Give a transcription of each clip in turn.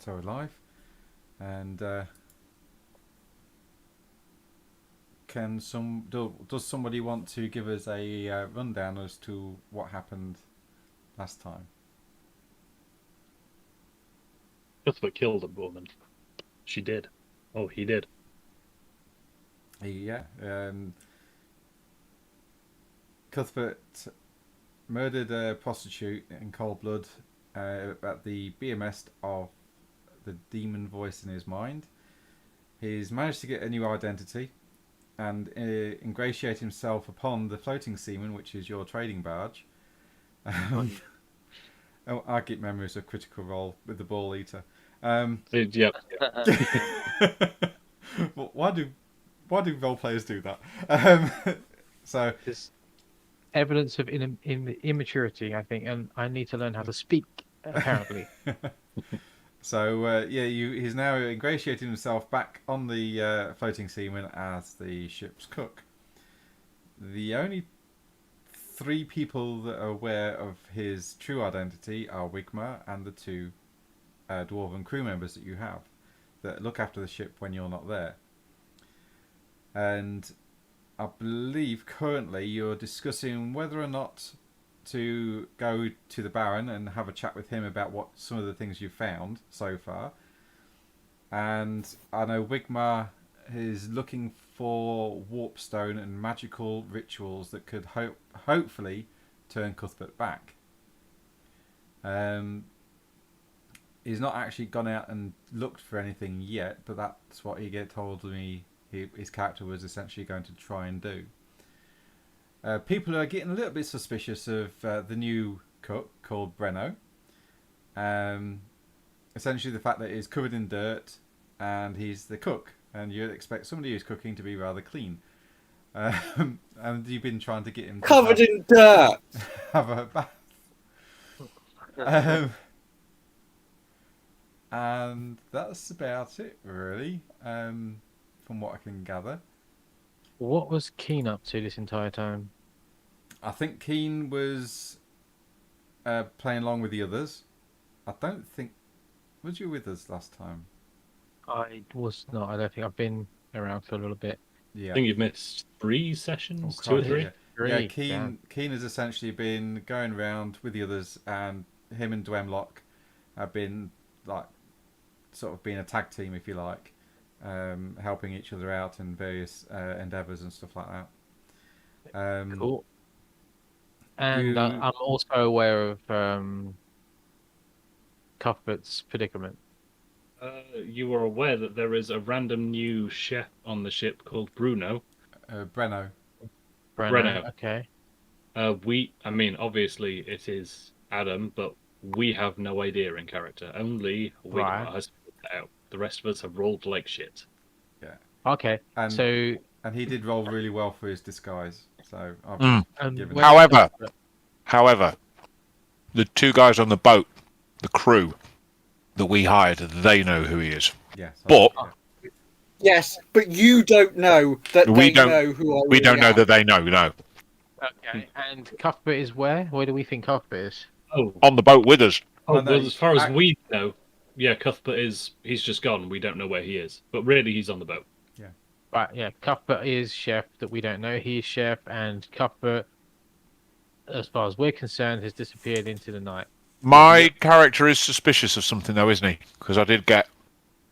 so alive. And does somebody want to give us a rundown as to what happened last time? Cuthbert killed a woman. She did. Oh, he did. Yeah. Cuthbert murdered a prostitute in cold blood at the behest of the demon voice in his mind. He's managed to get a new identity and ingratiate himself upon the floating seaman, which is your trading barge. I get memories of Critical Role with the ball eater. Yep. Why do role players do that? So There's evidence of immaturity, I think, and I need to learn how to speak. Apparently. So he's now ingratiated himself back on the floating seaman as the ship's cook. The only 3 people that are aware of his true identity are Wigmar and the 2 dwarven crew members that you have that look after the ship when you're not there. And I believe currently you're discussing whether or not to go to the Baron and have a chat with him about what some of the things you've found so far. And I know Wigmar is looking for warpstone and magical rituals that could hopefully turn Cuthbert back. He's not actually gone out and looked for anything yet, but that's what he told me his character was essentially going to try and do. People are getting a little bit suspicious of the new cook called Breno. Essentially the fact that he's covered in dirt and he's the cook, and you'd expect somebody who's cooking to be rather clean. And you've been trying to get him to covered in dirt. have a bath. And that's about it, really, from what I can gather. What was Keen up to this entire time? I think Keen was playing along with the others. I don't think... Was you with us last time? I was not. I don't think I've been around for a little bit. Yeah. I think you've missed 3 sessions, Oh, 2 or crikey, 3. yeah. Three, Keen has essentially been going around with the others, and him and Dwemlock have been sort of being a tag team, if you like, helping each other out in various endeavours and stuff like that. Cool. And I'm also aware of Cuthbert's predicament. You are aware that there is a random new chef on the ship called Breno. Breno. Okay. Obviously it is Adam, but we have no idea in character. Only Wigmar has figured that out. The rest of us have rolled like shit. Yeah. Okay. And he did roll really well for his disguise. So I've given him. However, the 2 guys on the boat, the crew that we hired, they know who he is. Yes. But Yes, but you don't know that they know who I we don't know am. that they know. No. Okay. And Cuthbert is where? Where do we think Cuthbert is? Oh, On the boat with us. well, as far as we know, yeah, Cuthbert he's just gone. We don't know where he is. But really, he's on the boat. Yeah. Right, yeah. Cuthbert is chef that we don't know. He is chef, and Cuthbert, as far as we're concerned, has disappeared into the night. My character is suspicious of something, though, isn't he? Because I did get...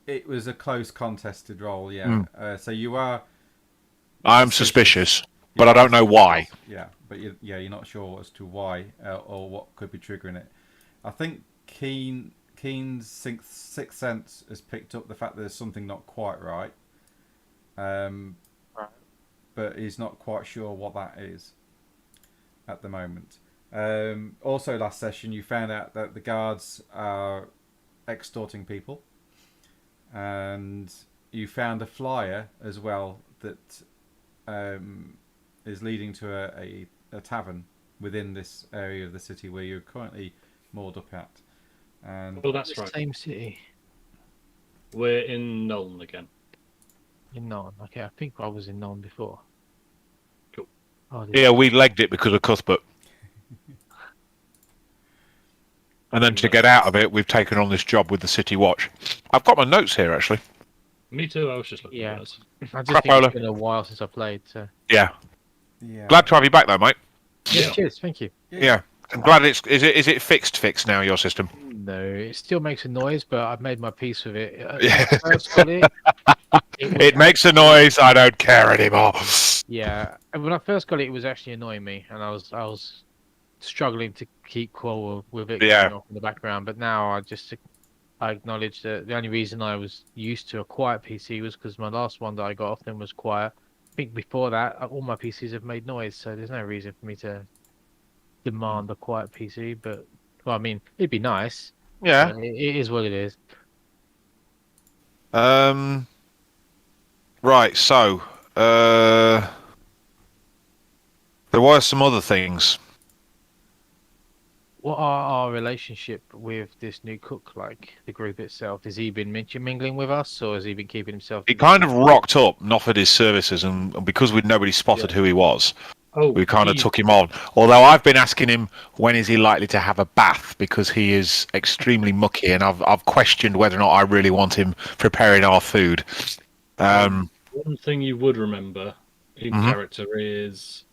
It was a close contested roll, yeah. So you are... I'm suspicious, but I don't know why. Yeah, but you're not sure as to why or what could be triggering it. I think Keen's sixth sense has picked up the fact that there's something not quite right. But he's not quite sure what that is at the moment. Also, last session, you found out that the guards are extorting people. And you found a flyer as well that is leading to a tavern within this area of the city where you're currently moored up at. And That's right. Same city. We're in Nuln again. In Nuln. Okay, I think I was in Nuln before. Cool. Yeah, we legged it because of Cuthbert. And then to get out of it, we've taken on this job with the City Watch. I've got my notes here, actually. Me too. I was just looking at those. I just think it's been a while since I played. So. Yeah. Yeah. Glad to have you back, though, mate. Yeah. Cheers. Thank you. Yeah. I'm glad is it fixed now, your system? No, it still makes a noise, but I've made my peace with it. Yeah. When I first got it, It makes a noise. I don't care anymore. Yeah, and when I first got it, it was actually annoying me, and I was struggling to keep cool with it going off in the background. But now I acknowledge that the only reason I was used to a quiet PC was because my last one that I got off them was quiet. I think before that, all my PCs have made noise, so there's no reason for me to demand a quiet PC. But well, I mean, it'd be nice. Yeah, it is what it is. Right. So, there were some other things. What are our relationship with this new cook like? The group itself, has he been mingling with us, or has he been keeping himself? He kind of rocked up and offered his services, and because nobody spotted who he was, we kind of took him on. Although I've been asking him when is he likely to have a bath, because he is extremely mucky, and I've questioned whether or not I really want him preparing our food. One thing you would remember in character is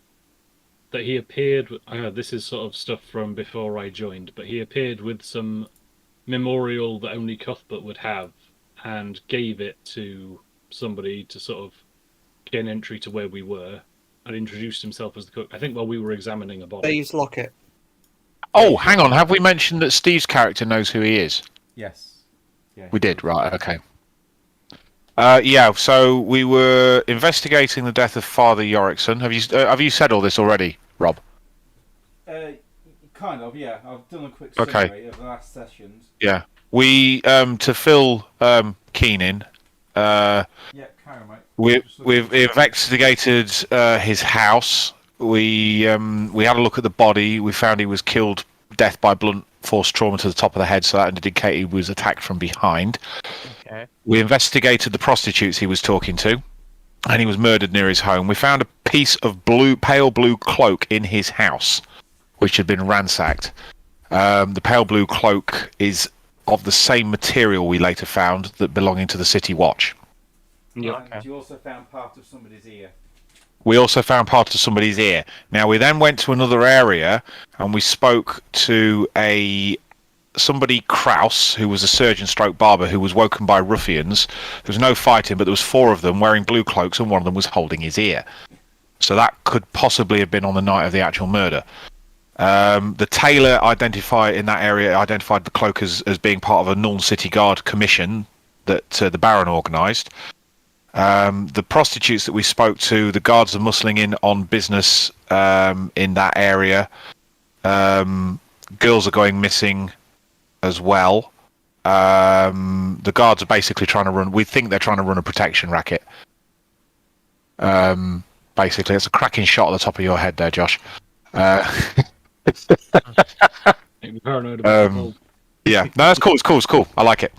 that he appeared. This is sort of stuff from before I joined, but he appeared with some memorial that only Cuthbert would have, and gave it to somebody to sort of gain entry to where we were, and introduced himself as the cook. I think while we were examining a body. Steve's locket. Oh, hang on. Have we mentioned that Steve's character knows who he is? Yes. Yeah. We did, right? Okay. So we were investigating the death of Father Yorickson. Have you said all this already, Rob? Kind of, yeah. I've done a quick summary of the last sessions. Yeah. We to fill Keenan. Yeah, carry on, mate. We've investigated his house. We had a look at the body. We found he was killed, death by blunt force trauma to the top of the head, so that indicated he was attacked from behind. Okay. We investigated the prostitutes he was talking to, and he was murdered near his home. We found a piece of pale blue cloak in his house, which had been ransacked. The pale blue cloak is of the same material we later found that belonging to the City Watch. Yeah. And you also found part of somebody's ear. We also found part of somebody's ear. Now, we then went to another area, and we spoke to somebody Kraus, who was a surgeon stroke barber, who was woken by ruffians. There was no fighting, but there was 4 of them wearing blue cloaks, and one of them was holding his ear. So that could possibly have been on the night of the actual murder. The tailor in that area identified the cloak as being part of a Null City Guard commission that the Baron organised. The prostitutes that we spoke to, the guards are muscling in on business in that area. Girls are going missing as well. The guards are basically we think they're trying to run a protection racket. Basically, it's a cracking shot at the top of your head there, Josh. Paranoid about yeah, no, that's cool. It's cool. I like it.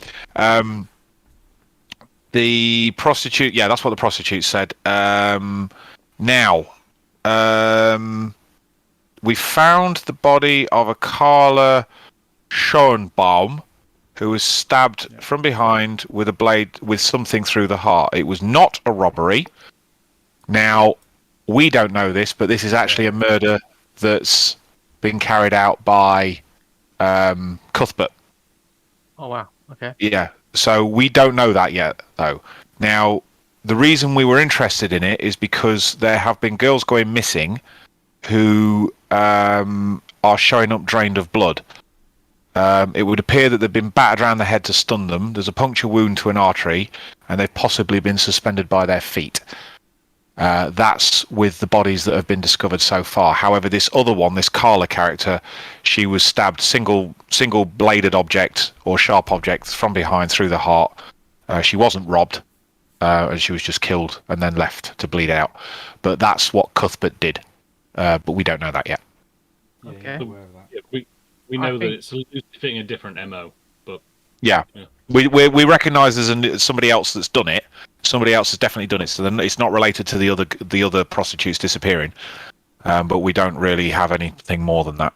The prostitute, that's what the prostitute said. Now, we found the body of a Carla Schoenbaum, who was stabbed from behind with a blade with something through the heart. It was not a robbery. Now, we don't know this, but this is actually a murder that's been carried out by Cuthbert. Oh, wow. Okay. Yeah. So we don't know that yet, though. Now, the reason we were interested in it is because there have been girls going missing who are showing up drained of blood. It would appear that they've been battered around the head to stun them. There's a puncture wound to an artery, and they've possibly been suspended by their feet. That's with the bodies that have been discovered so far. However, this other one, this Carla character, she was stabbed single bladed object or sharp object from behind through the heart. She wasn't robbed, and she was just killed and then left to bleed out. But that's what Cuthbert did. But we don't know that yet. Okay. We know that it's fitting a different MO, but yeah. We recognise there's somebody else that's done it. Somebody else has definitely done it, so then it's not related to the other prostitutes disappearing. But we don't really have anything more than that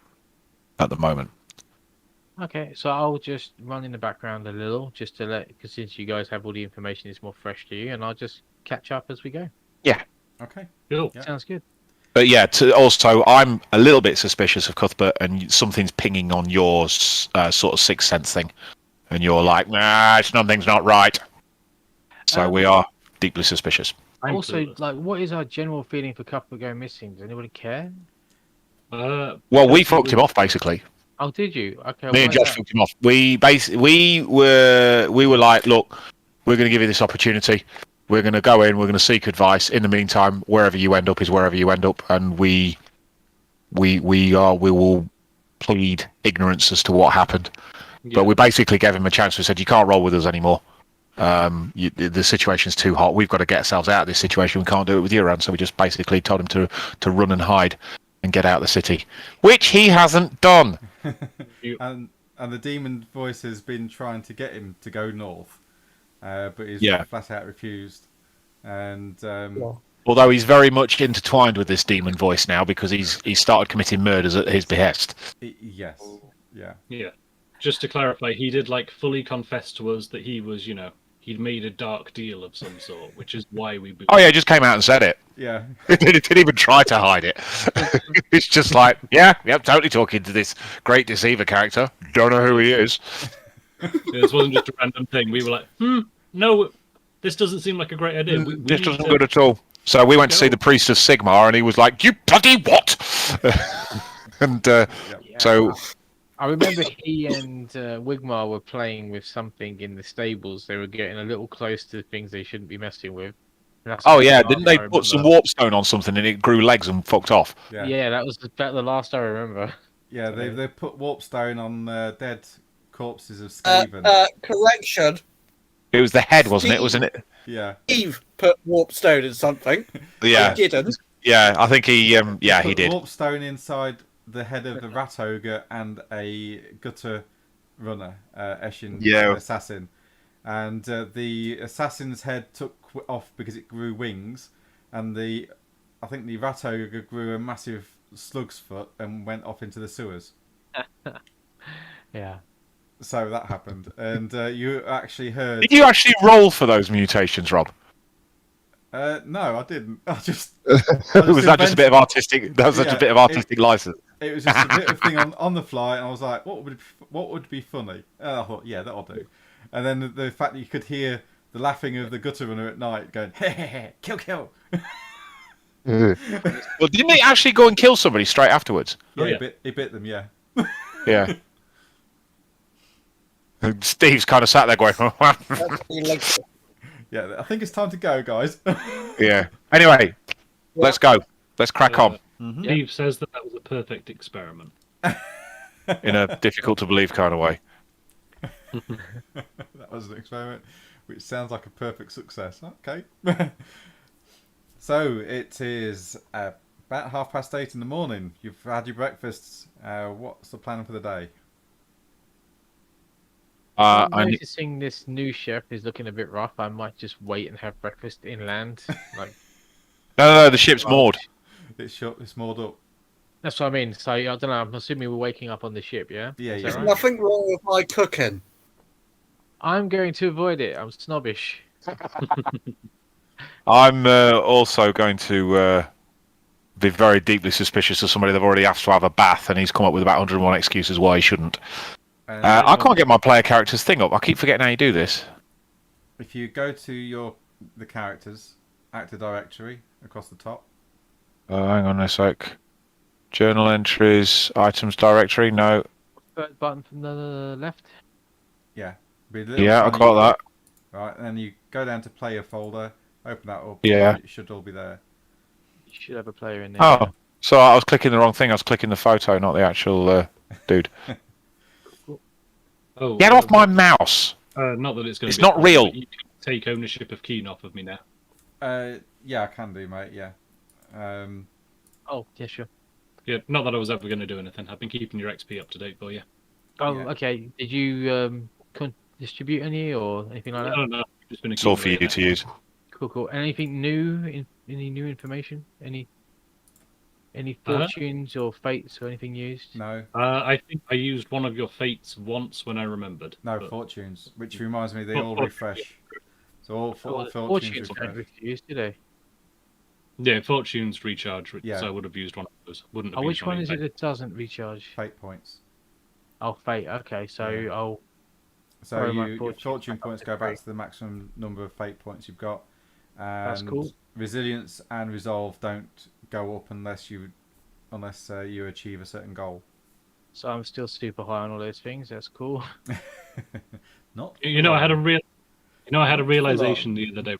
at the moment. Okay, so I'll just run in the background a little, just to because since you guys have all the information, it's more fresh to you, and I'll just catch up as we go. Yeah. Okay. Cool. Yeah. Sounds good. But yeah, also, I'm a little bit suspicious of Cuthbert, and something's pinging on your sort of sixth sense thing, and you're like, nah, something's not right. So we are deeply suspicious. Also, like, what is our general feeling for Cuthbert going missing? Does anybody care? Well, we fucked him off basically. Oh, did you? Okay. Me and Josh fucked him off. We were like, look, we're going to give you this opportunity. We're going to go in. We're going to seek advice. In the meantime, wherever you end up is wherever you end up, and we will plead ignorance as to what happened. Yeah. But we basically gave him a chance. We said, you can't roll with us anymore. The situation's too hot. We've got to get ourselves out of this situation. We can't do it with you around. So we just basically told him to run and hide and get out of the city, which he hasn't done. and the demon voice has been trying to get him to go north, but he's flat out refused. And although he's very much intertwined with this demon voice now because he's started committing murders at his behest. Yes. Yeah. Yeah. Just to clarify, he did fully confess to us that he was, he'd made a dark deal of some sort, which is why we. Oh yeah, he just came out and said it. Yeah. He didn't even try to hide it. It's just like, totally talking to this great deceiver character. Don't know who he is. This wasn't just a random thing. We were like, no, this doesn't seem like a great idea. This doesn't good at all. So we went to see the priest of Sigmar, and he was like, "You bloody what?" And so. I remember he and Wigmar were playing with something in the stables. They were getting a little close to things they shouldn't be messing with. Didn't they put some warpstone on something and it grew legs and fucked off? Yeah, that was the last I remember. Yeah, they put warpstone on dead corpses of Skaven. Correction. It was the head, wasn't it? Yeah. Steve put warpstone in something. Yeah. I didn't. Yeah, I think he did. Warpstone inside the head of the rat ogre and a gutter runner, Eshin assassin, and the assassin's head took off because it grew wings, and I think the rat ogre grew a massive slug's foot and went off into the sewers. Yeah. So that happened, and you actually heard. Did you actually roll for those mutations, Rob? No, I didn't. Was that just a bit of artistic? That was such a bit of artistic license. It was just a bit of thing on the fly, and I was like, "What would be funny?" And I thought, "Yeah, that'll do." And then the fact that you could hear the laughing of the gutter runner at night, going, "Hey, kill." Well, didn't he actually go and kill somebody straight afterwards? Yeah, he bit them. Yeah. Yeah. Steve's kind of sat there going, "Yeah, I think it's time to go, guys." Yeah. Anyway, let's go. Let's crack on. Mm-hmm. Steve says that was a perfect experiment. In a difficult to believe kind of way. That was an experiment, which sounds like a perfect success. Okay. So it is about 8:30 in the morning. You've had your breakfasts. What's the plan for the day? I'm noticing this new chef is looking a bit rough. I might just wait and have breakfast inland. No, the ship's moored. It's moored up. That's what I mean. So I don't know. I'm assuming we're waking up on the ship, yeah? Yeah. There's nothing wrong with my cooking. I'm going to avoid it. I'm snobbish. I'm also going to be very deeply suspicious of somebody they've already asked to have a bath, and he's come up with about 101 excuses why he shouldn't. I can't get my player character's thing up. I keep forgetting how you do this. If you go to the characters, actor directory across the top. Hang on a sec. Journal entries, items directory. No. Third button from the left. Yeah. Yeah, I got that. Right, and then you go down to player folder, open that up. Yeah. It should all be there. You should have a player in there. Oh, so I was clicking the wrong thing. I was clicking the photo, not the actual dude. Oh, get off my mouse! Not that it's going to. It's not real. You can take ownership of Keen off of me now. Yeah, I can do, mate. Yeah. Oh, yeah, sure. Yeah, not that I was ever going to do anything. I've been keeping your XP up to date, but yeah. Oh, Yeah. Okay. Did you distribute any or anything like that? No. Just been It's all for you to use. Cool. Anything new? Any new information? Any? Any fortunes or fates or anything used? No. I think I used one of your fates once when I remembered. No, but- fortunes. Which reminds me, they all refresh. So all fortunes Fortunes refresh. don't refuse, do they? Yeah, fortunes recharge, Yeah. so I would have used one of those. Wouldn't have Oh, used which one is it any that doesn't recharge? Fate points. Oh, fate. Okay, so Yeah. I'll So throw my your fortunes fortune back up points to go back 3. to the maximum number of fate points you've got. And That's cool. resilience and resolve don't go up unless you achieve a certain goal. So I'm still super high on all those things. That's cool. Not You know, I had a Not realization the other day.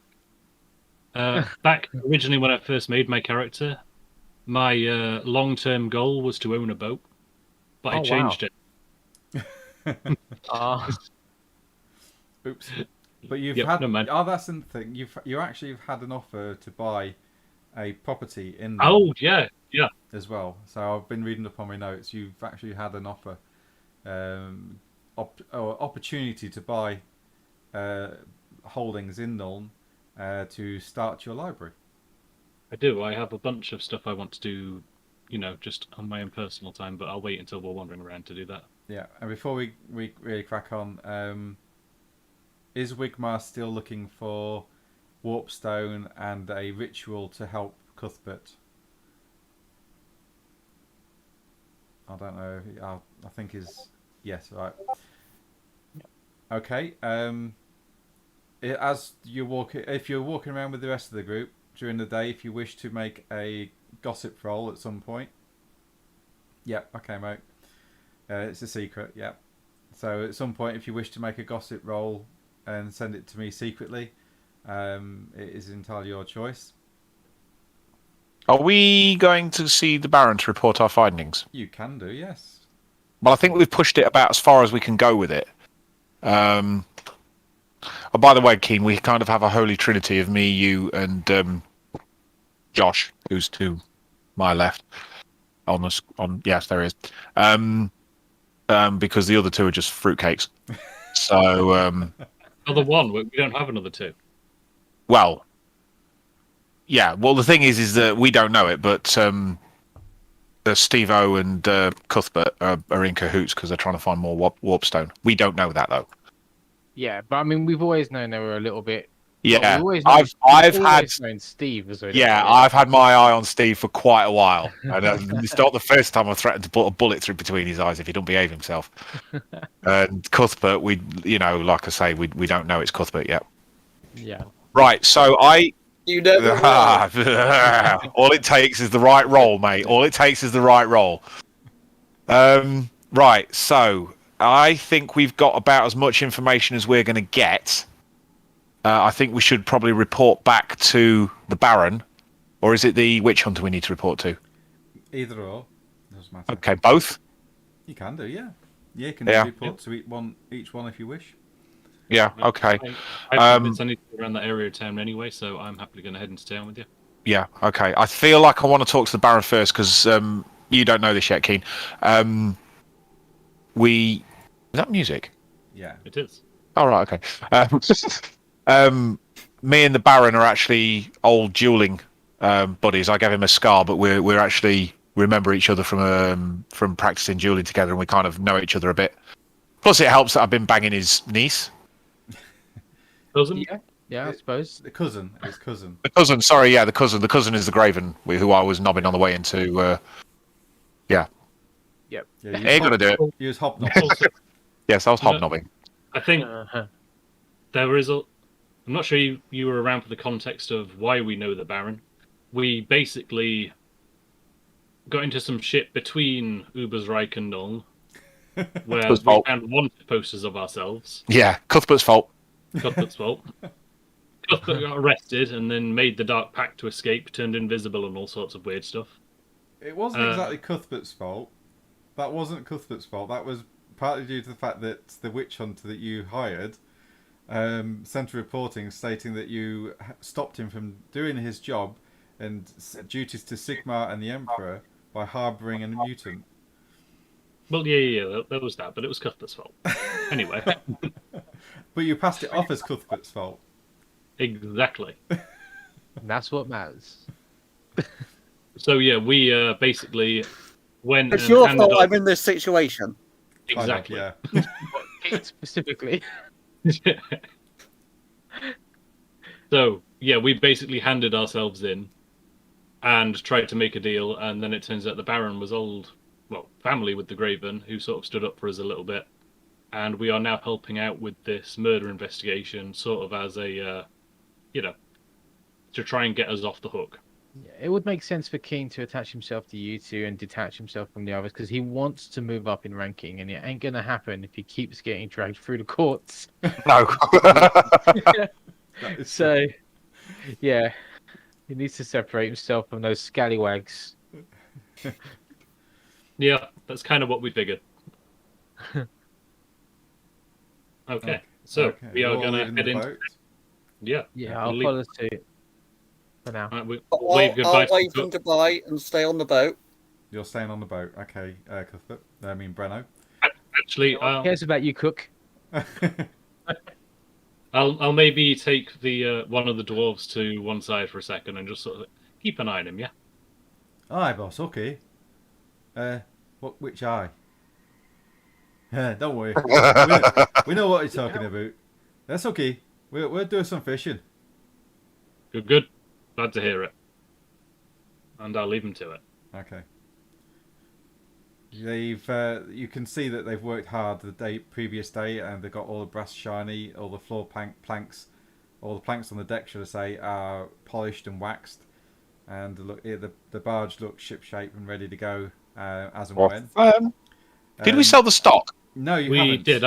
Back originally when I first made my character, my long-term goal was to own a boat, but I Oh, changed wow. it. Oops. But you've Yep, had. never mind. Oh, that's the thing. You actually have had an offer to buy a property in Oh yeah, yeah. as well. So I've been reading up on my notes. You've actually had an offer, opportunity to buy holdings in Nuln to start your library. I do. I have a bunch of stuff I want to do, just on my own personal time, but I'll wait until we're wandering around to do that. Yeah, and before we really crack on, is Wigmar still looking for Warpstone and a ritual to help Cuthbert? I don't know. I think is yes, right. Okay. If you're walking around with the rest of the group during the day, if you wish to make a gossip roll at some point. Yep. Okay, mate. It's a secret. Yep. So at some point, if you wish to make a gossip roll and send it to me secretly, it is entirely your choice. Are we going to see the Baron to report our findings? You can do, yes. Well, I think we've pushed it about as far as we can go with it. Oh, by the way, Keen, we kind of have a holy trinity of me, you, and Josh, who's to my left. Yes, there is. Because the other two are just fruitcakes. So, Another one. We don't have another two. well, yeah. Well, the thing is that we don't know it, but Steve-O and Cuthbert are in cahoots because they're trying to find more warpstone. We don't know that though. Yeah, but I mean, we've always known they were a little bit. Yeah, well, I've had. known Steve was. Yeah, I've had my eye on Steve for quite a while, and it's not the first time I've threatened to put a bullet through between his eyes if he don't behave himself. And Cuthbert, like I say, we don't know it's Cuthbert yet. Yeah. Right, so You don't know. all it takes is the right roll, mate. All it takes is the right roll. Right, so I think we've got about as much information as we're going to get. I think we should probably report back to the Baron, or is it the witch hunter we need to report to? Either or, doesn't matter. Okay, both. You can do, yeah. Yeah, you can report to each one if you wish. Yeah. Okay. I need to go around that area of town anyway, so I'm happily going to head into town with you. Yeah. Okay. I feel like I want to talk to the Baron first because you don't know this yet, Keen. Is that music? Yeah, it is. All right. Okay. Me and the Baron are actually old dueling buddies. I gave him a scar, but we're actually remember each other from practicing dueling together, and we kind of know each other a bit. Plus, it helps that I've been banging his niece. Cousin? Yeah, I suppose. the cousin. His cousin. The cousin. Sorry, yeah, the cousin. The cousin is the Graven, who I was nobbing on the way into. Yeah. Yep. Yeah, Ain't gonna do it. He was hobnobbing. Yes, I was hobnobbing. I think there is a. I'm not sure you were around for the context of why we know the Baron. We basically got into some shit between Ubersreich and Nuln, where we found wanted posters of ourselves. Yeah, Cuthbert's fault. Cuthbert's fault. Cuthbert got arrested and then made the Dark Pact to escape, turned invisible and all sorts of weird stuff. It wasn't exactly Cuthbert's fault. That wasn't Cuthbert's fault. That was partly due to the fact that the witch hunter that you hired sent a reporting stating that you stopped him from doing his job and duties to Sigmar and the Emperor by harbouring a mutant. Well, yeah, there was that, but it was Cuthbert's fault. Anyway. But you passed it off as Cuthbert's fault. Exactly. And that's what matters. So yeah, we basically went It's and your handed fault off. I'm in this situation. Exactly. Kind of, Kate specifically. So yeah, we basically handed ourselves in and tried to make a deal, and then it turns out the Baron was family with the Graven, who sort of stood up for us a little bit, and we are now helping out with this murder investigation, sort of as a, to try and get us off the hook. Yeah, it would make sense for King to attach himself to you two and detach himself from the others because he wants to move up in ranking, and it ain't gonna happen if he keeps getting dragged through the courts. No. That is So, yeah, he needs to separate himself from those scallywags. Yeah, that's kind of what we figured. Okay, so okay. we are You're going to leaving head the into... boat. Yeah, Yeah, we'll I'll leave. follow suit for now. We'll I'll, wave goodbye I'll to wave the them boat. goodbye and stay on the boat. You're staying on the boat. Okay, Cuthbert. I mean, Breno. Actually, Who cares about you, Cook? I'll maybe take the one of the dwarves to one side for a second and just sort of keep an eye on him. Yeah. Aye, boss. Okay. Which eye? Don't worry. We know what you're talking about. That's okay. We'll do some fishing. Good. Glad to hear it. And I'll leave him to it. Okay. You can see that they've worked hard the previous day, and they've got all the brass shiny, all the floor planks, all the planks on the deck, should I say, are polished and waxed, and look, the barge looks shipshape and ready to go as and when. Did we sell the stock? No, you We haven't. did.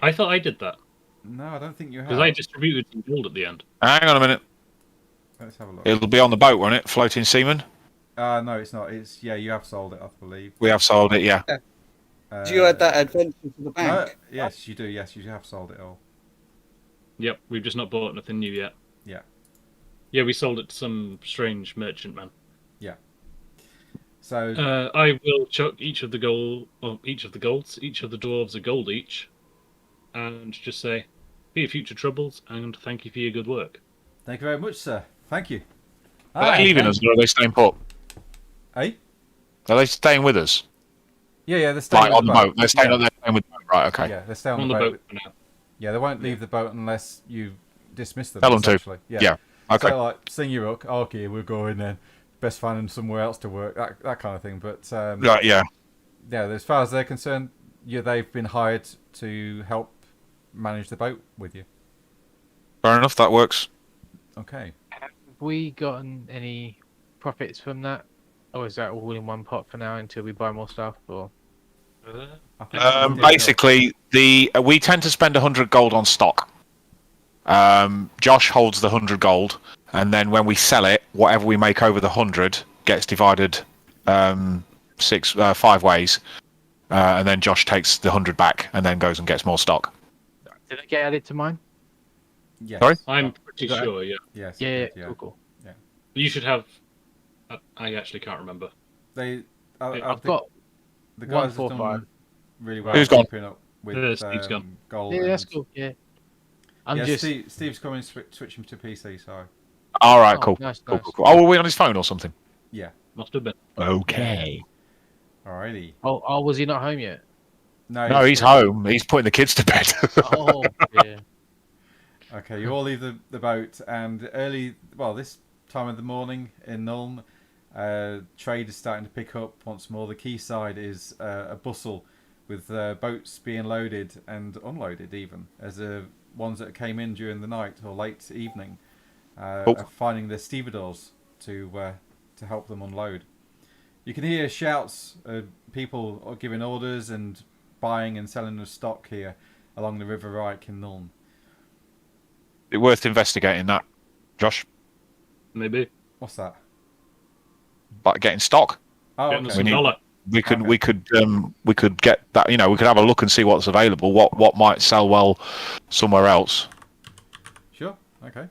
I thought I did that No, I don't think you have. because I distributed some gold at the end. Hang on a minute. Let's have a look. It'll be on the boat, won't it? Floating seaman. No, it's not. You have sold it, I believe. We have sold it, yeah. Do you add that adventure to the bank? Yes, you do. Yes, you have sold it all. Yep, we've just not bought nothing new yet. Yeah. Yeah, we sold it to some strange merchant man. Yeah. So I will chuck each of the dwarves a gold each, and just say, "For your future troubles, and thank you for your good work." thank you very much, sir. Thank you. Are they leaving us or are they staying put? Eh? Are they staying with us? Yeah, they're staying Like on the boat. They're staying, Yeah. they're staying with the boat. Right, okay. Yeah, they're staying On the boat for now. Yeah, they won't leave the boat unless you dismiss them. Tell them to. essentially. Yeah. Okay. So, like, sing your hook. Okay, we'll go in then. Best finding somewhere else to work. That kind of thing. But Right, yeah. yeah, as far as they're concerned, they've been hired to help manage the boat with you. Fair enough, that works. Okay. Have we gotten any profits from that? Or is that all in one pot for now until we buy more stuff? Or I think Basically, we tend to spend 100 gold on stock. Josh holds the 100 gold, and then when we sell it, whatever we make over the 100 gets divided 5 ways, and then Josh takes the 100 back and then goes and gets more stock. did it get added to mine? Yes. Sorry? I'm pretty sure. Yeah, Yes. Yeah, yeah. cool. you should have. I actually can't remember. I've got the guys have 145. done really well. Who's gone? keeping up with Steve's gone. gold. Yeah, that's and- cool. Yeah, I'm Yeah, just. Steve's coming switching to PC. Sorry. All right, Oh, cool. nice, Cool, nice. cool, cool. Oh, were we on his phone or something? Yeah. Must have been. Okay. Alrighty. Oh, was he not home yet? No, he's home. He's putting the kids to bed. Oh, yeah. Okay, you all leave the boat, and this time of the morning in Nuln, trade is starting to pick up once more. The quayside is a bustle with boats being loaded and unloaded, even as ones that came in during the night or late evening are finding their stevedores to help them unload. You can hear shouts, people are giving orders and buying and selling the stock here along the River Reich in Nuln. It's worth investigating that, Josh. Maybe. What's that? But getting stock. Oh, Getting us okay. some dollar. We could Okay. we could get that. We could have a look and see what's available. What might sell well somewhere else. Sure. Okay.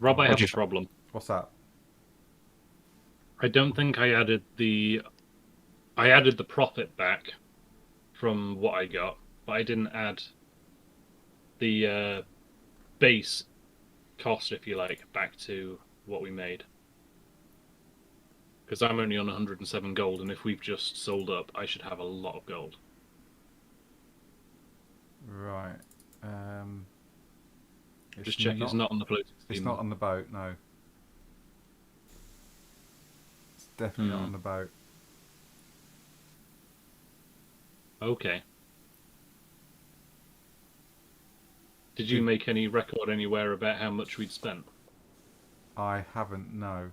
Rob, I have a Just- problem. What's that? I don't think I added the profit back from what I got, but I didn't add the base cost, if you like, back to what we made. Because I'm only on 107 gold, and if we've just sold up, I should have a lot of gold. Right. Just check it's not on the floating steamer. It's not on the boat, no. It's definitely not on the boat. Okay. Did you make any record anywhere about how much we'd spent? I haven't, no.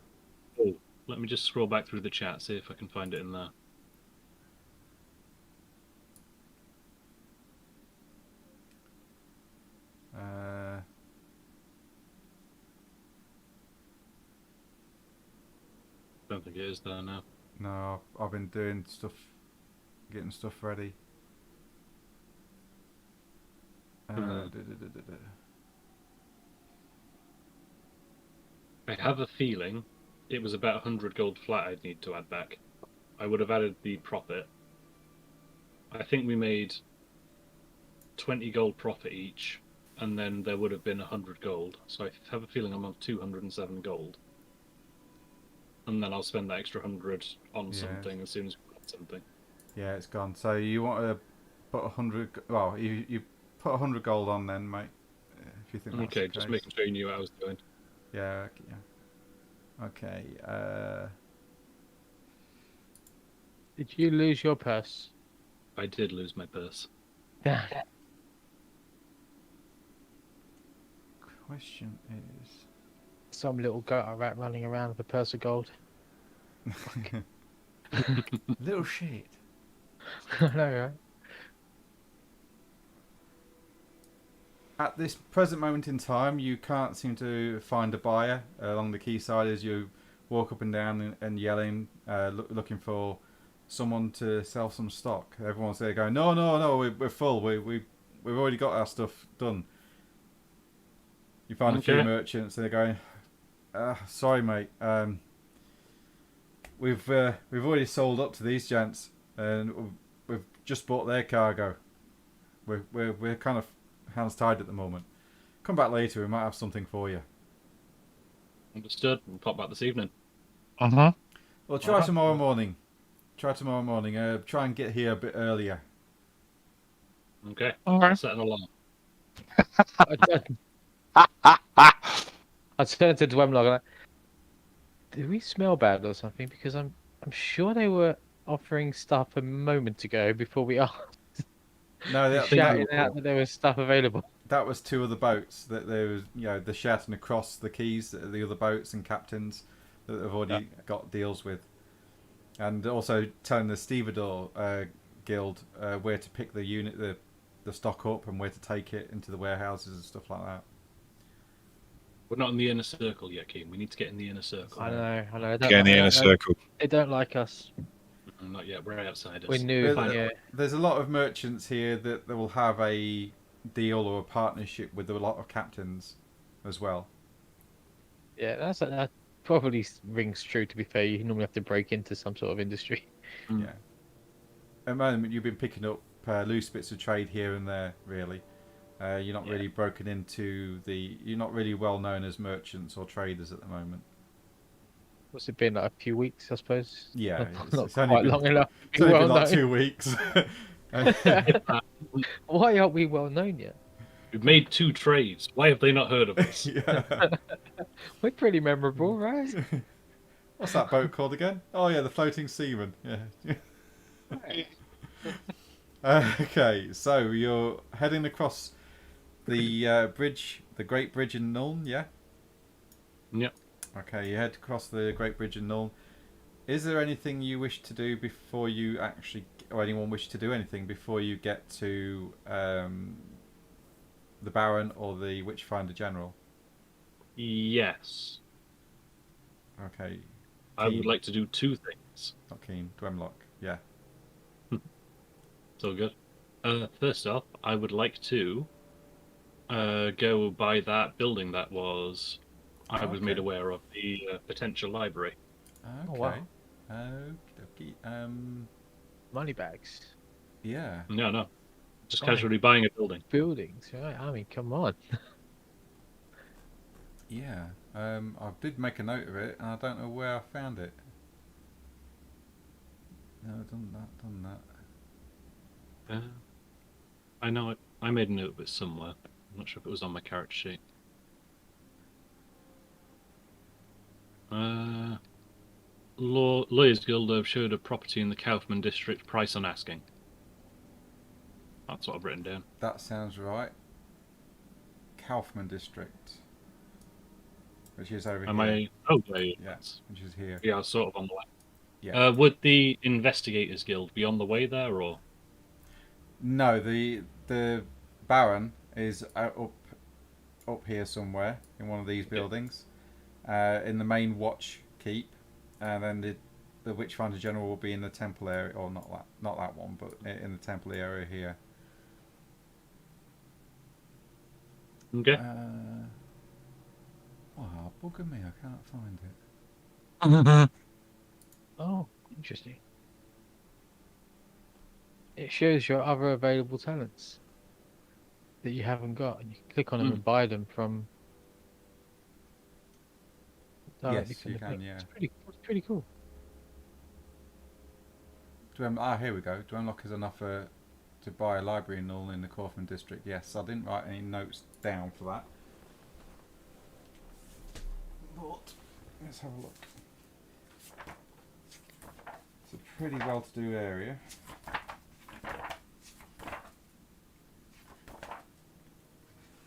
Oh, let me just scroll back through the chat, see if I can find it in there. Don't think it is there now. No, I've been doing stuff, getting stuff ready. I have a feeling it was about 100 gold flat I'd need to add back. I would have added the profit. I think we made 20 gold profit each, and then there would have been 100 gold. So I have a feeling I'm on 207 gold. And then I'll spend that extra 100 on something as soon as we got something. Yeah, it's gone. So you want to put 100... Well, you put 100 gold on then, mate. If you think that's okay, the just case. making sure you knew what I was doing. Yeah, yeah. Okay. Did you lose your purse? I did lose my purse. Yeah. Question is... Some little goat rat running around with a purse of gold. Little shit. I know, right? At this present moment in time, you can't seem to find a buyer along the quayside as you walk up and down and yelling, looking for someone to sell some stock. Everyone's there going, no, no, no, we're full. We've already got our stuff done. You find a few merchants and they're going, sorry, mate. We've already sold up to these gents and we've just bought their cargo. We're kind of hands tied at the moment. Come back later, we might have something for you. Understood. We'll pop back this evening. Uh-huh. Well, try tomorrow morning. Try and get here a bit earlier. Okay. Okay. I'll set an alarm. I turned to Dwemlog and did we smell bad or something? Because I'm sure they were offering stuff a moment ago before we asked. No, Shouting out that there was stuff available. That was two other boats that there was, the shouting across the quays, the other boats and captains that they've already got deals with, and also telling the stevedore guild where to pick the unit, the stock up, and where to take it into the warehouses and stuff like that. We're not in the inner circle yet, Keen. We need to get in the inner circle. I know. Get in the inner circle. They don't like us. Not yet. We're outsiders. We're new. There's a lot of merchants here that will have a deal or a partnership with a lot of captains as well. Yeah, that probably rings true. To be fair, you normally have to break into some sort of industry. Yeah. At the moment, you've been picking up loose bits of trade here and there. Really, you're not really broken into you're not really well known as merchants or traders at the moment. What's it been, like a few weeks, I suppose? Yeah, not it's only quite been, long enough. It's only been like 2 weeks. Why aren't we well known yet? We've made 2 trades. Why have they not heard of us? We're pretty memorable, right? What's that boat called again? Oh yeah, the Floating Seaman. Yeah. Okay, so you're heading across the bridge, the Great Bridge in Nuln, yeah? Yep. Okay, you head across the Great Bridge in Nuln. Is there anything you wish to do before you actually, or anyone wish to do anything before you get to the Baron or the Witchfinder General? Yes. Okay. I would like to do 2 things. Not keen. Dwemlock, yeah. It's all good. First off, I would like to go by that building that I was made aware of, the potential library. Okay. Oh, wow. Okey-dokey. Money bags. Yeah. No. Just casually buying a building. Buildings, right? I mean, come on. Yeah. I did make a note of it, and I don't know where I found it. No, done that. I know I made a note of it somewhere. I'm not sure if it was on my character sheet. Lawyers Guild have showed a property in the Kaufman district, price on asking. That's what I've written down. That sounds right. Kaufman district, which is over here. Oh, Yeah, which is here. Yeah, sort of on the way. Yeah. Would the Investigators Guild be on the way there, or? No, the Baron is up here somewhere in one of these buildings, in the main watch keep, and then the Witchfinder General will be in the temple area, or not that one, but in the temple area here. Okay. Wow, bugger me, I can't find it. Oh, interesting. It shows your other available talents that you haven't got, and you can click on them and buy them from. Yes, you can. Yeah. It's pretty cool. Here we go. Do unlock is enough to buy a library and all in the Kaufman district? Yes, I didn't write any notes down for that. But let's have a look. It's a pretty well-to-do area.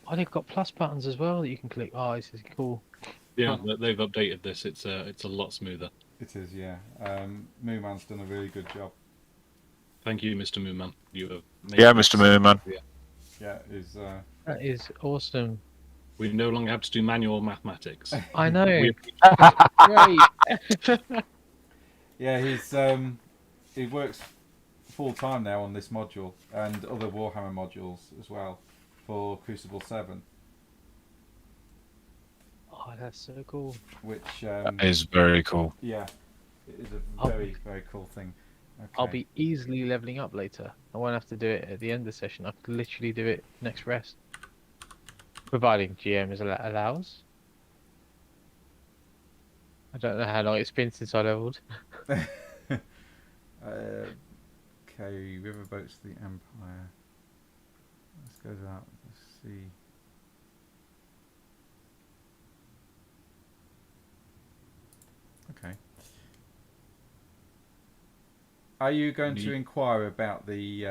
Oh, they've got plus buttons as well that you can click. Oh, this is cool. Yeah, they've updated this. It's a lot smoother. It is, yeah. Mooman's done a really good job. Thank you, Mr. Moonman. You have Mr. Moonman. Yeah, that is awesome. We no longer have to do manual mathematics. I know. Great. Yeah, he works full time now on this module and other Warhammer modules as well for Crucible 7. Oh, that's so cool. Which that is very cool. Yeah, it is a very cool thing. Okay. I'll be easily leveling up later. I won't have to do it at the end of the session. I could literally do it next rest, providing GM allows. I don't know how long it's been since I leveled. Okay, riverboats to the Empire. Let's go to that. Let's see. Okay. Are you going to inquire about the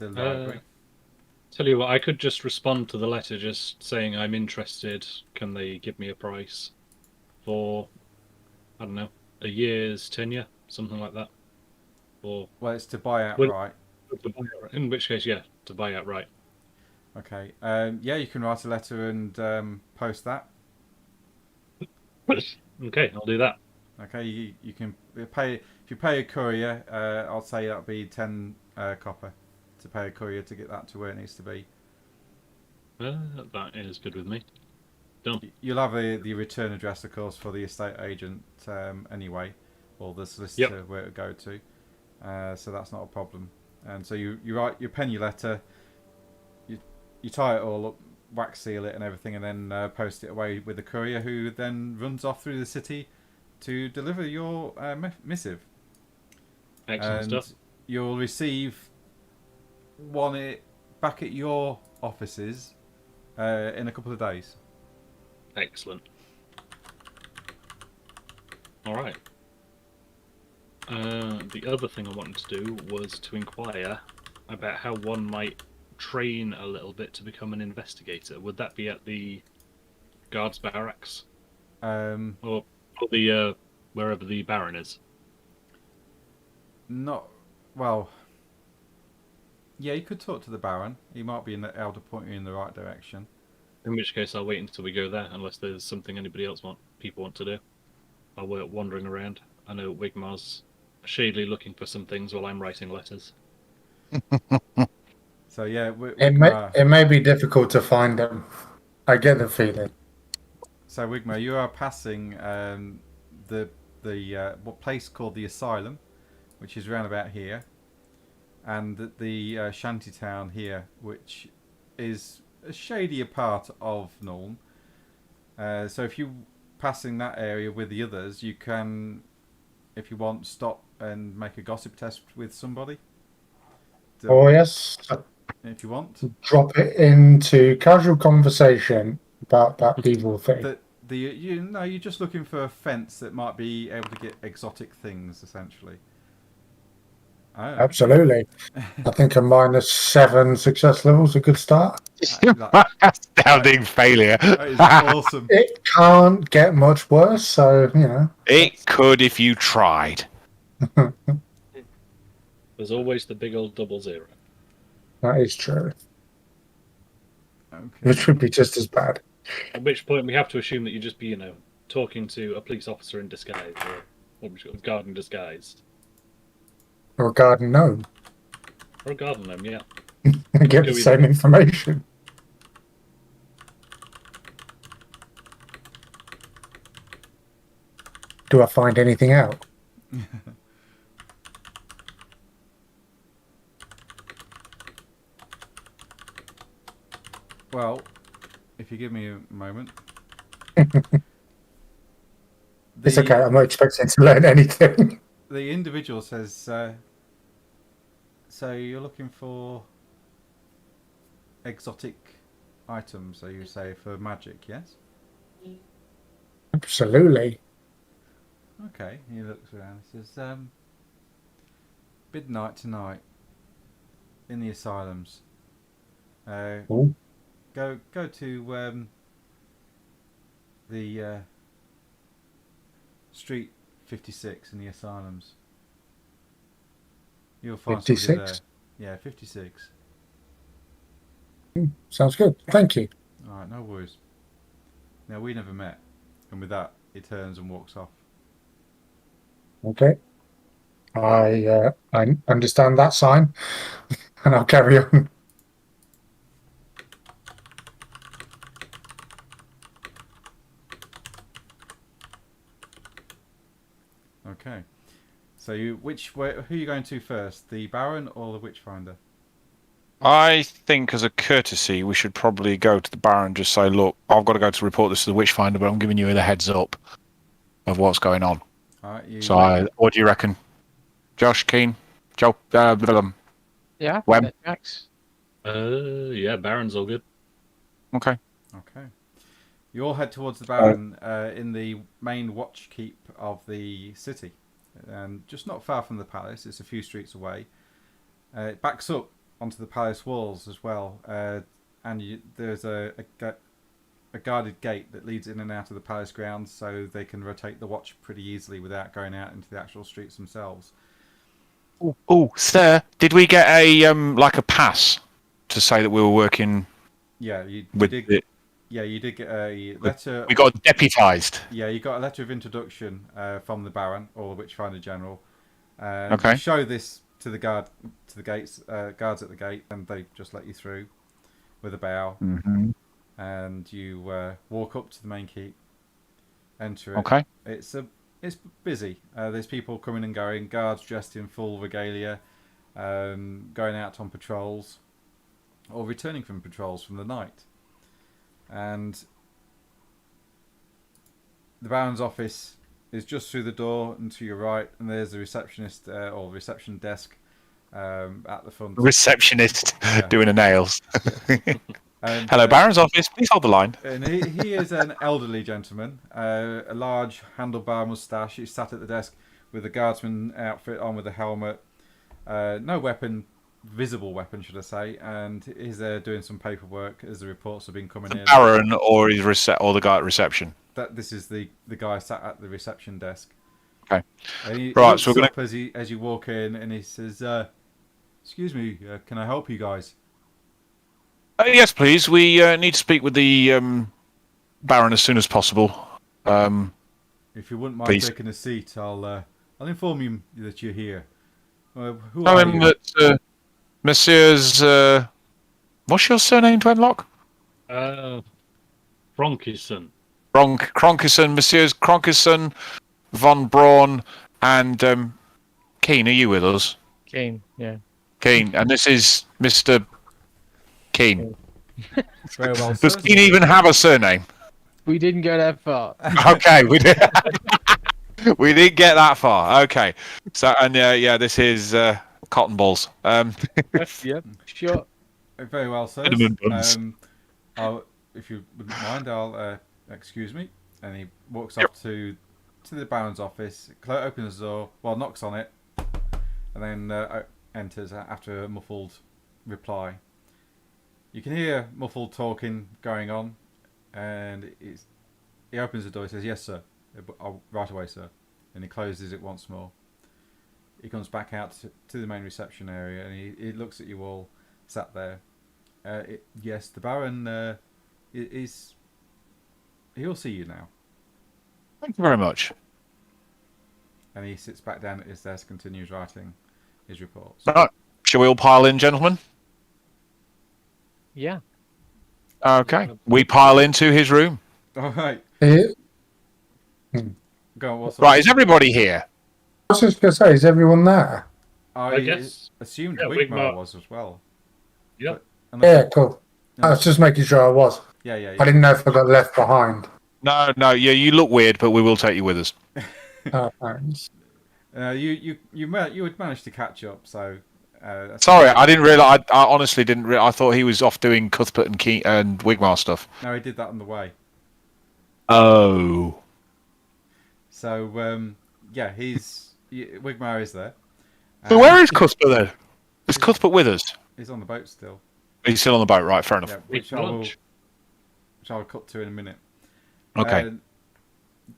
library? Tell you what, I could just respond to the letter just saying I'm interested. Can they give me a price for, I don't know, a year's tenure, something like that? Or well, it's to buy outright. In which case, yeah, to buy outright. Okay. Yeah, you can write a letter and post that. Okay, I'll do that. Okay, you can pay if you pay a courier. I'll say that'll be 10 copper to pay a courier to get that to where it needs to be. That is good with me. Done. You'll have the return address, of course, for the estate agent anyway, or the solicitor where it would go to. So that's not a problem. And so you pen your letter, you tie it all up, wax seal it and everything, and then post it away with the courier, who then runs off through the city to deliver your missive. Excellent stuff. You'll receive one back at your offices in a couple of days. Excellent. All right. The other thing I wanted to do was to inquire about how one might train a little bit to become an investigator. Would that be at the guards barracks, or the wherever the Baron is? Not well. Yeah, you could talk to the Baron. He might be able to point you in the right direction. In which case, I'll wait until we go there, unless there's something people want to do. I'll work wandering around. I know Wigmar's shadily looking for some things while I'm writing letters. So yeah, it may be difficult to find them. I get the feeling. So Wigmar, you are passing the place called the Asylum, which is round about here, and the shanty town here, which is a shadier part of Nuln. So if you passing that area with the others, you can, if you want, stop and make a gossip test with somebody. Oh yes. If you want. Drop it into casual conversation about that evil thing. You're just looking for a fence that might be able to get exotic things, essentially. Oh. Absolutely. I think a -7 success level is a good start. Astounding failure. That is awesome. It can't get much worse, so It could if you tried. There's always the big old 00. That is true. Okay. It should be just as bad. At which point we have to assume that you just be, talking to a police officer in disguise, or a guard in disguise. Or a garden gnome. Or a garden gnome, yeah. And get the same information. Do I find anything out? Well, if you give me a moment. It's okay, I'm not expecting to learn anything. The individual says, so you're looking for exotic items, so you say, for magic, yes? Absolutely. Okay, he looks around and says, midnight tonight in the asylums. Go to the street 56 in the asylums. You'll find 56? Yeah, 56. Sounds good. Thank you. Alright, no worries. Now, we never met. And with that, he turns and walks off. Okay. I understand that sign, and I'll carry on. Okay. So who are you going to first? The Baron or the Witchfinder? I think, as a courtesy, we should probably go to the Baron and just say, look, I've got to go to report this to the Witchfinder, but I'm giving you the heads up of what's going on. Alright, what do you reckon? Josh, Keen? Joe? Yeah, Wem? Max. Yeah, Baron's all good. Okay. Okay. You all head towards the Baron in the main watch keep of the city. And just not far from the palace, it's a few streets away. It backs up onto the palace walls as well. And there's a guarded gate that leads in and out of the palace grounds, so they can rotate the watch pretty easily without going out into the actual streets themselves. Oh, sir, did we get a pass to say that we were working? Yeah, you with did. it? Yeah, you did get a letter. We got deputised. Yeah, you got a letter of introduction from the Baron or the Witchfinder General. Okay. You show this to the guards at the gate, and they just let you through with a bow. Mm-hmm. And you walk up to the main keep, enter it. Okay. It's busy. There's people coming and going, guards dressed in full regalia, going out on patrols, or returning from patrols from the night. And the Baron's office is just through the door and to your right, and there's the receptionist or reception desk at the front. Receptionist doing her nails. And, hello, Baron's office. Please hold the line. And he is an elderly gentleman, a large handlebar moustache. He's sat at the desk with a guardsman outfit on with a helmet. No weapon, visible weapon, should I say, and he's there doing some paperwork as the reports have been coming in. Baron or the guy at reception? This is the guy sat at the reception desk. Okay. And he right, looks so we're up as you walk in, and he says, "Excuse me, can I help you guys?" Yes, please. We need to speak with the Baron as soon as possible. If you wouldn't mind please. taking a seat, I'll inform you that you're here. Who Tell are him you? that Messrs. What's your surname, Twenlock? Kronkison. Kronkison, Messrs. Kronkison, Von Braun, and Keen. Are you with us? Keen, yeah. Keen, and this is Mr. Keen. Very well, Does sir. Keen even have a surname? We didn't go that far. Okay, we did. We didn't get that far. Okay, so and yeah, this is cotton balls. Yep, sure. Very well, sir. Cinnamon buns. If you wouldn't mind, I'll excuse me. And he walks Yep. off to the Baron's office, opens the door, knocks on it, and then enters after a muffled reply. You can hear muffled talking going on, and he opens the door. He says, "Yes, sir. Right away, sir." And he closes it once more. He comes back out to the main reception area, and he looks at you all sat there. Yes, the Baron he'll see you now. Thank you very much. And he sits back down at his desk, continues writing his reports. Right. Shall we all pile in, gentlemen? Yeah. Okay. We pile into his room. All right. Go on. Right, is everybody here? I was just going to say, is everyone there? I guess. Assumed Yeah, Wigmar Wigmar was as well. Yep. Yeah, cool. I was just making sure I was. Yeah. I didn't know if I got left behind. No, yeah, you look weird, but we will take you with us. Thanks. You would manage to catch up, so. Sorry, I didn't realise. I honestly didn't. I thought he was off doing Cuthbert and Wigmar stuff. No, he did that on the way. Oh. So Wigmar is there. So where is Cuthbert then? Is Cuthbert with us? He's on the boat still. He's still on the boat, right? Fair enough. Yeah, which I'll cut to in a minute. Okay.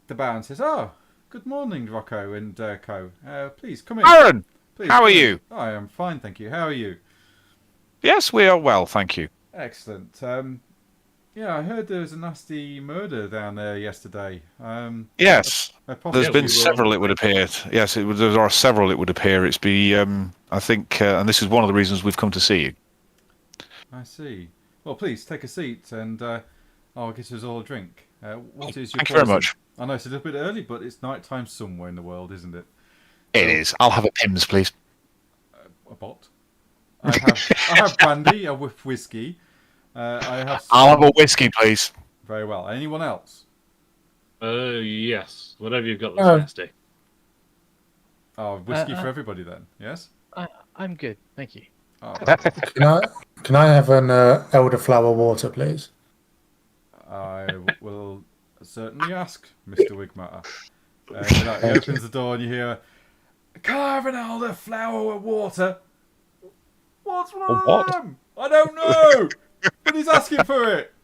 The Baron says, "Oh, good morning, Rocco and Co. Please come in." Baron, Please, how are come in. you? I am fine, thank you. How are you? Yes, we are well, thank you. Excellent. Yeah, I heard there was a nasty murder down there yesterday. Yes, there's been we were several. It would appear. Yes, there are several. It would appear. It's I think, and this is one of the reasons we've come to see you. I see. Well, please take a seat, and I'll get us all a drink. What is your Thank you very poison? much. I know it's a little bit early, but it's night time somewhere in the world, isn't it? It is. I'll have a Pimm's, please. A bot. I have brandy, a whiskey. I'll have a whiskey, please. Very well. Anyone else? Yes. Whatever you've got that's nasty. Oh, whiskey for everybody then. Yes. I'm good, thank you. Oh, Can I have an elderflower water, please? I will certainly ask, Mr. Wigmar. He opens the door and you hear, "Can I have an elderflower water?" What's wrong? What? I don't know. But he's asking for it.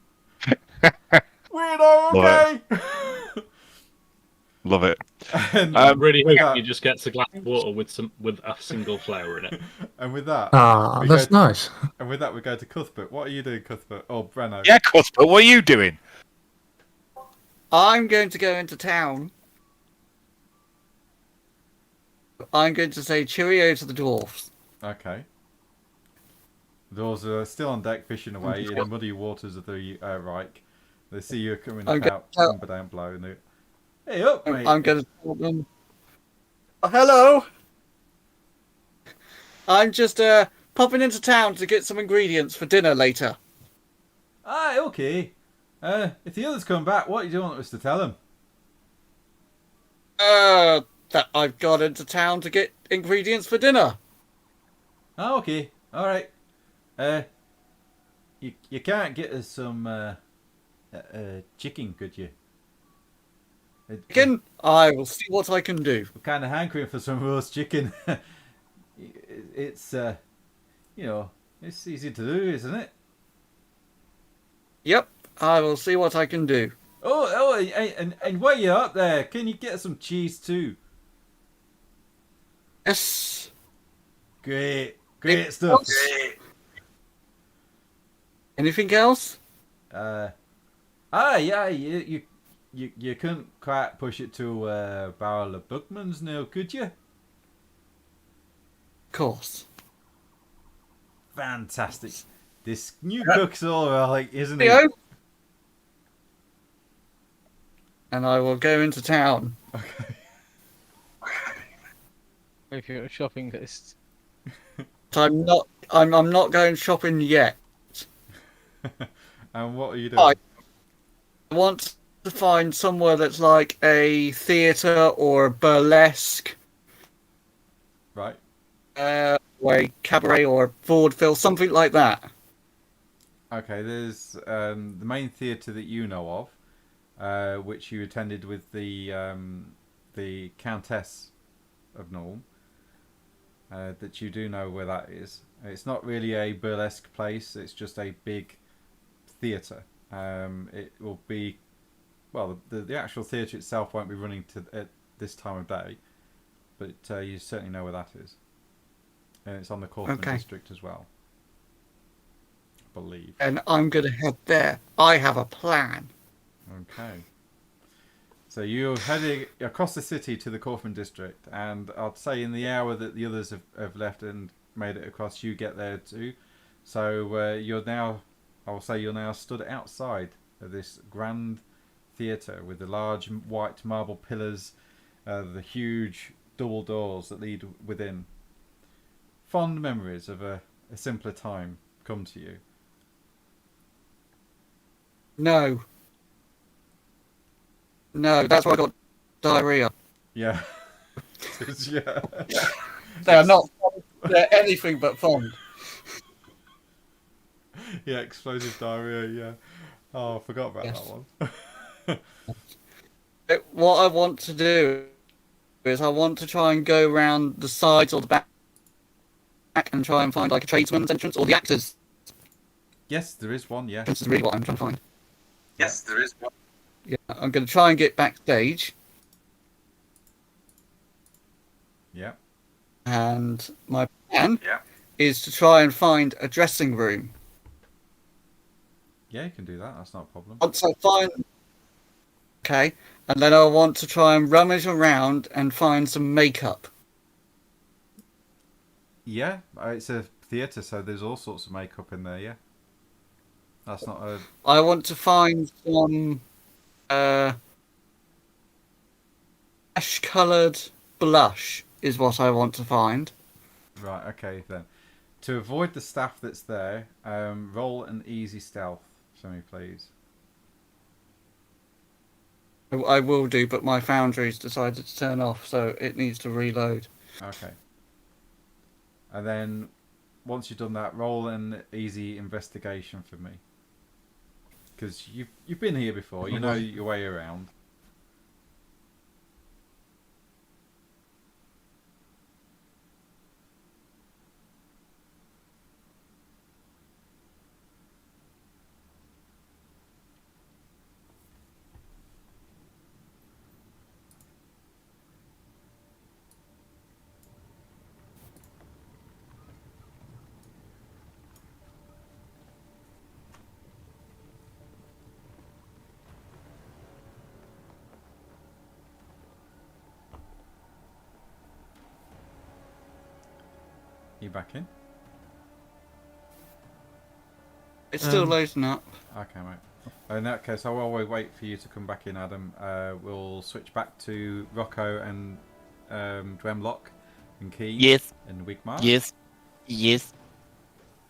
Weirdo, okay? Love it. And, Really with hope that- he just gets a glass of water with a single flower in it. and with that, Ah, we that's go- nice. And with that, we go to Cuthbert. What are you doing, Cuthbert? Oh, Brenno. Yeah, Cuthbert, what are you doing? I'm going to go into town. I'm going to say cheerio to the dwarfs. Okay. The doors are still on deck, fishing away in the muddy waters of the Reich. They see you coming I'm out, go- but down below, and they, "Hey, up, mate!" I'm going to tell them. Oh, hello. I'm just popping into town to get some ingredients for dinner later. Ah, okay. If the others come back, what do you want us to tell them? That I've gone into town to get ingredients for dinner. Ah, okay. All right. You can't get us some chicken, could you? Chicken? I will see what I can do. We're kind of hankering for some roast chicken. It's it's easy to do, isn't it? Yep, I will see what I can do. Oh, and while you're up there, can you get some cheese too? Yes. Great stuff. Anything else? Yeah, you couldn't quite push it to a barrel of Buckman's now, could you? Of course. Fantastic. This new cook's all right, isn't he? Cheerio. And I will go into town. Okay. If you're a shopping list. I'm not going shopping yet. And what are you doing? I want to find somewhere that's like a theatre or a burlesque, Right. or a cabaret or vaudeville, something like that. Okay, there's the main theatre that you know of, which you attended with the Countess of Norm. That you do know where that is. It's not really a burlesque place. It's just a big theatre. It will be, well, the actual theatre itself won't be running at this time of day, but you certainly know where that is. And it's on the Kaufman district as well, I believe. And I'm going to head there. I have a plan. Okay. So you're heading across the city to the Kaufman district, and I'd say in the hour that the others have left and made it across, you get there too. So you're now stood outside of this grand theatre with the large white marble pillars, the huge double doors that lead within. Fond memories of a simpler time come to you. No, that's why I got diarrhea. Yeah. Yeah. They're not. They're anything but fond. Yeah, explosive diarrhea. Yeah. Oh, I forgot about that one. What I want to do is I want to try and go around the sides or the back and try and find like a tradesman's entrance or the actors. Yes, there is one. Yeah. This is really what I'm trying to find. Yes, there is one. Yeah, I'm going to try and get backstage. Yeah. And my plan is to try and find a dressing room. Yeah, you can do that. That's not a problem. Once I find... Okay. And then I want to try and rummage around and find some makeup. Yeah, it's a theatre, so there's all sorts of makeup in there, yeah. That's not a... I want to find some ash-coloured blush is what I want to find. Right, okay then. To avoid the staff that's there, roll an easy stealth for me, please. I will do, but my foundry's decided to turn off, so it needs to reload. Okay. And then, once you've done that, roll an easy investigation for me. Because you've been here before, you know your way around. You back in? It's still loading up. Okay, mate. In that case, while we wait for you to come back in, Adam, we'll switch back to Rocco and Dwemlock and Key. Yes. And Wigmar. Yes. Yes.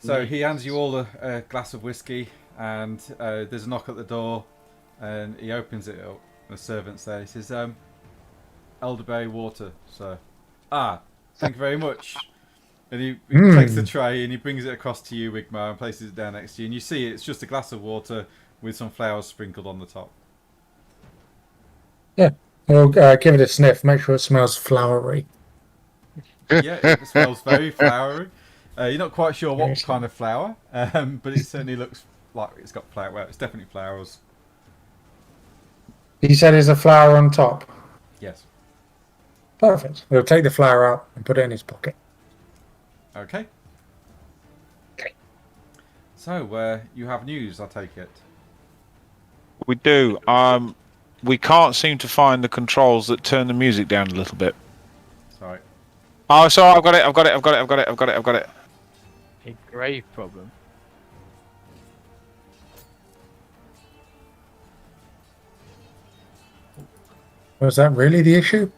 So he hands you all a glass of whiskey, and there's a knock at the door, and he opens it up. The servant's there. He says, "Elderberry water, sir." Ah, thank you very much. And he takes the tray and he brings it across to you, Wigmar, and places it down next to you. And you see it's just a glass of water with some flowers sprinkled on the top. Yeah, we'll give it a sniff. Make sure it smells flowery. Yeah, it smells very flowery. You're not quite sure what kind of flower, but it certainly looks like it's got flower. Well, it's definitely flowers. He said there's a flower on top. Yes. Perfect. We'll take the flower out and put it in his pocket. Okay. So, you have news, I take it. We do. We can't seem to find the controls that turn the music down a little bit. Sorry. Oh, sorry, I've got it. A grave problem. Was that really the issue?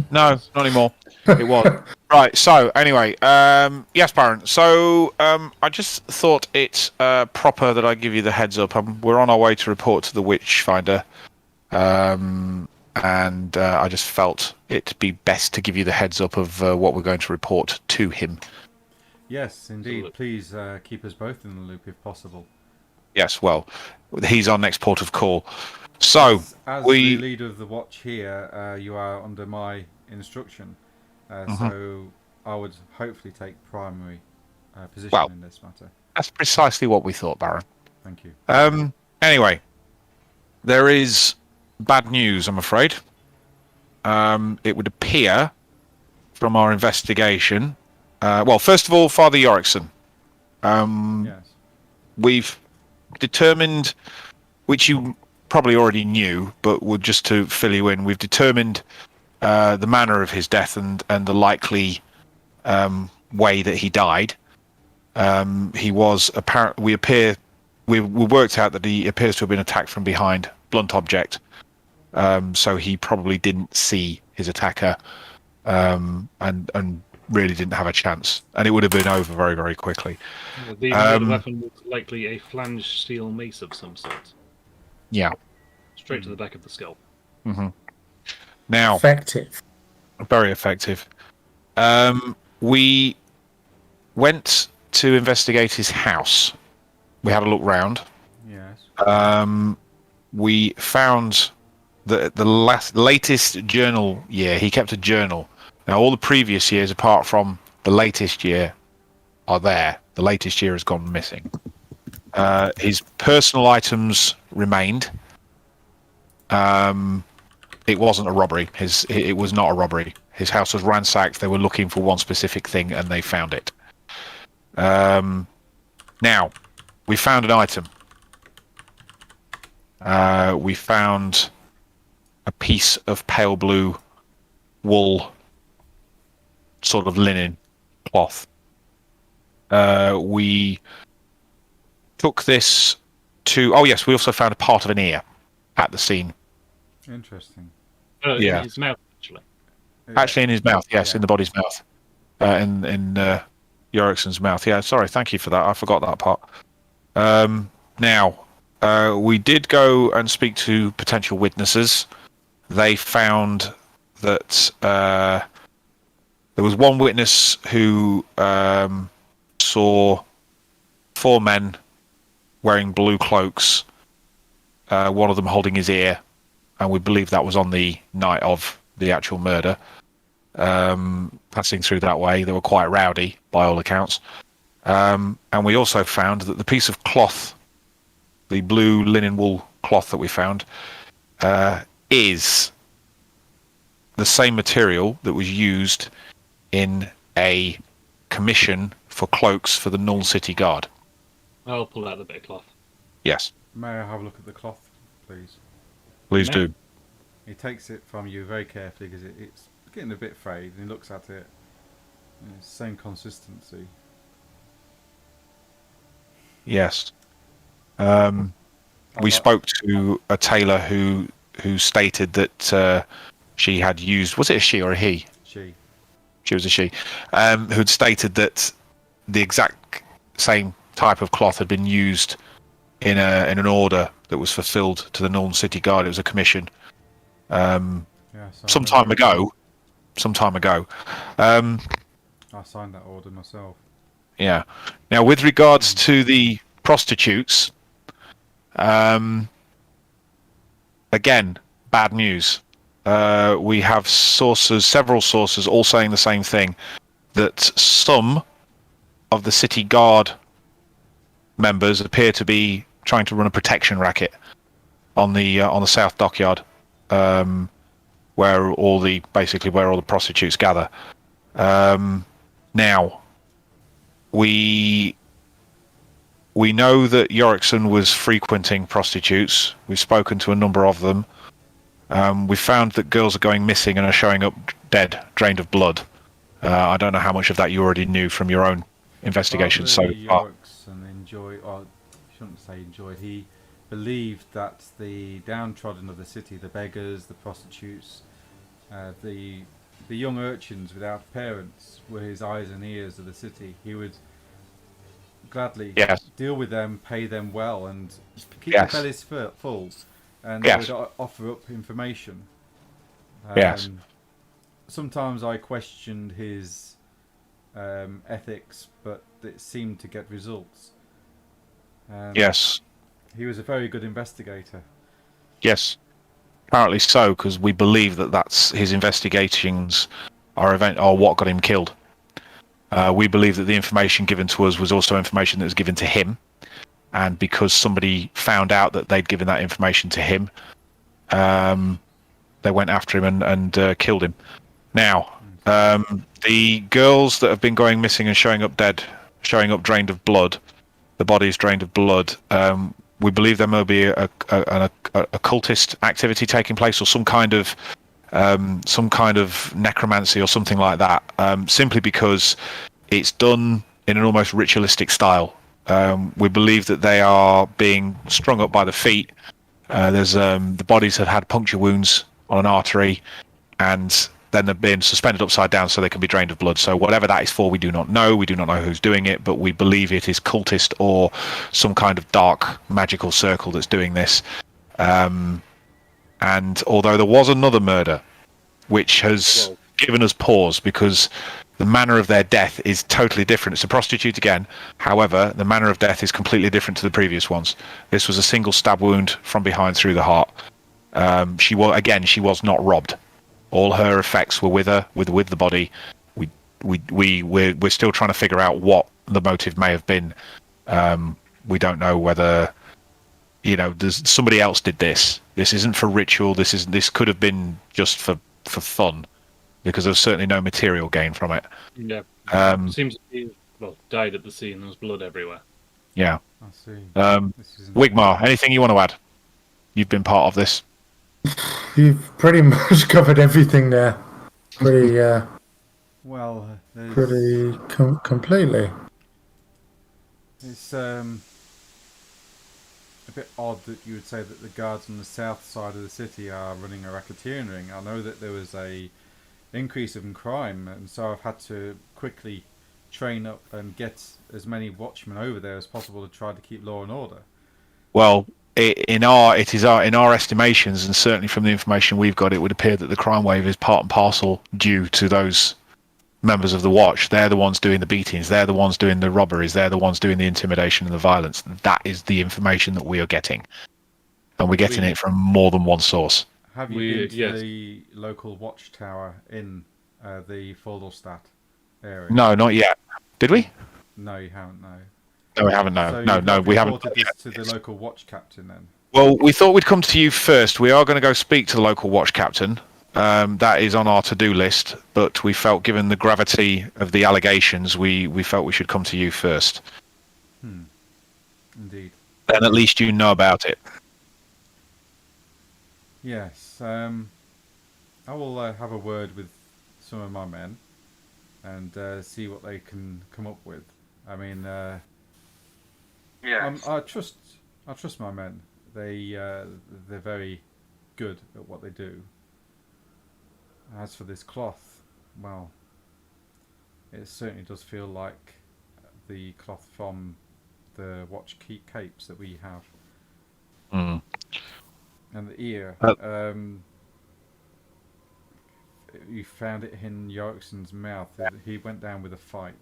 No, not anymore. It was. Right. So anyway, yes, Baron. So I just thought it proper that I give you the heads up. We're on our way to report to the Witchfinder, and I just felt it'd be best to give you the heads up of what we're going to report to him. Yes, indeed. Please keep us both in the loop if possible. Yes. Well, he's our next port of call. So as we the leader of the watch here, you are under my instruction. So I would hopefully take primary position in this matter. That's precisely what we thought, Baron. Thank you. Anyway, there is bad news, I'm afraid. It would appear from our investigation. Well, first of all, Father Yorickson. Yes. We've determined, which you probably already knew, but just to fill you in, we've determined the manner of his death and the likely way that he died. He was we worked out that he appears to have been attacked from behind, blunt object. So he probably didn't see his attacker, and really didn't have a chance, and it would have been over very, very quickly. The weapon was likely a flanged steel mace of some sort. Yeah. Straight to the back of the skull. Mm-hmm. Now, effective. Very effective. We went to investigate his house. We had a look round. Yes. We found the latest journal year. He kept a journal. Now, all the previous years, apart from the latest year, are there. The latest year has gone missing. His personal items remained. It wasn't a robbery. It was not a robbery. His house was ransacked. They were looking for one specific thing, and they found it. Now, we found an item. We found a piece of pale blue wool, sort of linen cloth. We took this to... Oh, yes, we also found a part of an ear at the scene. Interesting. Yeah. In his mouth, actually. Actually, in his mouth, yes, in the body's mouth. In Yorickson's mouth. Yeah, sorry, thank you for that. I forgot that part. Now, we did go and speak to potential witnesses. They found that there was one witness who saw 4 men wearing blue cloaks, one of them holding his ear, and we believe that was on the night of the actual murder. Passing through that way, they were quite rowdy by all accounts. And we also found that the piece of cloth, the blue linen wool cloth that we found, is the same material that was used in a commission for cloaks for the Null City Guard. I'll pull out the bit of cloth. Yes. May I have a look at the cloth, please? Please do. He takes it from you very carefully because it's getting a bit frayed, and he looks at it. And it's the same consistency. Yes. We spoke to a tailor who stated that she had used... Was it a she or a he? She. She was a she. Who'd stated that the exact same type of cloth had been used in an order that was fulfilled to the Northern City Guard. It was a commission. Some time ago. I signed that order myself. Yeah. Now, with regards to the prostitutes, again, bad news. We have several sources, all saying the same thing, that some of the city guard members appear to be trying to run a protection racket on the South Dockyard, where all the prostitutes gather. Now, we know that Yorickson was frequenting prostitutes. We've spoken to a number of them. We found that girls are going missing and are showing up dead, drained of blood. I don't know how much of that you already knew from your own investigation so far. He believed that the downtrodden of the city, the beggars, the prostitutes, the the young urchins without parents were his eyes and ears of the city. He would gladly Yes. deal with them, pay them well, and keep their Yes. bellies full. And Yes. they would offer up information. Yes. Sometimes I questioned his ethics, but it seemed to get results. Yes. He was a very good investigator. Yes. Apparently so, because we believe that that's his investigations are what got him killed. We believe that the information given to us was also information that was given to him, and because somebody found out that they'd given that information to him, they went after him and killed him. Now, the girls that have been going missing and showing up dead, showing up drained of blood, the bodies drained of blood, we believe there may be a cultist activity taking place, or some kind of necromancy or something like that, simply because it's done in an almost ritualistic style. We believe that they are being strung up by the feet. There's the bodies have had puncture wounds on an artery, and then they're being suspended upside down so they can be drained of blood. So whatever that is for, we do not know. We do not know who's doing it, but we believe it is cultist or some kind of dark magical circle that's doing this. And although there was another murder, which has given us pause, because the manner of their death is totally different. It's a prostitute again. However, the manner of death is completely different to the previous ones. This was a single stab wound from behind through the heart. She was not robbed. All her effects were with her, with the body. We're still trying to figure out what the motive may have been. We don't know whether, there's somebody else did this. This isn't for ritual. This could have been just for fun, because there's certainly no material gain from it. Yeah. Seems to be died at the scene. There was blood everywhere. Yeah. I see. Wigmar, anything you want to add? You've been part of this. You've pretty much covered everything there. Pretty completely. It's a bit odd that you would say that the guards on the south side of the city are running a racketeering ring. I know that there was a increase in crime, and so I've had to quickly train up and get as many watchmen over there as possible to try to keep law and order. Well, in our estimations, and certainly from the information we've got, it would appear that the crime wave is part and parcel due to those members of the watch. They're the ones doing the beatings. They're the ones doing the robberies. They're the ones doing the intimidation and the violence. That is the information that we are getting, and we're getting it from more than one source. Have you been to the local watchtower in the Fordelstadt area? No, not yet. Did we? No, you haven't. No. No, we haven't. No, we haven't. Reported this to the local watch captain then. Well, we thought we'd come to you first. We are going to go speak to the local watch captain. That is on our to-do list, but we felt, given the gravity of the allegations, we felt we should come to you first. Indeed. Then at least you know about it. Yes. I will have a word with some of my men and see what they can come up with. I mean, I trust my men. They're very good at what they do. As for this cloth, well, it certainly does feel like the cloth from the watch capes that we have. And the ear. You found it in Yorickson's mouth. He went down with a fight.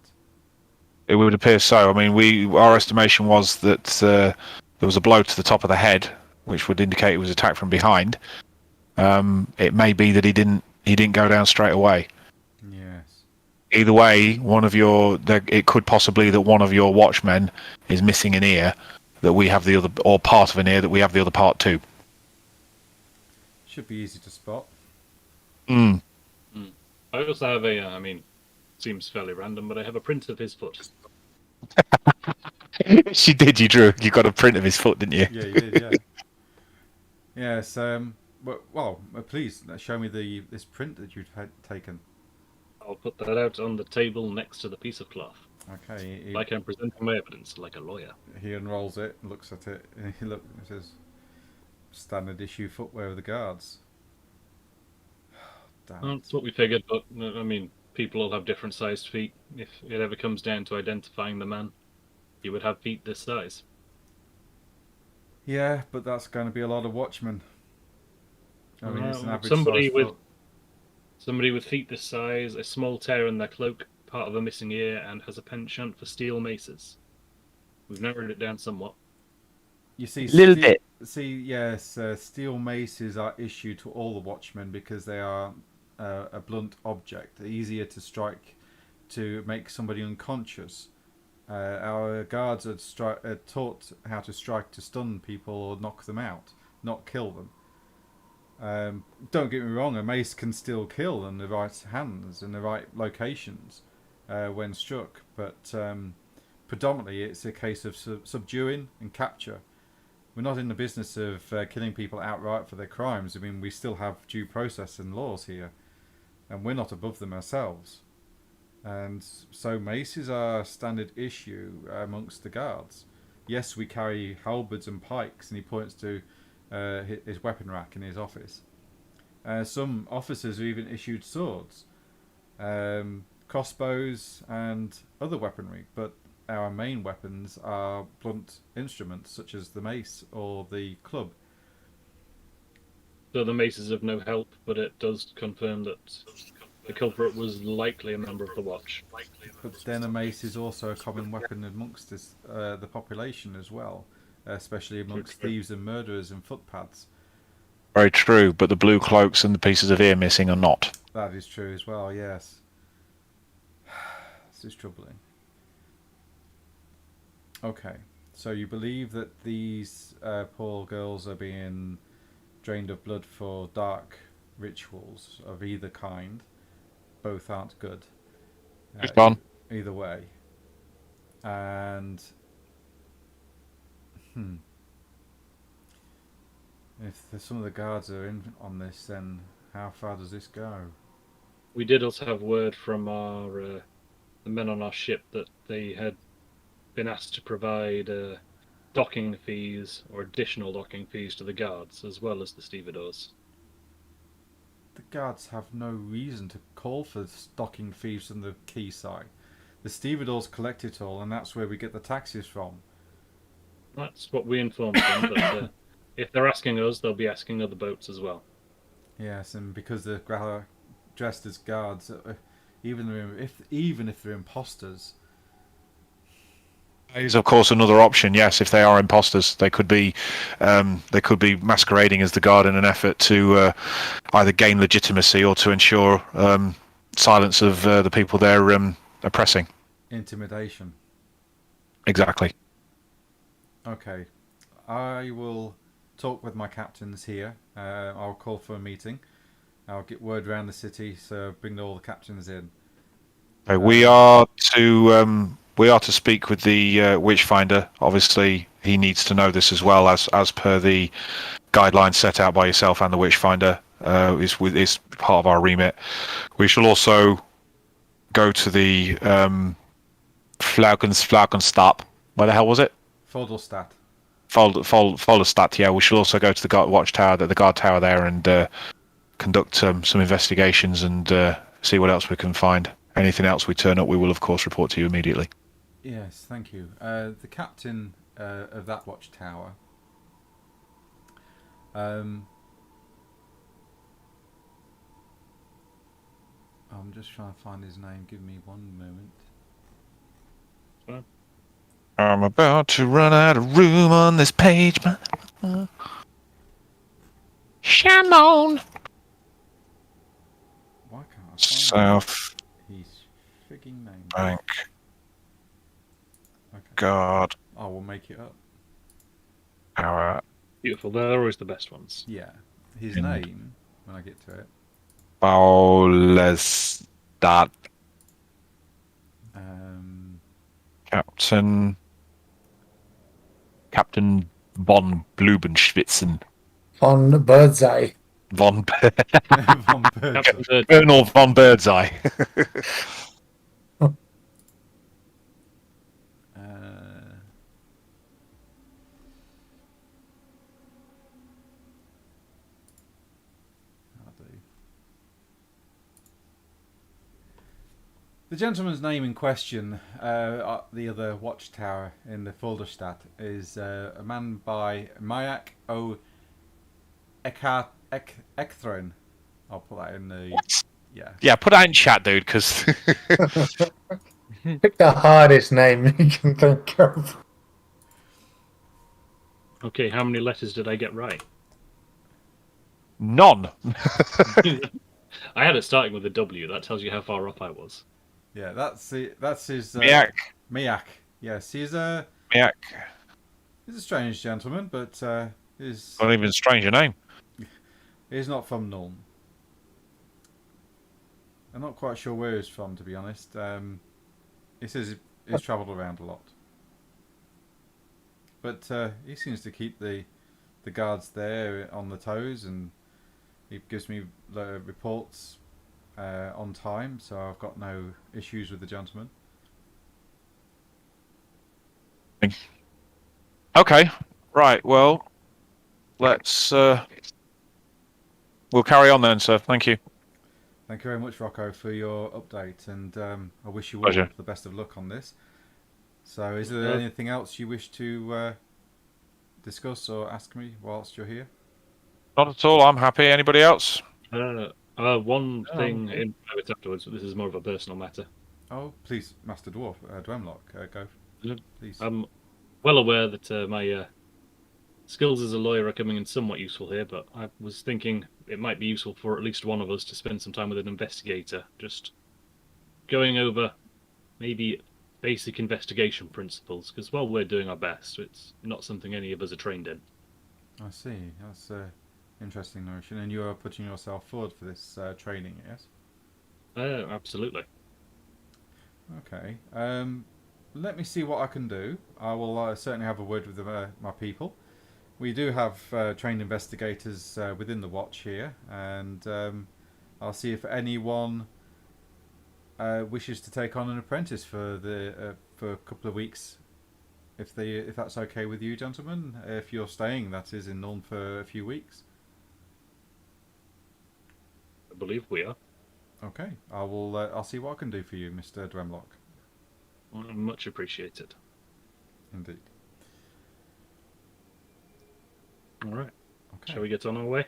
It would appear so. I mean, our estimation was that there was a blow to the top of the head, which would indicate it was attacked from behind. It may be that he didn't go down straight away. Yes. Either way, it could possibly that one of your watchmen is missing an ear, that we have the other, or part of an ear that we have the other part too. Should be easy to spot. I also have seems fairly random, but I have a print of his foot. She did. You drew. You got a print of his foot, didn't you? Yeah, you did. Yeah. Yes. Please show me this print that you've taken. I'll put that out on the table next to the piece of cloth. Okay. Like I'm presenting my evidence, like a lawyer. He unrolls it and looks at it, and it says, "Standard issue footwear of the guards." Damn Well, it. that's what we figured, but I mean, people all have different sized feet. If it ever comes down to identifying the man, he would have feet this size. Yeah, but that's going to be a lot of watchmen. I mean, it's an average size foot. Somebody with feet this size, a small tear in their cloak, part of a missing ear, and has a penchant for steel maces. We've narrowed it down somewhat. You see, Little bit. yes, steel maces are issued to all the watchmen because they are a blunt object, easier to strike to make somebody unconscious. Our guards are taught how to strike to stun people or knock them out, not kill them. Don't get me wrong, a mace can still kill in the right hands and the right locations when struck, but predominantly it's a case of subduing and capture. We're not in the business of killing people outright for their crimes. I mean, we still have due process and laws here, and we're not above them ourselves. And so maces are a standard issue amongst the guards. Yes, we carry halberds and pikes, and he points to his weapon rack in his office. Some officers have even issued swords, crossbows, and other weaponry, but our main weapons are blunt instruments such as the mace or the club. So the maces of no help, but it does confirm that the culprit was likely a member of the Watch. But then a mace is also a common weapon amongst the population as well, especially amongst thieves and murderers and footpads. Very true, but the blue cloaks and the pieces of ear missing are not. That is true as well, yes. This is troubling. Okay, so you believe that these poor girls are being drained of blood for dark rituals of either kind. Both aren't good. Who's gone? Either way. And if some of the guards are in on this, then how far does this go? We did also have word from the men on our ship that they had been asked to provide docking fees or additional docking fees to the guards as well as the stevedores. The guards have no reason to call for docking fees from the quayside. The stevedores collect it all, and that's where we get the taxes from. That's what we informed them, but if they're asking us, they'll be asking other boats as well. Yes, and because they're dressed as guards, even if they're imposters. Is of course another option. Yes, if they are imposters, they could be masquerading as the guard in an effort to either gain legitimacy or to ensure silence of the people they're oppressing. Intimidation. Exactly. Okay, I will talk with my captains here. I'll call for a meeting. I'll get word around the city, so bring all the captains in. Okay, we are to speak with the Witchfinder. Obviously, he needs to know this as well, as per the guidelines set out by yourself and the Witchfinder. Is part of our remit. We shall also go to the Flaugenstap. Where the hell was it? Fodelstadt. Fodelstadt. Yeah, we shall also go to the watchtower, the guard tower there, and conduct some investigations and see what else we can find. Anything else we turn up, we will of course report to you immediately. Yes, thank you. The captain of that watchtower. I'm just trying to find his name. Give me one moment. I'm about to run out of room on this page, man. Shannon. Why can't I find South his frigging name? Bank Okay. Guard I will make it up. Tower. Beautiful, they're always the best ones. Yeah, his And- name when I get to it. Fodelstadt. Captain von Blubenschwitzen. On Birdseye. Von Von Berger. Captain Bird, Colonel von Birdseye. I'll do. The gentleman's name in question, at the other watchtower in the Fulderstadt, is a man by Mayak O. Ekthron. I'll put that in the... Yeah. Yeah, put that in chat, dude, because... Pick the hardest name you can think of. Okay, how many letters did I get right? None. I had it starting with a W. That tells you how far off I was. Yeah, that's his... Miak. Miak. Yes, he's a strange gentleman, but he's Not even a stranger name. not from Nuln. I'm not quite sure where he's from, to be honest. He says he's travelled around a lot. But he seems to keep the guards there on the toes, and he gives me reports on time, so I've got no issues with the gentleman. Okay, right, well, let's... we'll carry on then, sir. Thank you. Thank you very much, Rocco, for your update, and I wish you all Pleasure. the best of luck on this. So, is there anything else you wish to discuss or ask me whilst you're here? Not at all. I'm happy. Anybody else? One thing in private afterwards, but this is more of a personal matter. Oh, please, Master Dwarf, Dwemlock, go. Please. I'm well aware that my skills as a lawyer are coming in somewhat useful here, but I was thinking it might be useful for at least one of us to spend some time with an investigator, just going over maybe basic investigation principles, because while we're doing our best, it's not something any of us are trained in. I see. That's interesting notion. And you are putting yourself forward for this training, yes? Absolutely. Okay. Let me see what I can do. I will certainly have a word with my people. We do have trained investigators within the watch here, and I'll see if anyone wishes to take on an apprentice for a couple of weeks. If that's okay with you, gentlemen, if you're staying, that is, in Nuln for a few weeks. I believe we are. Okay, I'll see what I can do for you, Mr. Dwemlock. Much appreciated. Indeed. All right. Okay. Shall we get on our way?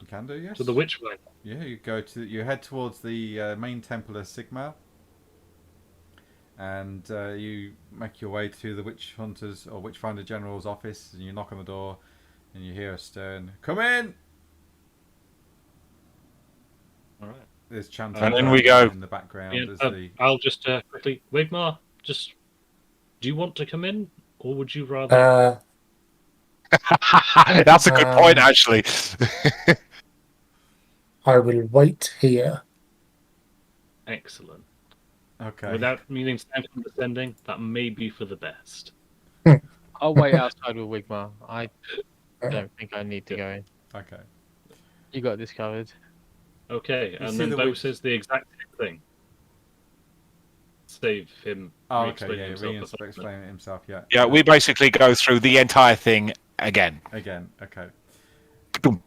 You can do, yes. To the Witchline. Yeah, you head towards the main temple of Sigmar, and you make your way to the Witch Hunters or Witchfinder General's office, and you knock on the door, and you hear a stern "Come in!" All right. There's chanting And in we go. in the background. Yeah, I'll just quickly, Wigmar, just do you want to come in, or would you rather? That's a good point, actually. I will wait here. Excellent. Okay. Without meaning to sound condescending, that may be for the best. I'll wait outside with Wigmar. I don't think I need to go in. Okay. You got this covered. Okay, You and see then the Bo witch- says the exact same thing. Save him. Oh, re-explaining okay. Yeah, himself. explaining it himself. Yeah. Yeah, we basically go through the entire thing again. Again. Okay. Boom.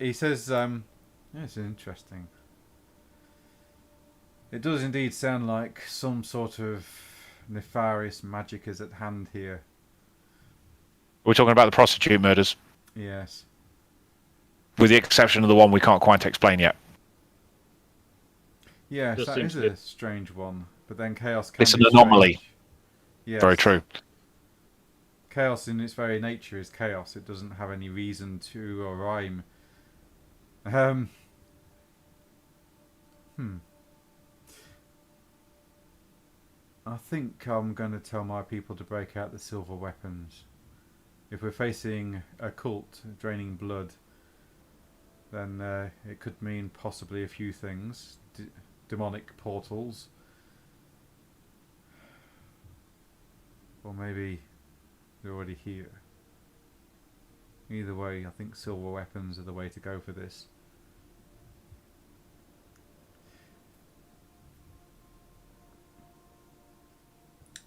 He says, yeah, it's interesting. It does indeed sound like some sort of nefarious magic is at hand here. We're talking about the prostitute murders, Yes. with the exception of the one we can't quite explain yet. Yes, Just that seems is to a strange one. But then chaos can It's be an anomaly. strange. Yes. Very true. Chaos in its very nature is chaos. It doesn't have any reason to or rhyme. I think I'm going to tell my people to break out the silver weapons. If we're facing a cult draining blood, then it could mean possibly a few things. Demonic portals. Or maybe they're already here. Either way, I think silver weapons are the way to go for this.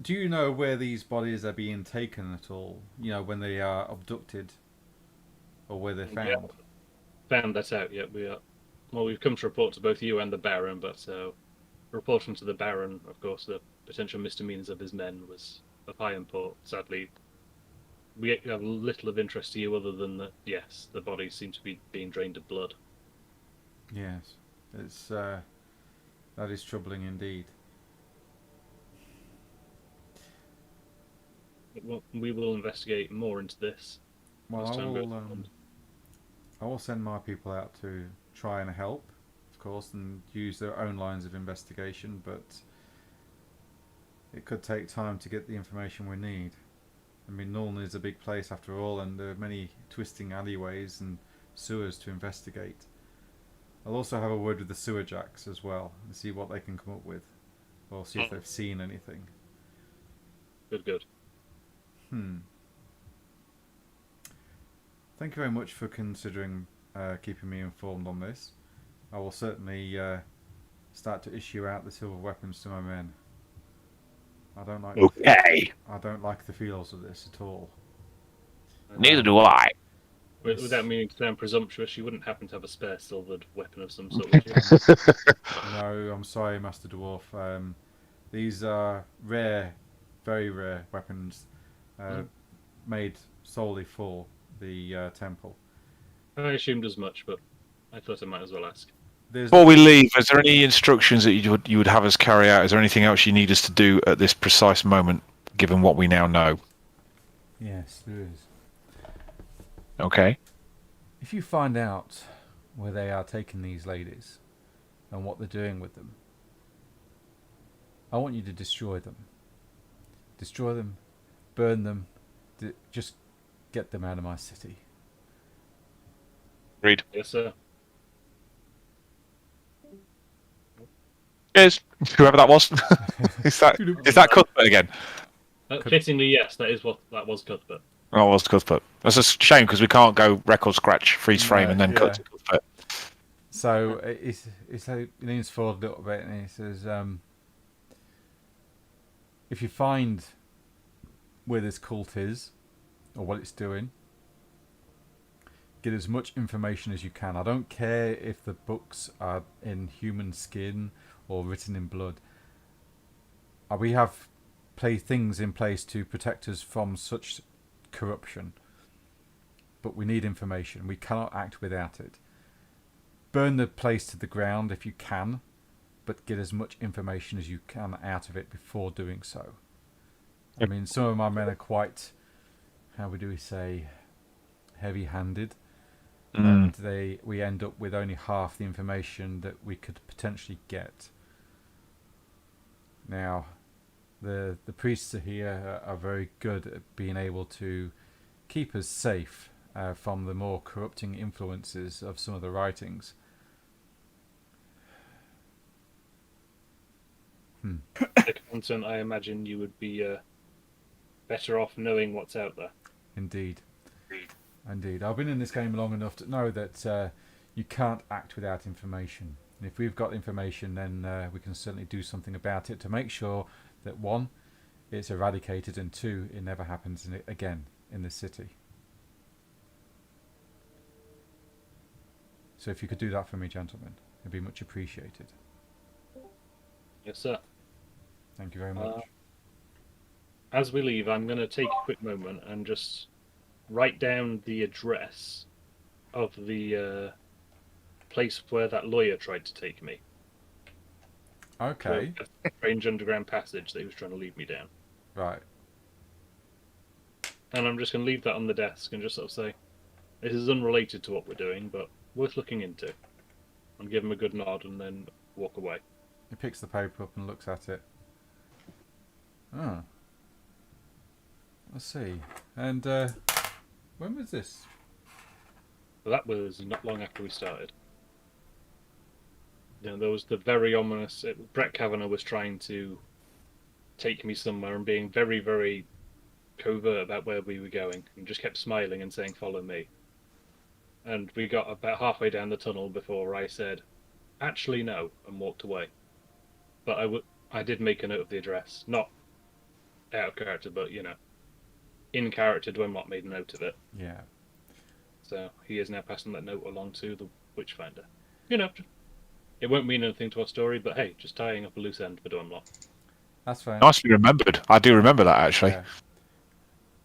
Do you know where these bodies are being taken at all? You know, when they are abducted? Or where they're found? Yeah. Found that out, yeah. We are. Well, we've come to report to both you and the Baron, but reporting to the Baron, of course, the potential misdemeanors of his men was of high import. Sadly, we have little of interest to you other than that, yes, the bodies seem to be being drained of blood. Yes, it's that is troubling indeed. We will investigate more into this Well, as time goes on. I will send my people out to try and help, of course, and use their own lines of investigation, but it could take time to get the information we need. I mean, Nuln is a big place after all, and there are many twisting alleyways and sewers to investigate. I'll also have a word with the sewer jacks as well and see what they can come up with, or see if they've seen anything. Good. Thank you very much for considering keeping me informed on this. I will certainly start to issue out the silver weapons to my men. I don't like. Okay. I don't like the feels of this at all. Neither do I. Without meaning to sound presumptuous, you wouldn't happen to have a spare silvered weapon of some sort, would you? No, I'm sorry, Master Dwarf. These are rare, very rare weapons, made solely for the temple. I assumed as much, but I thought I might as well ask. Before we leave, is there any instructions that you would have us carry out? Is there anything else you need us to do at this precise moment, given what we now know? Yes, there is. Okay. If you find out where they are taking these ladies and what they're doing with them, I want you to destroy them. Destroy them, burn them, just get them out of my city. Agreed. Yes, sir. Cheers. Whoever that was. is that Cuthbert again? Fittingly, yes, that was Cuthbert. Oh, it was Cuthbert. That's a shame because we can't go record scratch, freeze frame, and then cut to Cuthbert. So he leans forward a little bit and he says, if you find where this cult is or what it's doing, get as much information as you can. I don't care if the books are in human skin or written in blood. We have things in place to protect us from such corruption, but we need information. We cannot act without it. Burn the place to the ground if you can, but get as much information as you can out of it before doing so. I mean, some of my men are quite, how would we say, heavy-handed, and we end up with only half the information that we could potentially get. Now, the priests here are very good at being able to keep us safe from the more corrupting influences of some of the writings. The content, I imagine you would be better off knowing what's out there. Indeed. I've been in this game long enough to know that you can't act without information. And if we've got information, then we can certainly do something about it to make sure that, one, it's eradicated, and two, it never happens again in the city. So if you could do that for me, gentlemen, it'd be much appreciated. Yes, sir. Thank you very much. As we leave, I'm going to take a quick moment and just write down the address of the place where that lawyer tried to take me. Okay. A strange underground passage that he was trying to lead me down. Right. And I'm just going to leave that on the desk and just sort of say, this is unrelated to what we're doing, but worth looking into. And give him a good nod and then walk away. He picks the paper up and looks at it. Oh. Let's see. And when was this? Well, that was not long after we started. You know, there was the very ominous... Brett Kavanagh was trying to take me somewhere and being very, very covert about where we were going. And just kept smiling and saying, follow me. And we got about halfway down the tunnel before I said, actually no, and walked away. But I did make a note of the address. Not out of character, but, you know, in character, Dwayne made a note of it. Yeah. So he is now passing that note along to the Witchfinder. You know, It won't mean anything to our story, but hey, just tying up a loose end for Dwemlock. That's fine. Nicely remembered. I do remember that, actually. Yeah.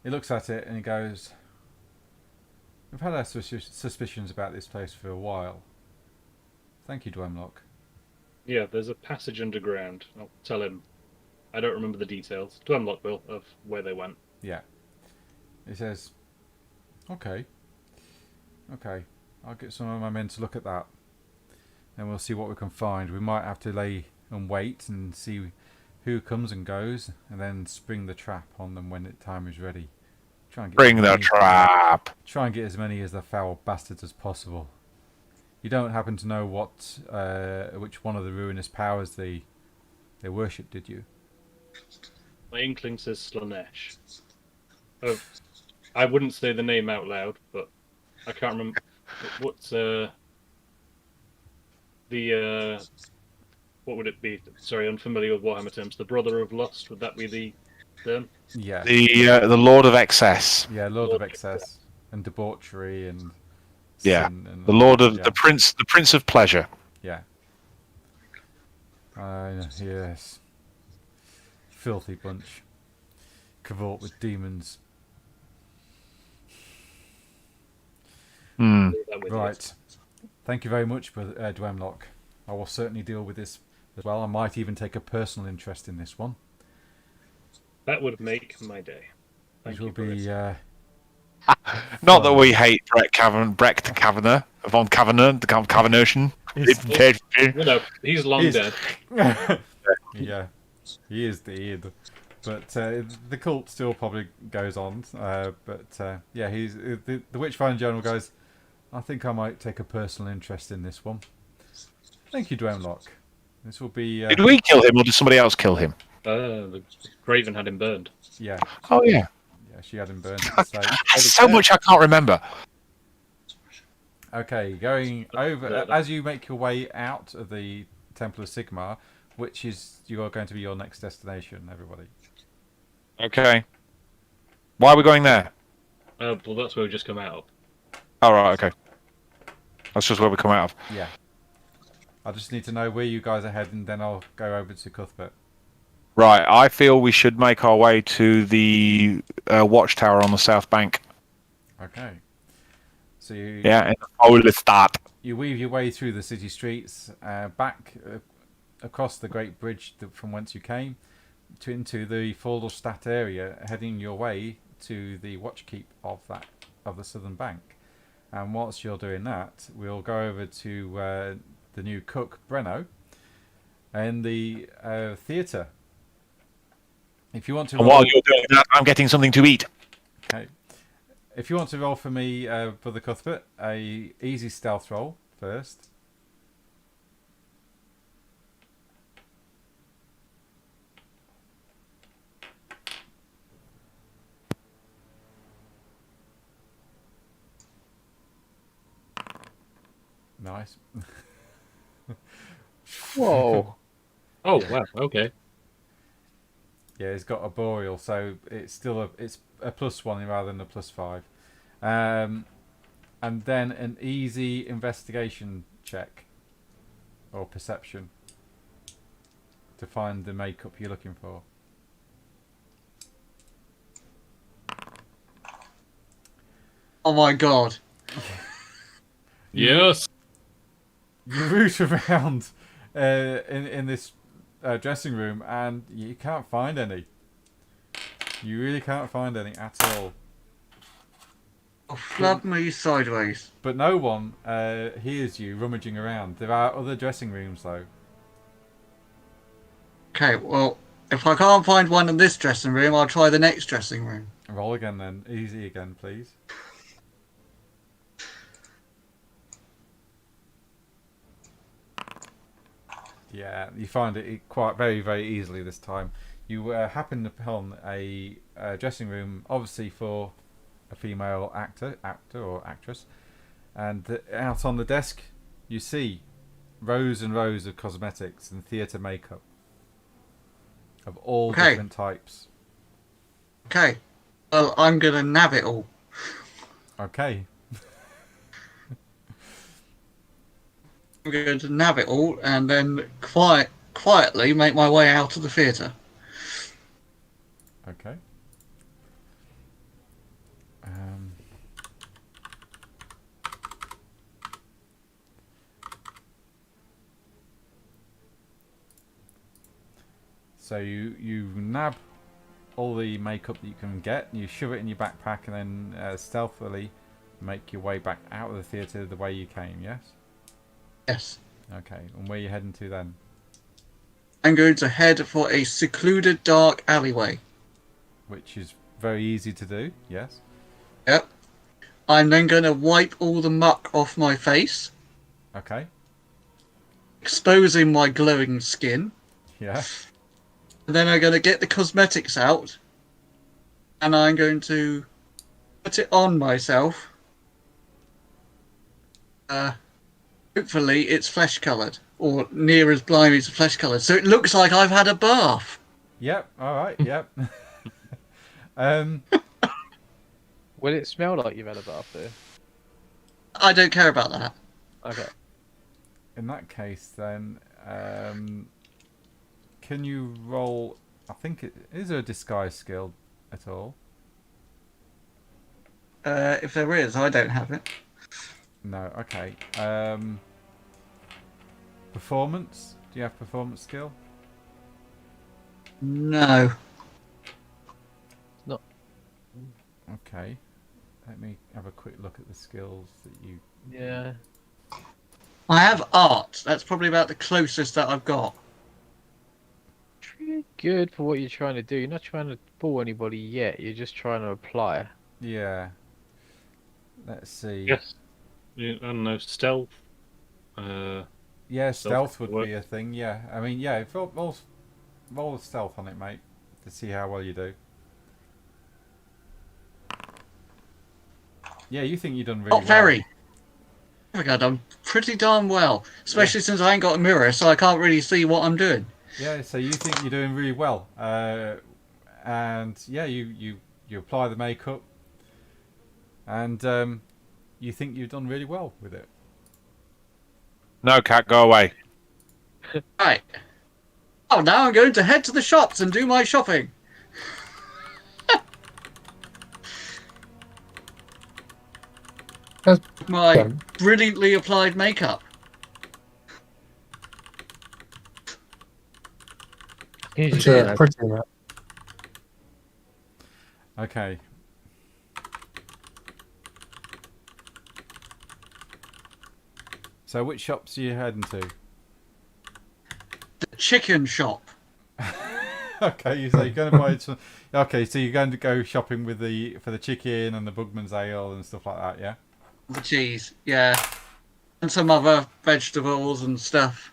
He looks at it and he goes, "We've had our suspicions about this place for a while. Thank you, Dwemlock." Yeah, there's a passage underground. I'll tell him. I don't remember the details. Dwemlock will, of where they went. Yeah. He says, Okay. I'll get some of my men to look at that. And we'll see what we can find. We might have to lay and wait and see who comes and goes, and then spring the trap on them when the time is ready. Try and get Bring the trap. Try and get as many of the foul bastards as possible. You don't happen to know which one of the ruinous powers they worship, did you? My inkling says Slanesh. Oh, I wouldn't say the name out loud, but I can't remember. What's what would it be? Sorry, unfamiliar with Warhammer terms. The Brother of Lust, would that be the term? Yeah. The Lord of Excess. Yeah, Lord of Excess and debauchery and Yeah. sin and The Lord of yeah. the Prince of Pleasure. Yeah. Yes. Filthy bunch. Cavort with demons. Hmm. That with Right. Thank you very much, Dwemlock. I will certainly deal with this as well. I might even take a personal interest in this one. That would make my day. Which Thank will you for be it. Not that we hate Brecht Kavanagh, von Kavanagh, the Cavanaghian. He's long dead. Yeah, he is dead. But the cult still probably goes on. Yeah, he's the Witchfinder General goes, I think I might take a personal interest in this one. Thank you, Dwemlock. This will be... Did we kill him or did somebody else kill him? The Graven had him burned. Yeah. Oh, yeah. Yeah, she had him burned. So much I can't remember. Okay, going over... as you make your way out of the Temple of Sigmar, which is you are going to be your next destination, everybody. Okay. Why are we going there? Well, that's where we just come out of. Oh, right, okay. That's just where we come out of. Yeah. I just need to know where you guys are heading, then I'll go over to Cuthbert. Right, I feel we should make our way to the watchtower on the south bank. Okay. So you... Yeah, in the Holy Start. You weave your way through the city streets, back across the great bridge from whence you came, into the Fordalstadt area, heading your way to the watchkeep of the southern bank. And whilst you're doing that, we'll go over to the new cook Breno and the theatre. If you want to, And while you're doing that, I'm getting something to eat. okay. If you want to roll for me, Brother Cuthbert, a easy stealth roll first. Nice. Whoa. Oh, wow, okay. Yeah, it's got a boreal, so it's still it's a +1 rather than a +5. And then an easy investigation check or perception to find the makeup you're looking for. Oh my god. Yes! You root around in this dressing room and you can't find any. You really can't find any at all. Oh, flub me sideways. But no one hears you rummaging around. There are other dressing rooms though. Okay, well, if I can't find one in this dressing room, I'll try the next dressing room. Roll again then. Easy again, please. Yeah, you find it quite very, very easily this time. You happen upon a dressing room, obviously for a female actor or actress, and out on the desk you see rows and rows of cosmetics and theatre makeup of all different types. Okay, well, I'm gonna nab it all. Okay. I'm going to nab it all and then quietly make my way out of the theatre. Okay. So you nab all the makeup that you can get, you shove it in your backpack, and then stealthily make your way back out of the theatre the way you came, yes? Yes. Okay, and where are you heading to then? I'm going to head for a secluded dark alleyway. Which is very easy to do, yes? Yep. I'm then going to wipe all the muck off my face, Okay, exposing my glowing skin. yeah. And then I'm going to get the cosmetics out, and I'm going to put it on myself. Hopefully it's flesh-coloured, or near as blimey to flesh-coloured, so it looks like I've had a bath. Yep, alright, yep. Will it smell like you've had a bath there? I don't care about that. Okay. In that case then, can you roll, I think is there a disguise skill at all? If there is, I don't have it. No, okay. Performance? Do you have performance skill? No. No. Okay. Let me have a quick look at the skills that you... Yeah. I have art. That's probably about the closest that I've got. Pretty good for what you're trying to do. You're not trying to fool anybody yet. You're just trying to apply. Yeah. Let's see. Yes. Yeah, I don't know, stealth. Yeah, stealth would work. be a thing, yeah. I mean, yeah, roll a stealth on it, mate, to see how well you do. Yeah, you think you've done really Not well. very. I think I've done pretty darn well. Especially since I ain't got a mirror, so I can't really see what I'm doing. Yeah, so you think you're doing really well. And yeah, you apply the makeup, and you think you've done really well with it. No, cat, go away. Right. Oh, now I'm going to head to the shops and do my shopping. That's My done. brilliantly applied makeup. Pretty, pretty much. Okay. So which shops are you heading to? The chicken shop. Okay, so you're going to buy some. Okay, so you're going to go shopping with for the chicken and the Bugman's ale and stuff like that, yeah? The cheese, yeah. And some other vegetables and stuff.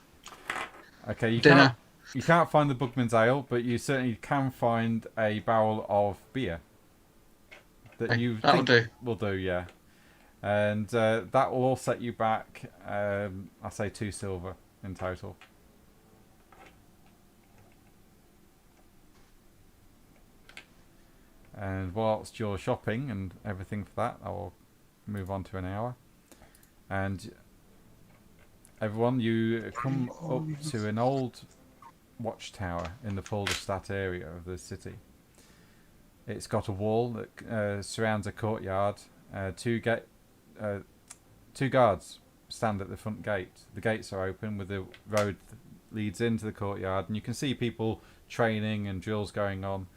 Okay, you Dinner. can't find the Bugman's ale, but you certainly can find a barrel of beer that you That'll think do. will do, yeah. And that will all set you back, I say 2 silver in total. And whilst you're shopping and everything for that, I will move on to an hour. And everyone, you come up to an old watchtower in the Fulderstadt area of the city. It's got a wall that surrounds a courtyard. Two guards stand at the front gate. The gates are open with the road that leads into the courtyard, and you can see people training and drills going on.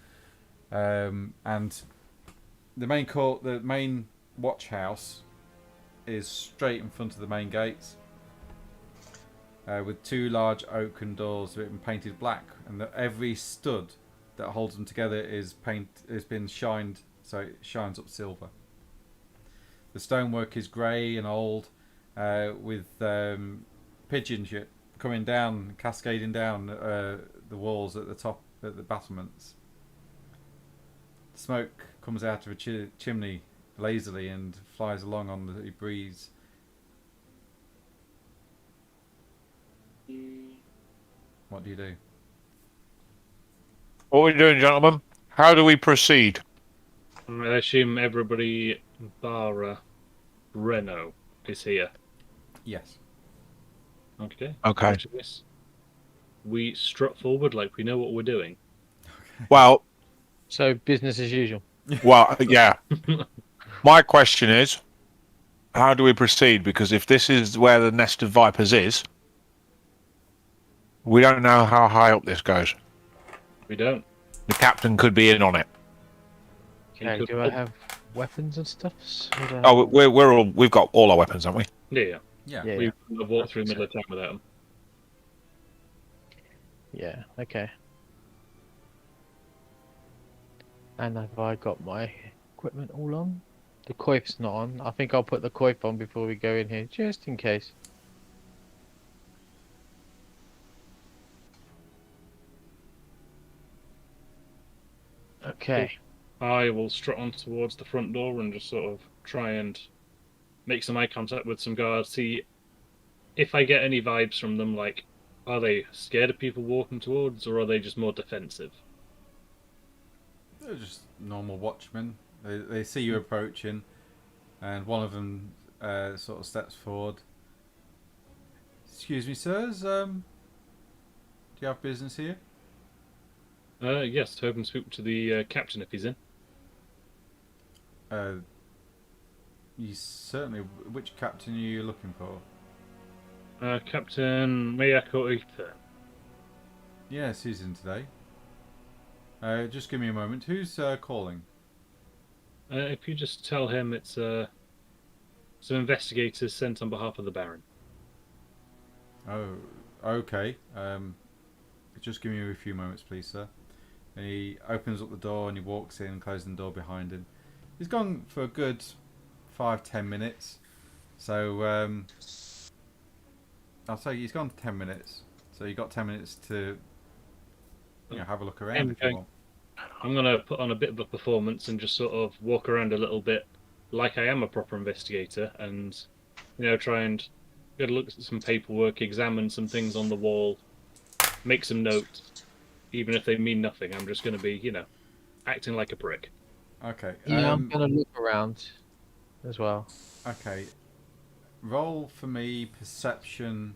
And the main watch house is straight in front of the main gates, with 2 large oaken doors that have been painted black, and every stud that holds them together has been shined, so it shines up silver. The stonework is grey and old, with pigeon shit coming down, cascading down the walls at the top, at the battlements. Smoke comes out of a chimney lazily and flies along on the breeze. What do you do? What are we doing, gentlemen? How do we proceed? I assume everybody bar Renault is here. Yes. Okay. Okay. In which case, we strut forward like we know what we're doing. Well, So business as usual. yeah. My question is, how do we proceed? Because if this is where the nest of vipers is, we don't know how high up this goes. We don't. The captain could be in on it. Okay, do I have weapons and stuff? Oh, we've got all our weapons, haven't we? Yeah. Yeah, We have walked through the middle of town without them. yeah, okay. And have I got my equipment all on? The coif's not on. I think I'll put the coif on before we go in here, just in case. Okay. I will strut on towards the front door and just sort of try and make some eye contact with some guards, see if I get any vibes from them, like, are they scared of people walking towards, or are they just more defensive? They're just normal watchmen. They see you approaching, and one of them sort of steps forward. Excuse me, sirs. Do you have business here? Yes, hoping to speak to the captain if he's in. You certainly. Which captain are you looking for? Captain Miyako Ita. Yes, he's in today. Just give me a moment. Who's calling? If you just tell him it's some investigators sent on behalf of the Baron. Oh, okay. Just give me a few moments, please, sir. And he opens up the door and he walks in, closing the door behind him. He's gone for a good 5-10 minutes. So I'll say he's gone for 10 minutes. So you've got 10 minutes to have a look around if you want. I'm going to put on a bit of a performance and just sort of walk around a little bit like I am a proper investigator and, try and get a look at some paperwork, examine some things on the wall, make some notes, even if they mean nothing. I'm just going to be, acting like a prick. Okay. Yeah, I'm going to look around as well. Okay. Roll for me perception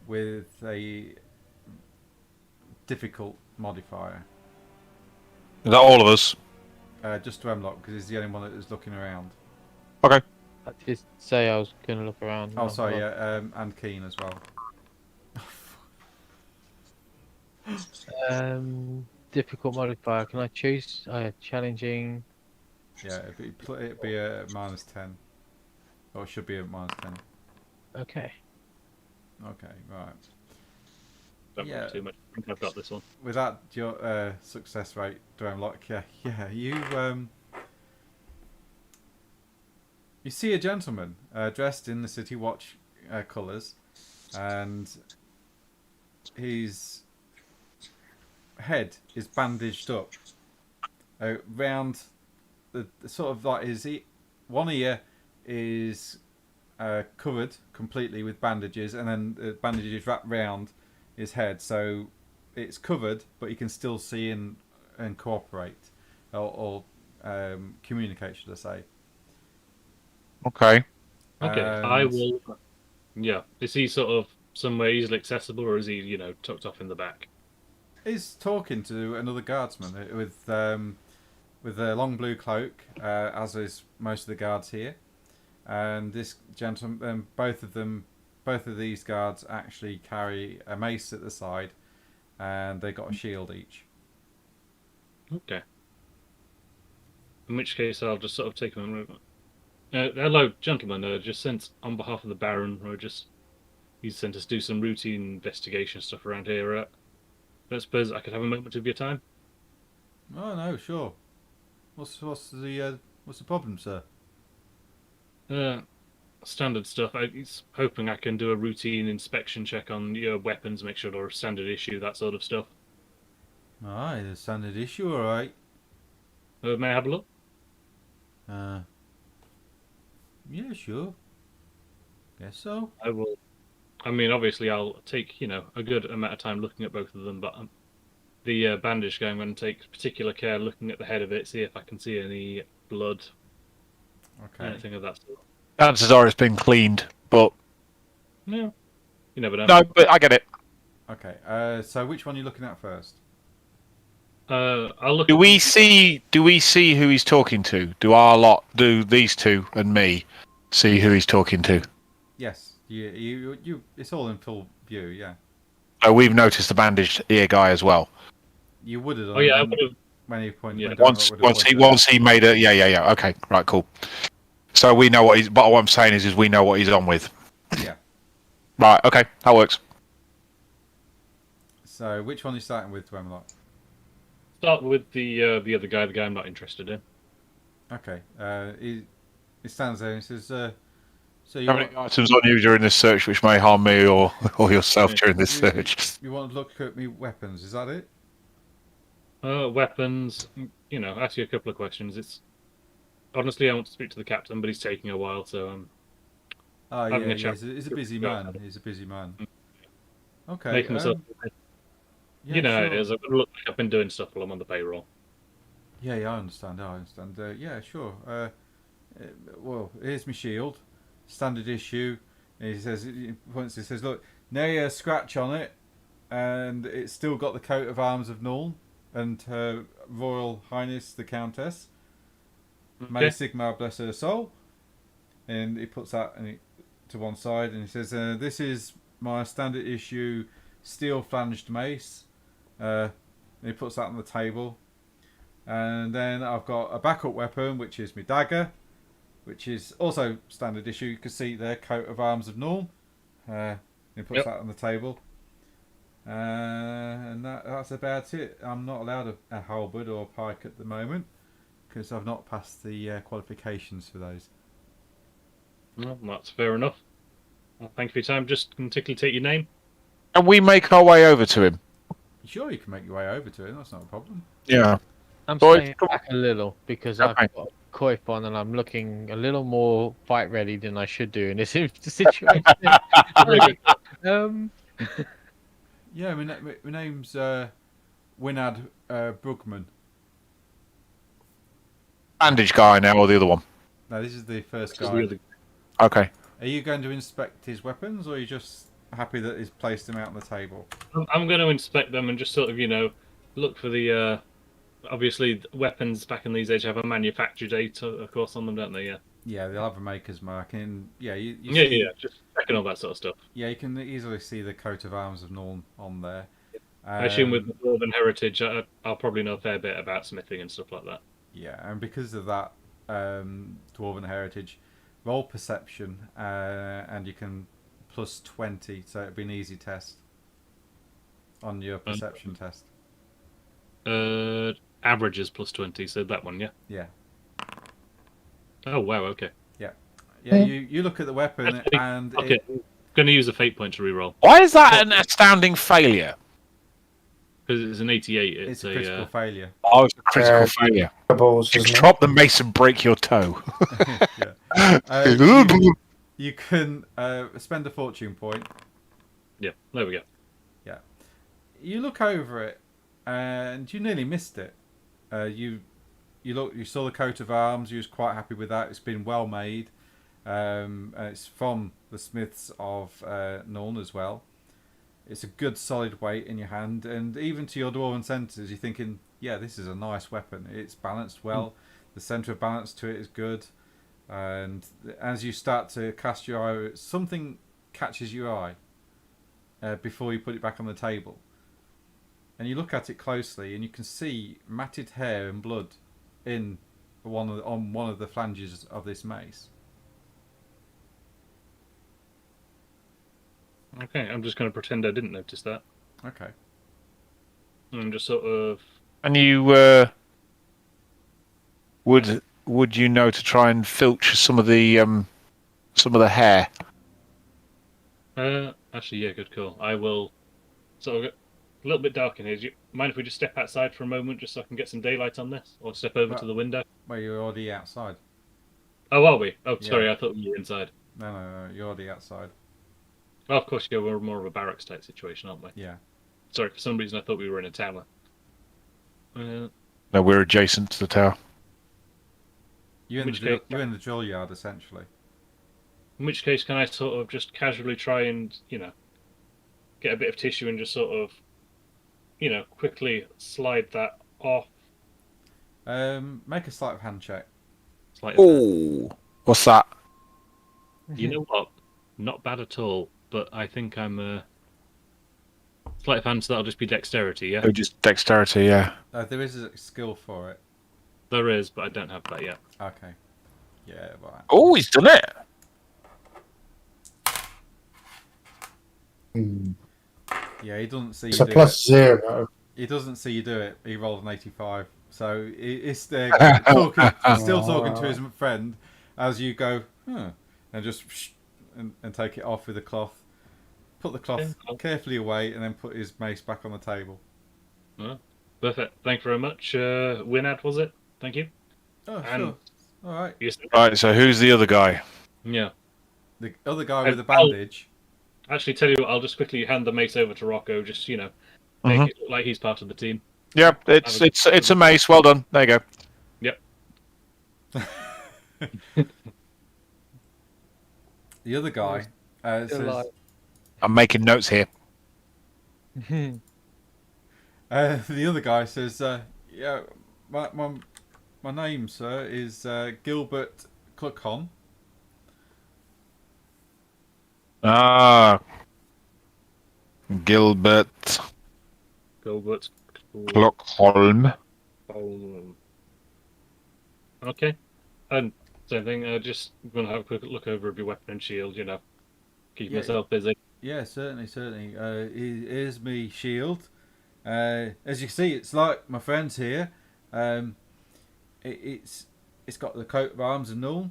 with a difficult modifier. Is that all of us? Just to Hemlock, because he's the only one that is looking around. Okay. I did say I was going to look around. Oh, sorry, yeah, and Keen as well. Difficult modifier. Can I choose? Challenging. Yeah, it'd be a -10. Or it should be a -10. Okay. Okay, right. Don't Yeah. worry too much. I think I've got this one. With that, your success rate, Hemlock, you see a gentleman dressed in the City Watch colours, and his head is bandaged up round the sort of like his one ear is covered completely with bandages, and then the bandages wrapped round his head, so it's covered, but you can still see and cooperate or communicate, should I say? Okay. Okay, I will. Yeah, is he sort of somewhere easily accessible, or is he, tucked off in the back? He's talking to another guardsman with a long blue cloak, as is most of the guards here. And this gentleman, both of these guards actually carry a mace at the side, and they got a shield each. Okay. In which case, I'll just sort of take them. Hello, gentlemen. Just sent on behalf of the Baron, he's sent us to do some routine investigation stuff around here. I suppose I could have a moment of your time. Oh no, sure. What's the problem, sir? Standard stuff. He's hoping I can do a routine inspection check on your weapons, make sure they're a standard issue, that sort of stuff. Aye, the standard issue, all right. May I have a look? Yeah, sure. Guess so. I will. I mean, obviously, I'll take a good amount of time looking at both of them, but the bandage guy, I'm going to take particular care looking at the head of it, see if I can see any blood, anything of that sort. Chances are it's been cleaned, but Yeah, You never know. No, but I get it. Okay. So which one are you looking at first? I'll look. Do we see who he's talking to? Do these two and me see who he's talking to? Yes. You. It's all in full view. Yeah. Oh, we've noticed the bandaged ear guy as well. You would have done. Oh yeah, I when, would have. when he pointed. Yeah. when Dark would have pointed out. Once he made it. Yeah. Okay, right, cool. So we know what he's. But what I'm saying is we know what he's on with. Yeah. Right. Okay, that works. So which one are you starting with, Dwemelot? Start with the other guy, the guy I'm not interested in. Okay. He stands there and he says, "So you How many items on you during this search which may harm me or yourself during this search? You want to look at me weapons? Is that it?" Weapons. Ask you a couple of questions. It's honestly, I want to speak to the captain, but he's taking a while, so Oh having yeah, a chat. he's a busy man. He's a busy man. Okay. Making myself. Yeah, how it sure. is. I've got to look like I've been doing stuff while I'm on the payroll. Yeah, I understand. Yeah, sure. Well, here's my shield, standard issue. And he says, look, nary a scratch on it, and it's still got the coat of arms of Nuln and Her Royal Highness the Countess. May Sigmar bless her soul. And he puts that to one side, and he says, "This is my standard issue steel flanged mace." And he puts that on the table. And then I've got a backup weapon, which is my dagger, which is also standard issue. You can see there, coat of arms of Norm. He puts that on the table. And that's about it. I'm not allowed a halberd or a pike at the moment because I've not passed the qualifications for those. Well, that's fair enough. Well, thank you for your time. Just can quickly take your name. And we make our way over to him. Sure, you can make your way over to it. That's not a problem. Yeah. I'm Boys, staying back a little because Okay. I've got a coif on and I'm looking a little more fight ready than I should do in this situation. Yeah, my name's Winad Brugman. Bandage guy now or the other one? No, this is the first This is guy. the other- Okay. Are you going to inspect his weapons, or are you just happy that he's placed them out on the table? I'm going to inspect them and just sort of, look for the. Obviously, weapons back in these days have a manufacture date, of course, on them, don't they? Yeah. Yeah, they'll have a maker's mark, and yeah, you Yeah, see, just checking all that sort of stuff. yeah, you can easily see the coat of arms of Norm on there. I assume with the Dwarven heritage, I'll probably know a fair bit about smithing and stuff like that. Yeah, and because of that dwarven heritage, roll perception, and you can plus 20, so it'd be an easy test on your perception test. Averages plus 20, so that one, yeah. Yeah. Oh wow, okay. Yeah, you look at the weapon Actually, and okay, I'm going to use a fate point to reroll Why is that an astounding failure? because it's an 88. it's a critical failure. Oh, it's a critical failure. Balls, You isn't it? drop the mace and break your toe. Yeah. You can spend a fortune point. Yeah, there we go. You look over it, and you nearly missed it. You saw the coat of arms. You was quite happy with that. It's been well made. It's from the smiths of Norn as well. It's a good solid weight in your hand, and even to your dwarven senses, you're thinking, yeah, this is a nice weapon. It's balanced well. The centre of balance to it is good, and as you start to cast your eye, something catches your eye before you put it back on the table, and you look at it closely, and you can see matted hair and blood on one of the flanges of this mace. Okay, I'm just going to pretend I didn't notice that. Okay. I'm just sort of. And you would you know to try and filch some of the hair? Actually, yeah, good call. I will. Sort of get a little bit dark in here. Do you mind if we just step outside for a moment just so I can get some daylight on this? Or step over to the window? Well, you're already outside. Oh, are we? Oh, Yeah. sorry, I thought we were inside. No, you're already outside. Oh, of course, yeah, we're more of a barracks type situation, aren't we? Yeah. Sorry, for some reason I thought we were in a tower. No, we're adjacent to the tower. You're in the drill yard, essentially. In which case, can I sort of just casually try and, get a bit of tissue and just sort of, quickly slide that off. Make a sleight of hand check. Oh, what's that? You know what? Not bad at all. But I think I'm sleight of hand, so that'll just be dexterity. Yeah, Oh, just dexterity, yeah. There is a skill for it. there is, but I don't have that yet. Okay. Yeah, right. Oh, he's done it. Yeah, he doesn't see It's you a do plus 0. He doesn't see you do it. He rolled an 85. So he's there talking, still talking to his friend as you go, and just and take it off with a cloth. Put the cloth carefully away and then put his mace back on the table. Perfect. Thank you very much. Winad, was it? Thank you. Oh, And- sure. All right. Yes. Right, so who's the other guy? Yeah. The other guy with the bandage. Actually, tell you what, I'll just quickly hand the mace over to Rocco. Just make it look like he's part of the team. Yep, it's a mace. Well done. There you go. Yep. The other guy says, I'm making notes here. the other guy says, yeah, my name, sir, is Gilbert Cluckon. Ah, Gilbert Klockholm. Okay. And same thing. Just going to have a quick look over of your weapon and shield. Keep myself busy. Yeah, certainly. Here's me shield. As you can see, it's like my friends here. It's got the coat of arms and all.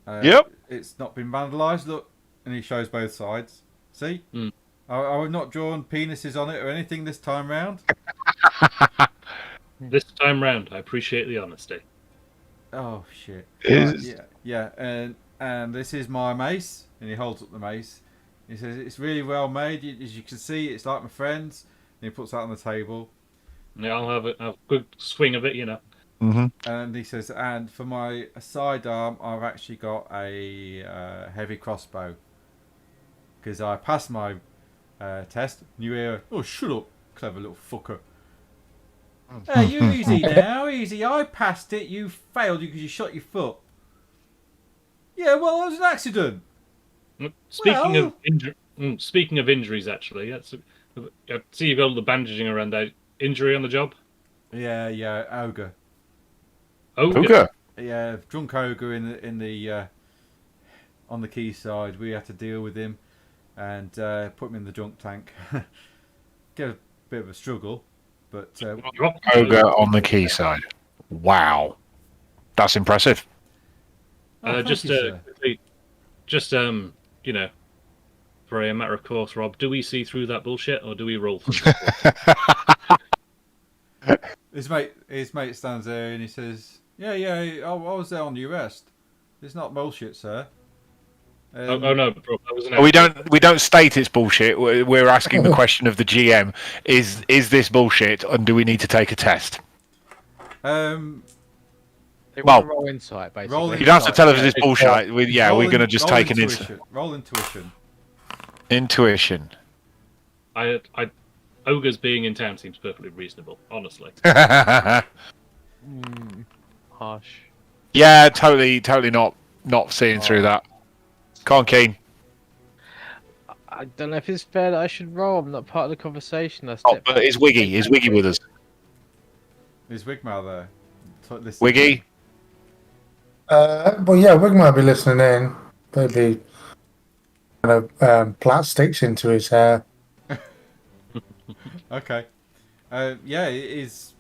Yep. It's not been vandalised. Look, and he shows both sides. See? Mm. I've not drawn penises on it or anything this time round. This time round, I appreciate the honesty. Oh shit! Is- Yeah, and this is my mace, and he holds up the mace. He says it's really well made. As you can see, it's like my friends. And he puts that on the table. Yeah, I'll have a good swing of it. Mm-hmm. And he says, and for my sidearm, I've actually got a heavy crossbow because I passed my test. You hear, oh shut up, clever little fucker. Hey, you easy now, easy. I passed it. You failed because you shot your foot. Yeah, well, it was an accident. Speaking of injuries, actually, I see you've got all the bandaging around that. Injury on the job? Yeah, ogre. Okay. Yeah, drunk ogre in the on the quayside. We had to deal with him and put him in the drunk tank. Get a bit of a struggle, but Ogre on the quayside. Wow, that's impressive. thank you, sir. Quickly, for a matter of course, Rob, do we see through that bullshit or do we roll through? His mate stands there and he says, "Yeah, I was there on the arrest. It's not bullshit, sir." Oh no, bro, that was an We don't state it's bullshit. We're asking the question of the GM: Is this bullshit, and do we need to take a test? They Well, want to roll insight, basically. roll You don't have to tell us Yeah, it's bullshit. We're going to just take an roll intuition. intuition. Ogres being in town seems perfectly reasonable, honestly. Harsh. Yeah, totally not seeing through that. Come on, Keen. I don't know if it's fair that I should roll. I'm not part of the conversation. But is Wiggy with us? Is Wigmar there? Wiggy? Well, yeah, Wig might be listening in. Maybe kind of plat sticks into his hair. Okay. Yeah, his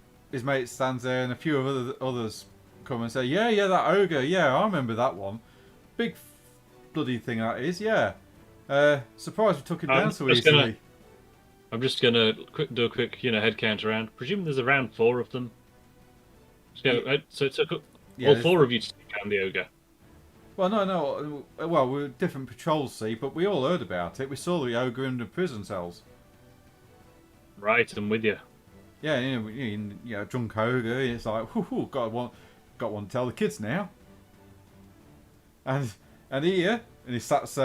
mate stands there, and a few of others come and say, "Yeah, that ogre. Yeah, I remember that one. Big bloody thing that is. Yeah. Surprised we took him down so easily." I'm just gonna do a quick, head count around. Presume there's around 4 of them. So it took all 4 of you to take down the ogre. Well, no. Well, we were different patrols, see, but we all heard about it. We saw the ogre in the prison cells. Right, I'm with you. Yeah, drunk ogre. It's like, whoo, got one to tell the kids now. And here, and he starts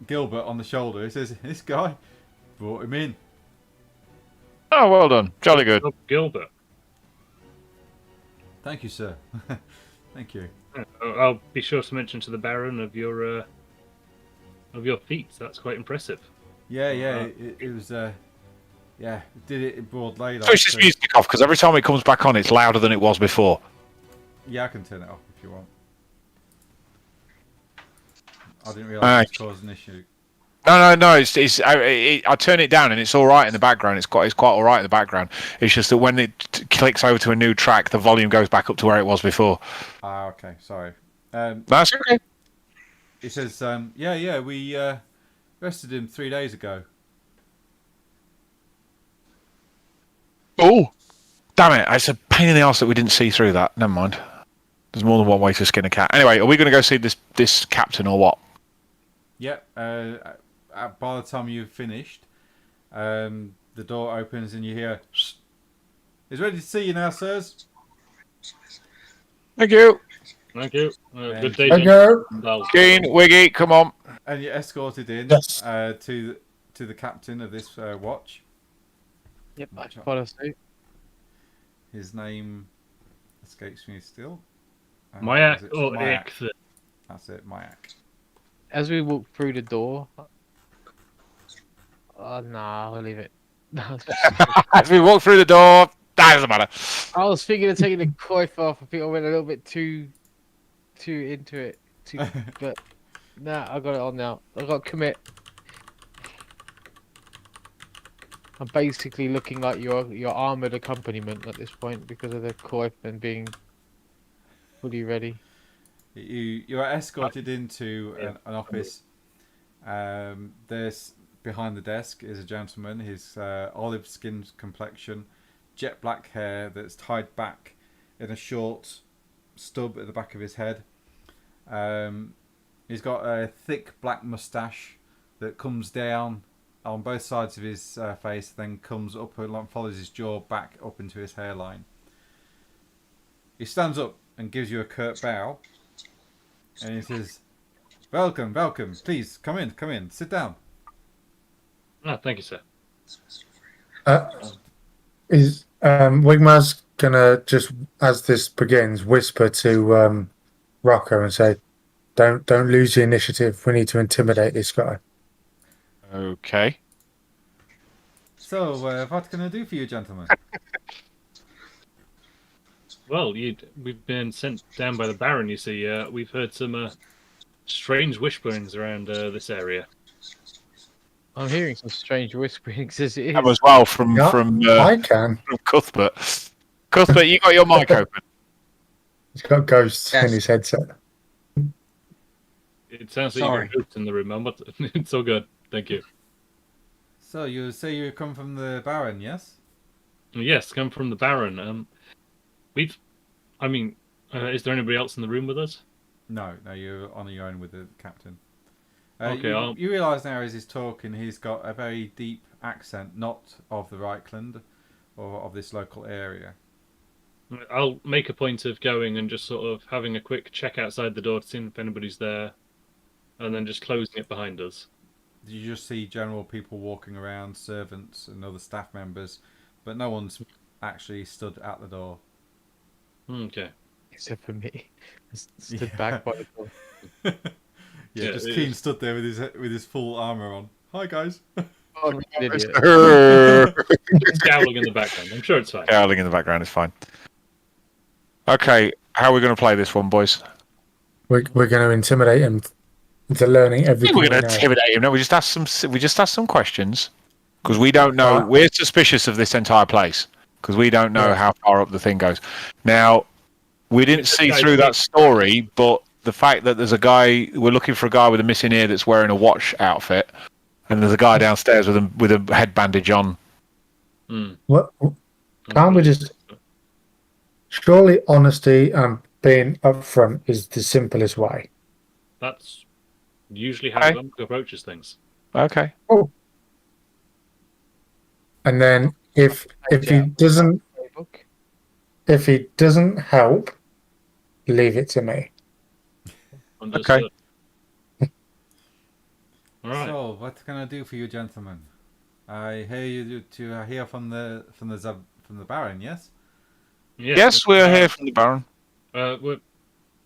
Gilbert on the shoulder. He says, "This guy brought him in." Oh, well done. Jolly good. Gilbert. Thank you, sir. Thank you. I'll be sure to mention to the Baron of your feats. That's quite impressive. Yeah, it was. Yeah, did it in broad daylight. Switch this music off because every time it comes back on, it's louder than it was before. Yeah, I can turn it off if you want. I didn't realise it caused an issue. No. I turn it down and it's all right in the background. It's quite all right in the background. It's just that when it clicks over to a new track, the volume goes back up to where it was before. Ah, okay, sorry. That's okay. It says, yeah, we arrested him 3 days ago. Oh, damn it! It's a pain in the arse that we didn't see through that. Never mind. There's more than one way to skin a cat. Anyway, are we going to go see this captain or what? Yeah. By the time you've finished, the door opens and you hear, "He's ready to see you now, sirs." Thank you. Thank you. Good day. Thank you. Keen, Wiggy, come on. And you're escorted in Yes. to the captain of this watch. Yep, I follow suit. His name escapes me still. Mayak or Mayak. Ekthir? That's it, Mayak. As we walk through the door. Oh no, I'll leave it. As we walk through the door, that doesn't matter. I was thinking of taking the coif off. I think I went a little bit too into it. But nah, I got it on now. I got Commit. I'm basically looking like your armored accompaniment at this point because of the coif and being fully ready. You are escorted into an office. There's behind the desk is a gentleman. His olive skin complexion, jet black hair that's tied back in a short stub at the back of his head. He's got a thick black moustache that comes down on both sides of his face, then comes up and follows his jaw back up into his hairline. He stands up and gives you a curt bow, and he says, "Welcome, welcome. Please come in, sit down." Ah, thank you, sir. Is Wigmar's gonna just, as this begins, whisper to Rocco and say, "Don't lose the initiative. We need to intimidate this guy." Okay. So, what can I do for you, gentlemen? Well, we've been sent down by the Baron, you see. We've heard some strange whisperings around this area. I'm hearing some strange whisperings as it is. That as well from I can. Cuthbert. Cuthbert, you got your mic open. He's got ghosts in his headset. It sounds like you've got ghosts in the room. It's all good. Thank you. So, you say you come from the Baron, yes? Yes, come from the Baron. Is there anybody else in the room with us? No, you're on your own with the captain. Okay, you realise now as he's talking, he's got a very deep accent, not of the Reichland or of this local area. I'll make a point of going and just sort of having a quick check outside the door to see if anybody's there, and then just closing it behind us. You just see general people walking around, servants and other staff members, but no one's actually stood at the door. Okay. Except for me. Stood back by the door. Yeah, just Keen stood there with his full armour on. Hi, guys. Oh, I'm an idiot. Scowling in the background. I'm sure it's fine. Scowling in the background is fine. Okay, how are we going to play this one, boys? We're going to intimidate him into learning everything. We're going to intimidate him. No, we just ask some questions because we don't know. We're suspicious of this entire place because we don't know how far up the thing goes. Now, we didn't see through that story, but the fact that there's a guy, we're looking for a guy with a missing ear that's wearing a watch outfit, and there's a guy downstairs with a head bandage on. What? Can't we just? Surely, honesty and being upfront is the simplest way. That's usually how one approaches things. Okay. Oh. And then if he doesn't help, leave it to me. Understood. Okay. All right. So, what can I do for you, gentlemen? I hear you to hear from the Baron. Yes. Yes, we are here from the Baron. We've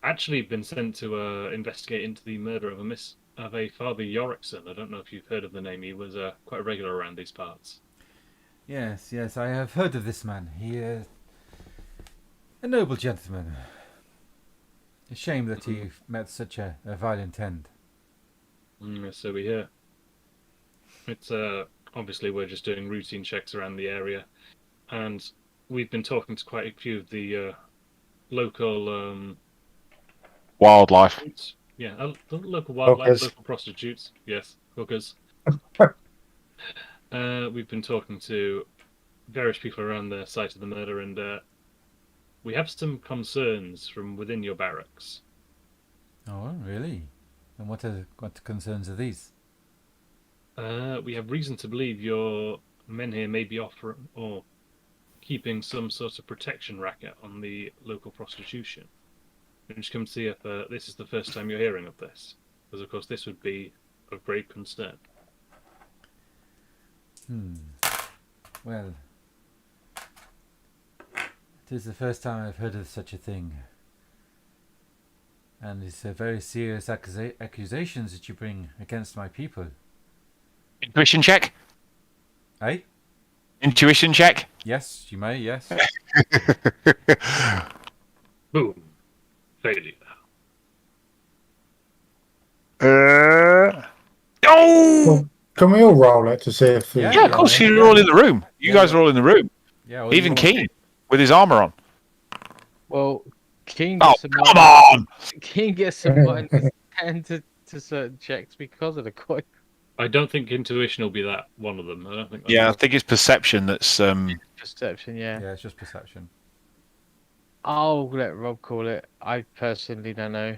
actually been sent to investigate into the murder of a Father Yorickson. I don't know if you've heard of the name. He was quite regular around these parts. Yes, yes, I have heard of this man. He is a noble gentleman. A shame that he met such a violent end. So we hear. It's obviously we're just doing routine checks around the area, and we've been talking to quite a few of the local Wildlife. yeah, local wildlife, Hookers. local prostitutes. Yes, hookers. We've been talking to various people around the site of the murder, and we have some concerns from within your barracks. Oh, really? And what concerns are these? We have reason to believe your men here may be offering or keeping some sort of protection racket on the local prostitution. We just come to see if this is the first time you're hearing of this, because of course this would be of great concern. Well, it is the first time I've heard of such a thing. And it's a very serious accusations that you bring against my people. Intuition check. Eh? Intuition check. Yes, you may, yes. Boom. Failure. Oh! Well, can we all roll it to see if... Yeah. Yeah, of course, you're all in the room. You guys are all in the room. Yeah, well, Even you want- Keen, with his armour on. Well, King Oh, gets some come on! King gets some minus 10 to certain checks because of the coin. I don't think intuition will be that one of them. I don't think. Yeah, I think it's perception that's... Perception, yeah. Yeah, it's just perception. I'll let Rob call it. I personally don't know.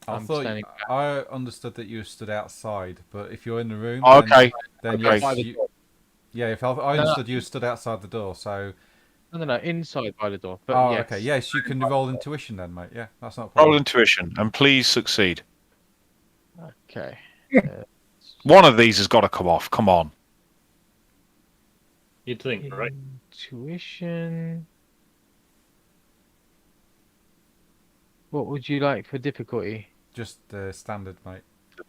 I I'm thought standing I understood that you stood outside, but if you're in the room, Oh, then, okay. then Okay. yes, yeah. If I understood you stood outside the door, so No, inside by the door. But oh, yes. okay, yes, you can roll intuition then, mate. Yeah, that's not a problem. Roll intuition, and please succeed. Okay. One of these has got to come off. Come on. You'd think, right? Intuition. What would you like for difficulty? Just standard, mate.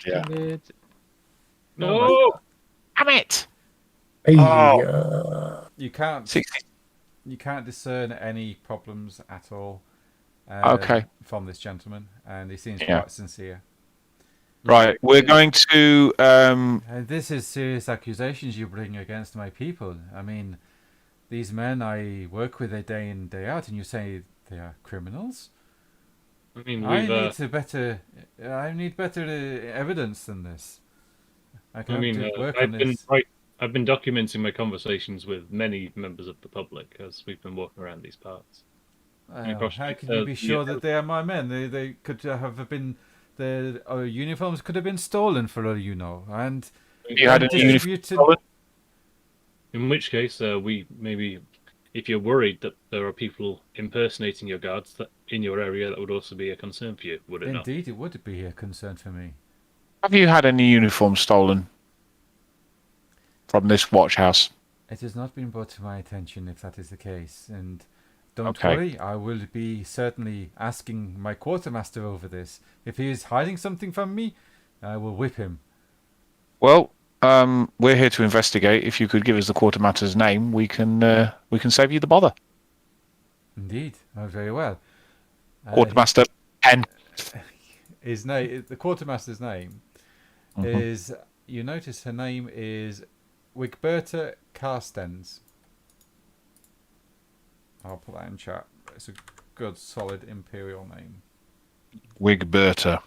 Yeah. Standard. No. Damn it! Hey, You can't 60. you can't discern any problems at all. Okay. From this gentleman, and he seems Yeah. quite sincere. Right, we're going to... And this is serious accusations you bring against my people. I mean, these men I work with day in, day out, and you say they are criminals? I mean, I we've. need better evidence than this. I can I mean, work I've on been this. I've been documenting my conversations with many members of the public as we've been walking around these parts. How can you be sure that they are my men? They could have been their uniforms could have been stolen for all you know, and You had a distributed. uniform? In which case, we maybe, if you're worried that there are people impersonating your guards in your area, that would also be a concern for you, would it not? Indeed, it would be a concern for me. Have you had any uniforms stolen from this watch house? It has not been brought to my attention if that is the case, and don't Okay. worry, I will be certainly asking my quartermaster over this. If he is hiding something from me, I will whip him. Well, we're here to investigate. If you could give us the quartermaster's name, we can save you the bother. Indeed, very well. Quartermaster N. His name, the quartermaster's name, is. You notice her name is Wigberta Carstens. I'll put that in chat. It's a good, solid imperial name. Wigberta.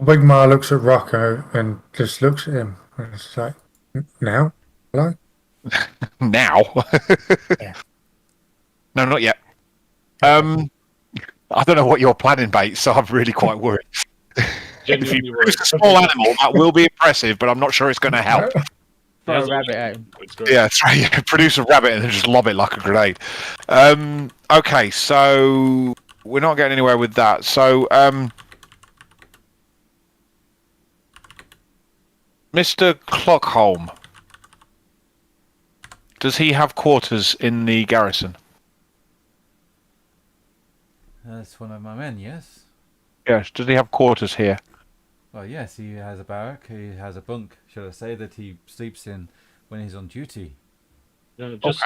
Wigmar looks at Rocco and just looks at him. And it's like, now? Hello? Now? Yeah. No, not yet. I don't know what you're planning, Bates, so I'm really quite worried. If you produce a small animal, that will be impressive, but I'm not sure it's going to help. Throw a rabbit at him. Yeah, that's right. Yeah, produce a rabbit and then just lob it like a grenade. Okay, so we're not getting anywhere with that. So, Mr. Clockholm, does he have quarters in the garrison? That's one of my men, yes. Yes. Does he have quarters here? Well, yes, he has a barrack, he has a bunk, shall I say, that he sleeps in when he's on duty. Just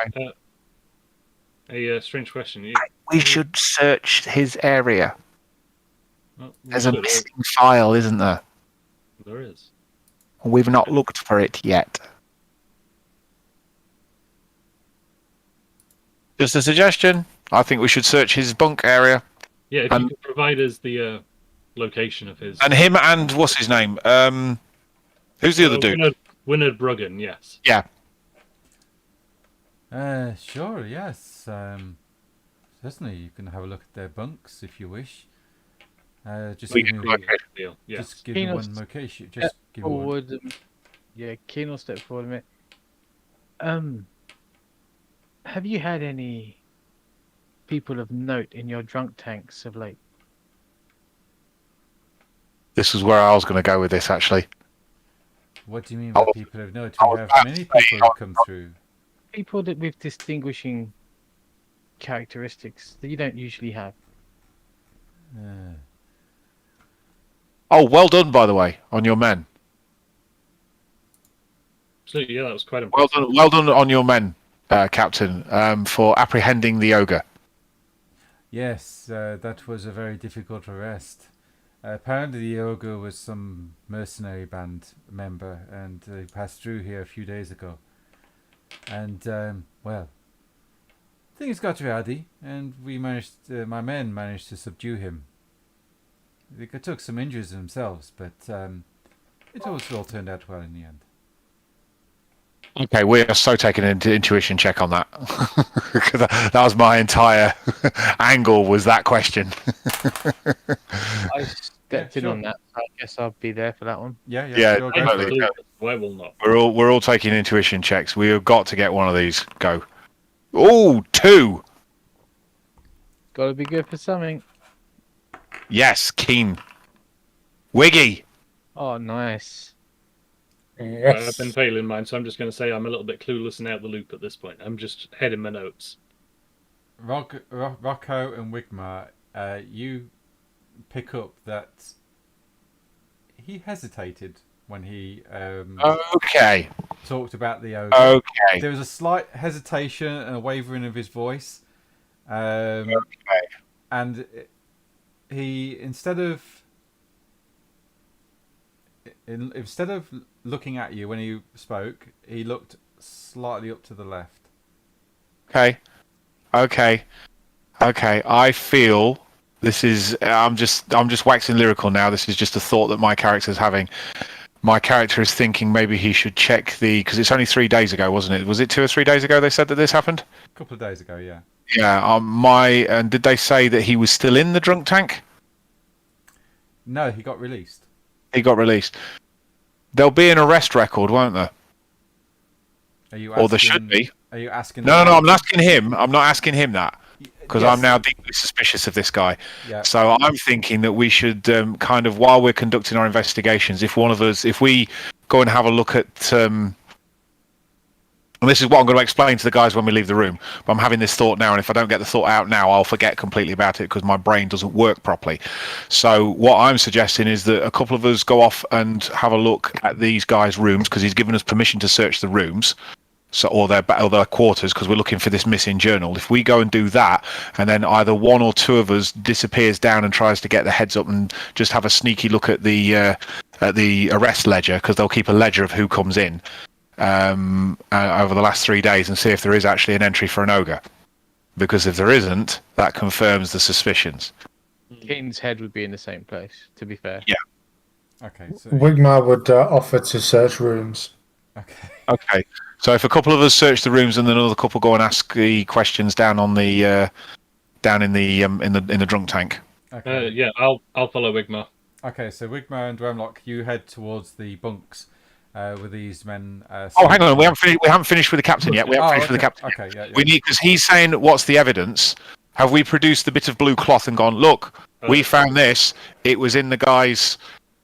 a strange question. We should search his area. Well, There's a missing file, isn't there? There is. We've not looked for it yet. Just a suggestion. I think we should search his bunk area. Yeah, if you could provide us the location of his... And him and what's his name? Who's the other dude? Winard Bruggen, yes. Yeah. Sure, yes. Certainly, you can have a look at their bunks if you wish. Just give me one location. Just give me one. Yeah, Keen will step forward a minute. Have you had any people of note in your drunk tanks of late? This is where I was going to go with this, actually. What do you mean by people of note? We have many people who come through. People that with distinguishing characteristics that you don't usually have. Oh, well done, by the way, on your men. So yeah, that was quite impressive. Well done on your men, Captain, for apprehending the ogre. Yes, that was a very difficult arrest. Apparently the ogre was some mercenary band member and he passed through here a few days ago. And, well, things got rowdy and we managed, my men managed to subdue him. They took some injuries themselves, but it all turned out well in the end. Okay, we are so taking an intuition check on that. That was my entire angle, was that question. I stepped in on that, so I guess I'll be there for that one. Yeah, sure, totally. Why will not? We're all taking intuition checks. We have got to get one of these. Go. Oh, 2. Gotta be good for something. Yes, keen. Wiggy. Oh, nice. Yes. I've been failing mine, so I'm just going to say I'm a little bit clueless and out the loop at this point. I'm just heading my notes. Rocco and Wigmar, you pick up that he hesitated when he talked about the ogre. Okay. There was a slight hesitation and a wavering of his voice. And he instead of looking at you when he spoke, he looked slightly up to the left. Okay. I feel this is. I'm just waxing lyrical now. This is just a thought that my character's having. My character is thinking maybe he should check because it's only 3 days ago, wasn't it? Was it 2 or 3 days ago they said that this happened? A couple of days ago, yeah. Yeah. And did they say that he was still in the drunk tank? No, he got released. He got released. There'll be an arrest record, won't there? Are you or there should be. Are you asking? No, I'm asking him. I'm not asking him that because yes. I'm now deeply suspicious of this guy. Yeah. So I'm thinking that we should kind of, while we're conducting our investigations, if we go and have a look at, and this is what I'm going to explain to the guys when we leave the room. But I'm having this thought now, and if I don't get the thought out now, I'll forget completely about it because my brain doesn't work properly. So what I'm suggesting is that a couple of us go off and have a look at these guys' rooms because he's given us permission to search the rooms. Or their quarters because we're looking for this missing journal. If we go and do that, and then either one or two of us disappears down and tries to get the heads up and just have a sneaky look at the arrest ledger because they'll keep a ledger of who comes in over the last 3 days and see if there is actually an entry for an ogre. Because if there isn't, that confirms the suspicions. Keen's head would be in the same place. To be fair. Yeah. Okay. So... Wigmar would offer to search rooms. Okay. So if a couple of us search the rooms and then another couple go and ask the questions down on the down in the drunk tank. Okay. Yeah, I'll follow Wigmar. Okay, so Wigmar and Dwemlock, you head towards the bunks with these men. Oh, hang on, we haven't finished with the captain yet. We haven't finished with the captain. Okay, yeah. We need because he's saying, "What's the evidence?" Have we produced the bit of blue cloth and gone? Look, we found this. It was in the guy's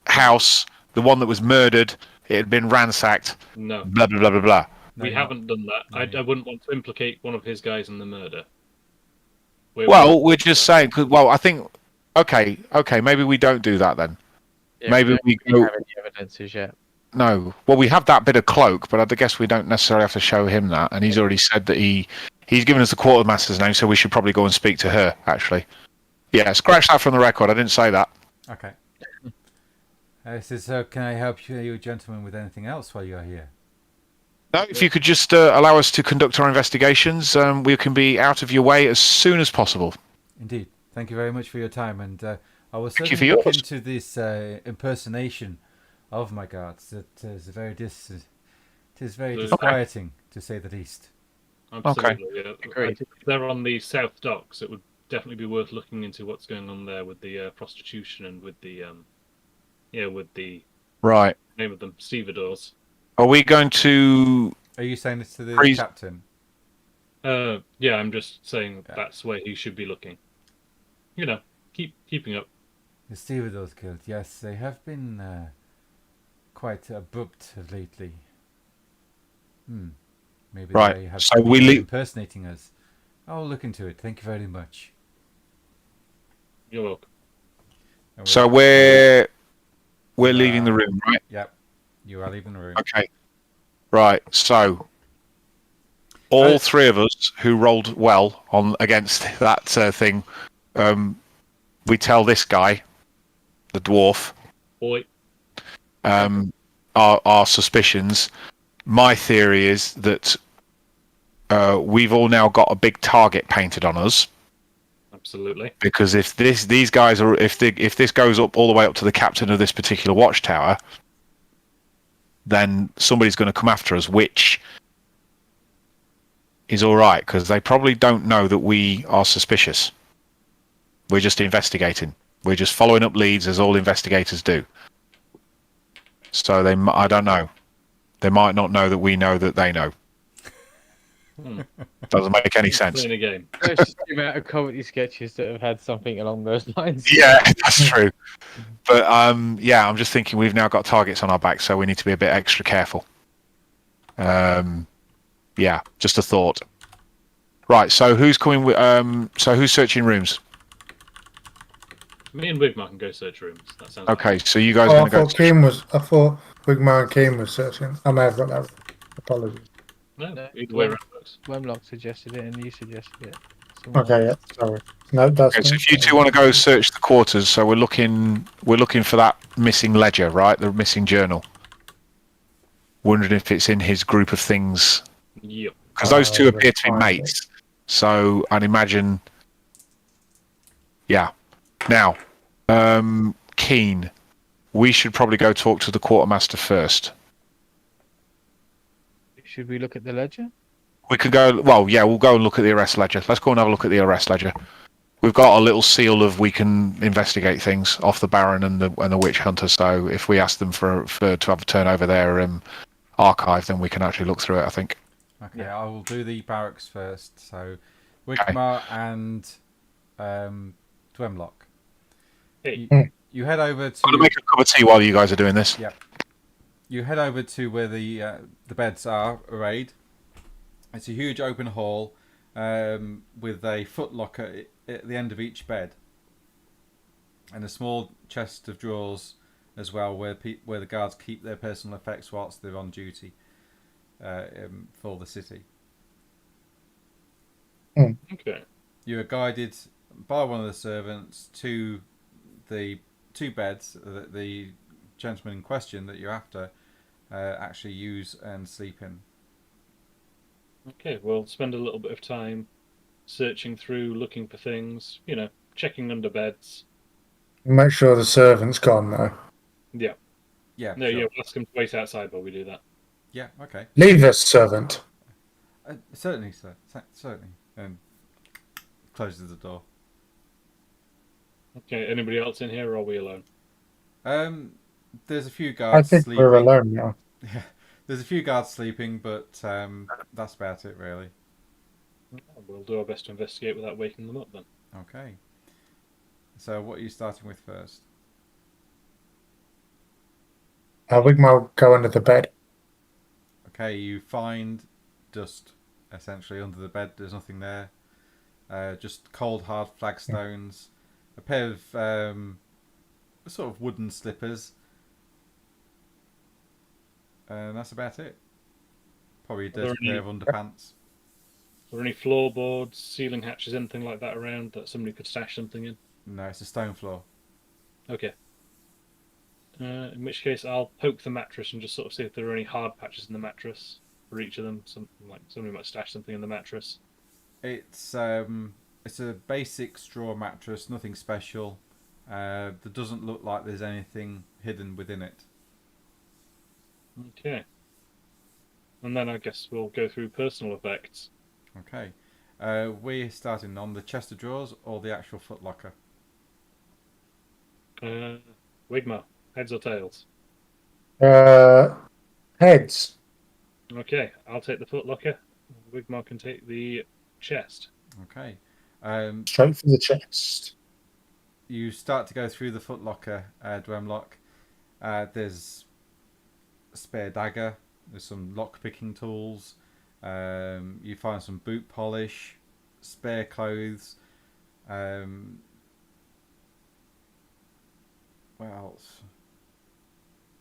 house, the one that was murdered. it had been ransacked. No, Blah blah blah blah blah. we you're haven't done that. No, I wouldn't want to implicate one of his guys in the murder. We're just saying. Well, I think. Okay, maybe we don't do that then. Yeah, Maybe don't we really go. have any evidences yet. No. Well, we have that bit of cloak, but I guess we don't necessarily have to show him that. And he's already said that he's given us the quartermaster's name, so we should probably go and speak to her. Actually, yeah. Scratch that from the record. I didn't say that. Okay. So can I help you gentlemen with anything else while you're here? No, if you could just allow us to conduct our investigations, we can be out of your way as soon as possible. Indeed. Thank you very much for your time, and I will Thank you certainly for look yours. into this impersonation of my guards. It is very disquieting, to say the least. Absolutely, yeah. Agreed. If they're on the south docks, it would definitely be worth looking into what's going on there with the prostitution and with the with the Right. name of them, stevedores. Are we going to? Are you saying this to the Freeze. captain? Yeah, I'm just saying Yeah. that's where he should be looking. You know, keeping up. The Stevedores Guild, yes, they have been quite abrupt lately. Maybe Right, they have so been we leave- impersonating us. I'll look into it. Thank you very much. You're welcome. And So we're leaving the room, right? Yep, you are leaving the room. Okay. Right. So all three of us who rolled well on against that thing, we tell this guy, the dwarf, Boy, our suspicions. My theory is that we've all now got a big target painted on us. absolutely. Because if these guys are if this goes up all the way up to the captain of this particular watchtower, then somebody's going to come after us, which is all right because they probably don't know that we are suspicious. We're just investigating. We're just following up leads as all investigators do. So I don't know. They might not know that we know that they know. Doesn't make any sense. Playing a game. There's just the amount of comedy sketches that have had something along those lines. Yeah, that's true. But yeah, I'm just thinking we've now got targets on our back, so we need to be a bit extra careful. Yeah, just a thought. Right, so who's coming with? So who's searching rooms? Me and Wigmar can go search rooms. That sounds Okay, so you guys Oh, are going to go. I thought Wigmar and Keane was searching. I may have got that. Apologies. No, either way around works. Wemlock suggested it, and you suggested it. Okay, yeah, sorry. No, that's Okay, so me. if you two want to go search the quarters, so we're looking for that missing ledger, right? The missing journal. Wondering if it's in his group of things. Yep. Because those two appear to be fine. mates. So I'd imagine. Yeah. Now, Keen, we should probably go talk to the quartermaster first. Should we look at the ledger? We could go. Well, yeah, we'll go and look at the arrest ledger. Let's go and have a look at the arrest ledger. We've got a little seal of we can investigate things off the Baron and the Witch Hunter. So if we ask them for to have a turn over their archive, then we can actually look through it. I think. Okay, I will do the barracks first. So, Wigmar and Dwemlock. Hey. You head over to. I'm gonna make a cup of tea while you guys are doing this. Yep. You head over to where the beds are arrayed. It's a huge open hall with a footlocker at the end of each bed, and a small chest of drawers as well, where the guards keep their personal effects whilst they're on duty for the city. Okay. You are guided by one of the servants to the two beds that the gentleman in question that you're after actually use and sleep in. Okay, we'll spend a little bit of time searching through, looking for things, checking under beds. Make sure the servant's gone, though. Yeah. Yeah. No, sure. yeah, we'll ask him to wait outside while we do that. Yeah. Okay. Leave us, servant. Certainly, sir. Certainly. And closes the door. Okay, anybody else in here, or are we alone? There's a few I guards think sleeping. we're alone now. Yeah. There's a few guards sleeping, but that's about it, really. We'll do our best to investigate without waking them up then. Okay. So, what are you starting with first? Wigmar will go under the bed. Okay, you find dust essentially under the bed. There's nothing there. Just cold, hard flagstones. A pair of sort of wooden slippers. And that's about it. Probably a dirty pair of underpants. Are there any floorboards, ceiling hatches, anything like that around that somebody could stash something in? No, it's a stone floor. Okay. In which case, I'll poke the mattress and just sort of see if there are any hard patches in the mattress for each of them. Something like somebody might stash something in the mattress. It's a basic straw mattress, nothing special. There doesn't look like there's anything hidden within it. Okay. And then I guess we'll go through personal effects. Okay. We're starting on the chest of drawers or the actual footlocker. Wigmar, heads or tails? Heads. Okay, I'll take the footlocker. Wigmar can take the chest. Okay. Straight for the chest. You start to go through the footlocker, Dwemlock. There's a spare dagger. There's some lock-picking tools. You find some boot polish, spare clothes. What else?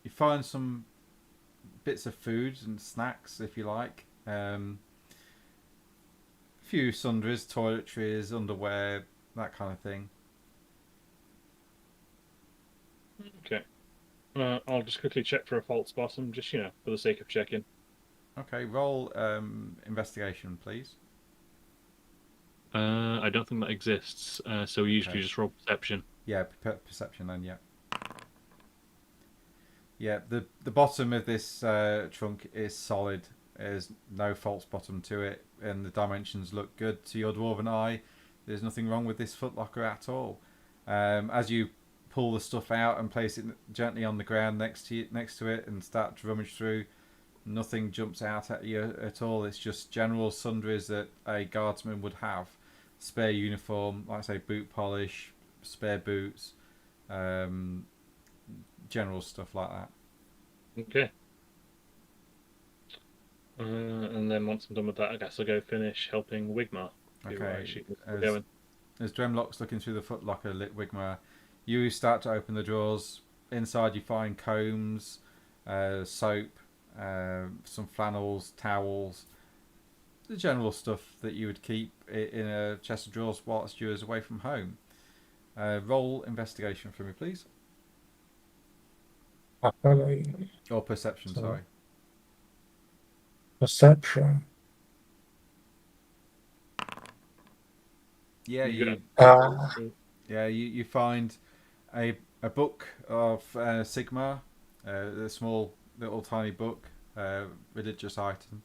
You find some bits of food and snacks, if you like. A few sundries, toiletries, underwear, that kind of thing. Okay. I'll just quickly check for a false bottom, just, for the sake of checking. Okay, roll investigation, please. I don't think that exists, so we usually just roll perception. Yeah, perception then, yeah. Yeah, the bottom of this trunk is solid. There's no false bottom to it, and the dimensions look good to your dwarven eye. There's nothing wrong with this footlocker at all. As you pull the stuff out and place it gently on the ground next to it and start to rummage through, nothing jumps out at you at all. It's just general sundries that a guardsman would have. Spare uniform, like I say, boot polish, spare boots, general stuff like that. Okay. And then once I'm done with that, I guess I'll go finish helping Wigmar. Okay. As Dremlock's looking through the footlocker, lit Wigmar, you start to open the drawers. Inside you find combs, soap, some flannels, towels, the general stuff that you would keep in a chest of drawers whilst you was away from home. Roll investigation for me, please. Or perception, sorry. Perception. Yeah, you find a book of Sigmar, a small little tiny book, religious item.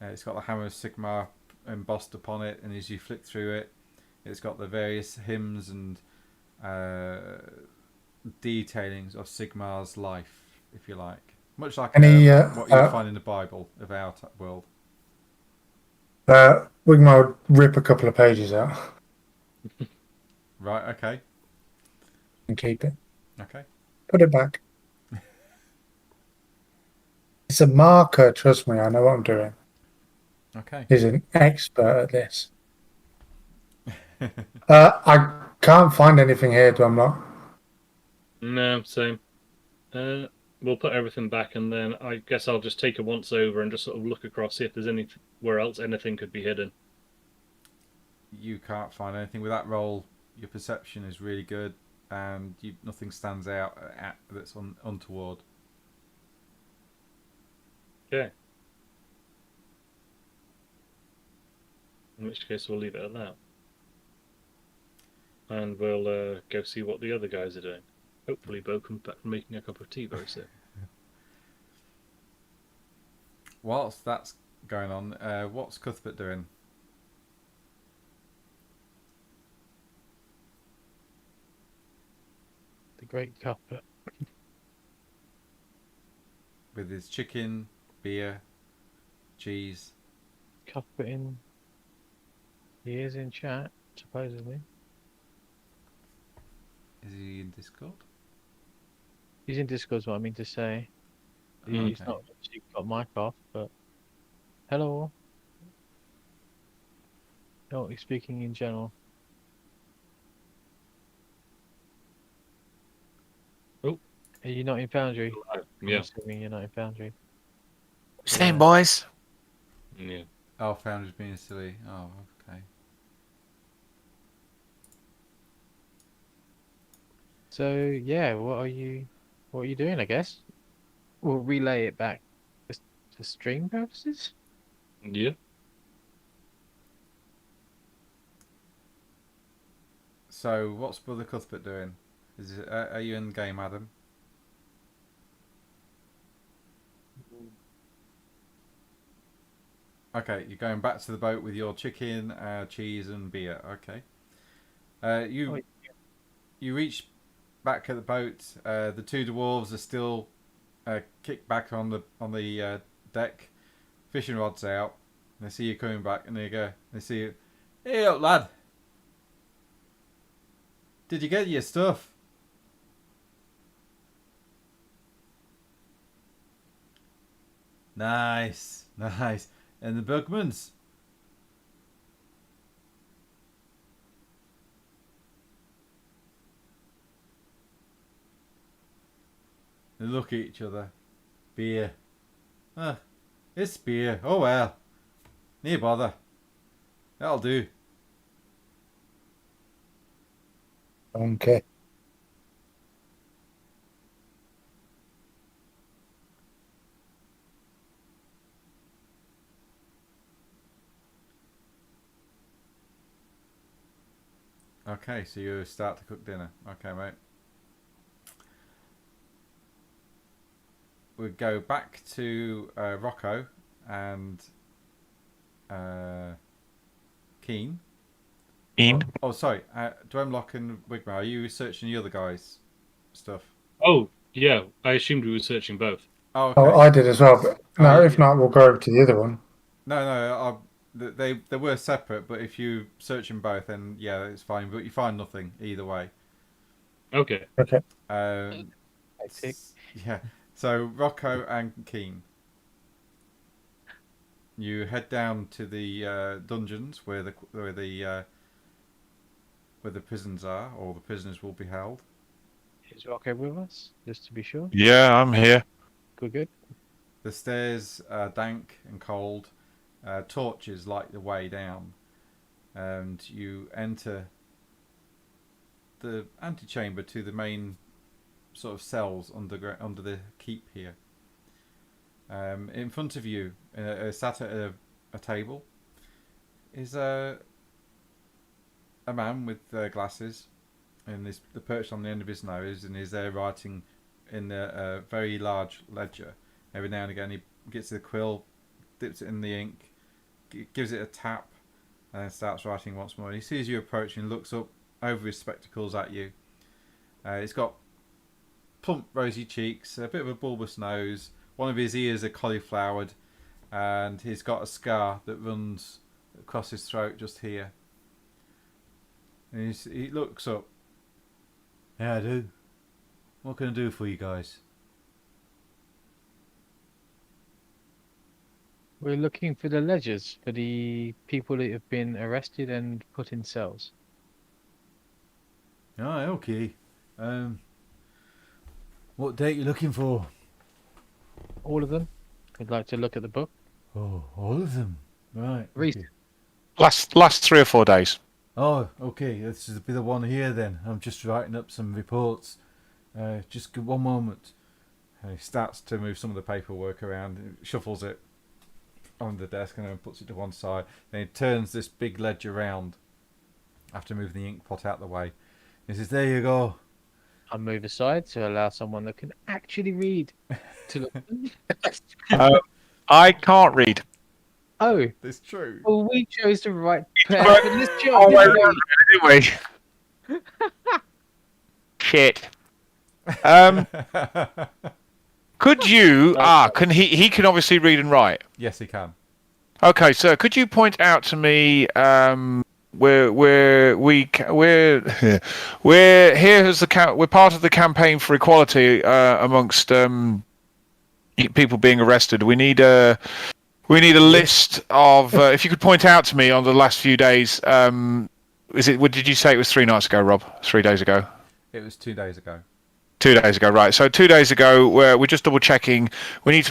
It's got the hammer of Sigmar embossed upon it, and as you flick through it, it's got the various hymns and detailings of Sigmar's life, if you like. Much like what you find in the Bible of our world. Wigmar would rip a couple of pages out. Right, okay. And keep it. Okay. Put it back. It's a marker, trust me, I know what I'm doing. Okay. He's an expert at this. I can't find anything here, do I not? No, same. We'll put everything back, and then I guess I'll just take a once over and just sort of look across, see if there's anywhere else anything could be hidden. You can't find anything with that roll. Your perception is really good, and nothing stands out that's untoward. Okay. In which case, we'll leave it at that. And we'll go see what the other guys are doing. Hopefully, Bo comes back from making a cup of tea very soon. Whilst that's going on, what's Cuthbert doing? The great Cuthbert. With his chicken, beer, cheese. Cuthbert in. He is in chat, supposedly. Is he in Discord? He's in Discord. Is what I mean to say. He's not actually got mic off, but hello. No, he's speaking in general. Oh, are you not in Foundry? Yeah. I'm assuming you're not in Foundry. Same boys. Yeah. Oh, Founder's being silly. Oh, okay. So yeah, what are you doing? I guess we'll relay it back just to stream purposes. Yeah. So, what's Brother Cuthbert doing? Are you in the game, Adam? Okay, you're going back to the boat with your chicken, cheese, and beer. Okay. You reach back at the boat. The two dwarves are still kicked back on the deck, fishing rods out. They see you coming back, and they go. They see you. Hey up, lad. Did you get your stuff? Nice, nice. And the Bergmans? They look at each other. Beer. It's beer. Oh well. No bother. That'll do. Okay. Okay, so you start to cook dinner. Okay, mate. We go back to Rocco and Keen. Oh, sorry. Dwemlock and Wigmar, are you researching the other guys' stuff? Oh, yeah. I assumed we were searching both. Oh, okay. Oh, I did as well. But no, if not, we'll go over to the other one. No. They were separate, but if you search them both, then yeah, it's fine. But you find nothing either way. Okay. Okay. Yeah. So Rocco and Keen, you head down to the dungeons where the prisons are, or the prisoners will be held. Is Rocco with us? Just to be sure. Yeah, I'm here. Good. The stairs are dank and cold. Torches light the way down, and you enter the antechamber to the main sort of cells under the keep here. In front of you, sat at a table, is a man with glasses, and the perched on the end of his nose, and is there writing in a very large ledger. Every now and again, he gets the quill, dips it in the ink, gives it a tap, and then starts writing once more. He sees you approaching, looks up over his spectacles at you. He's got plump, rosy cheeks, a bit of a bulbous nose. One of his ears are cauliflowered, and he's got a scar that runs across his throat just here. And he looks up. Yeah, I do. What can I do for you guys? We're looking for the ledgers for the people that have been arrested and put in cells. Ah, okay. What date you looking for? All of them. We'd like to look at the book. Oh, all of them. Right. Recent. Okay. Last 3 or 4 days. Oh, okay. This is the one here then. I'm just writing up some reports. Just give one moment. And he starts to move some of the paperwork around, shuffles it on the desk, and then puts it to one side. Then he turns this big ledger round after moving the ink pot out the way. He says, "There you go." I'll move aside to allow someone that can actually read to look. I can't read. Oh, It's true. well, we chose the right Right. person for this job. Anyway. Shit. Could you? Can he can obviously read and write. Yes, he can. Okay, so could you point out to me we're we're here as we're part of the campaign for equality amongst people being arrested. We need a list of if you could point out to me on the last few days. Is it? What did you say? It was 3 nights ago, Rob. 3 days ago. It was 2 days ago. 2 days ago, right? So 2 days ago, we're just double checking. We need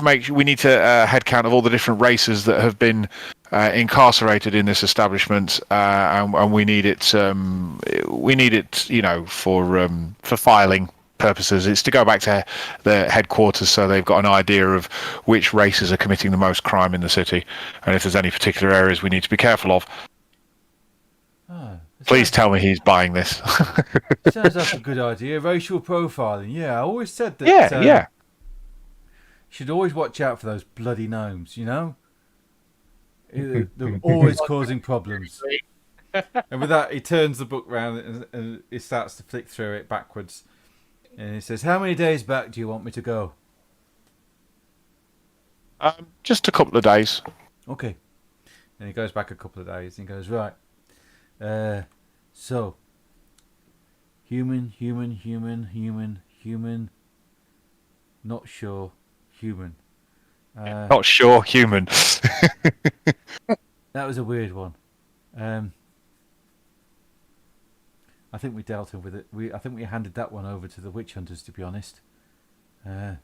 to head count of all the different races that have been incarcerated in this establishment, and we need it. For filing purposes. It's to go back to the headquarters, so they've got an idea of which races are committing the most crime in the city, and if there's any particular areas we need to be careful of. Please tell me he's buying this. Sounds like a good idea. Racial profiling. Yeah, I always said that. Yeah. You should always watch out for those bloody gnomes, you know? They're always causing problems. And with that, he turns the book round and he starts to flick through it backwards. And he says, how many days back do you want me to go? Just a couple of days. Okay. And he goes back a couple of days and he goes, right. So, human, not sure, human. Not sure, human. That was a weird one. I think we dealt with it. I think we handed that one over to the witch hunters, to be honest. Was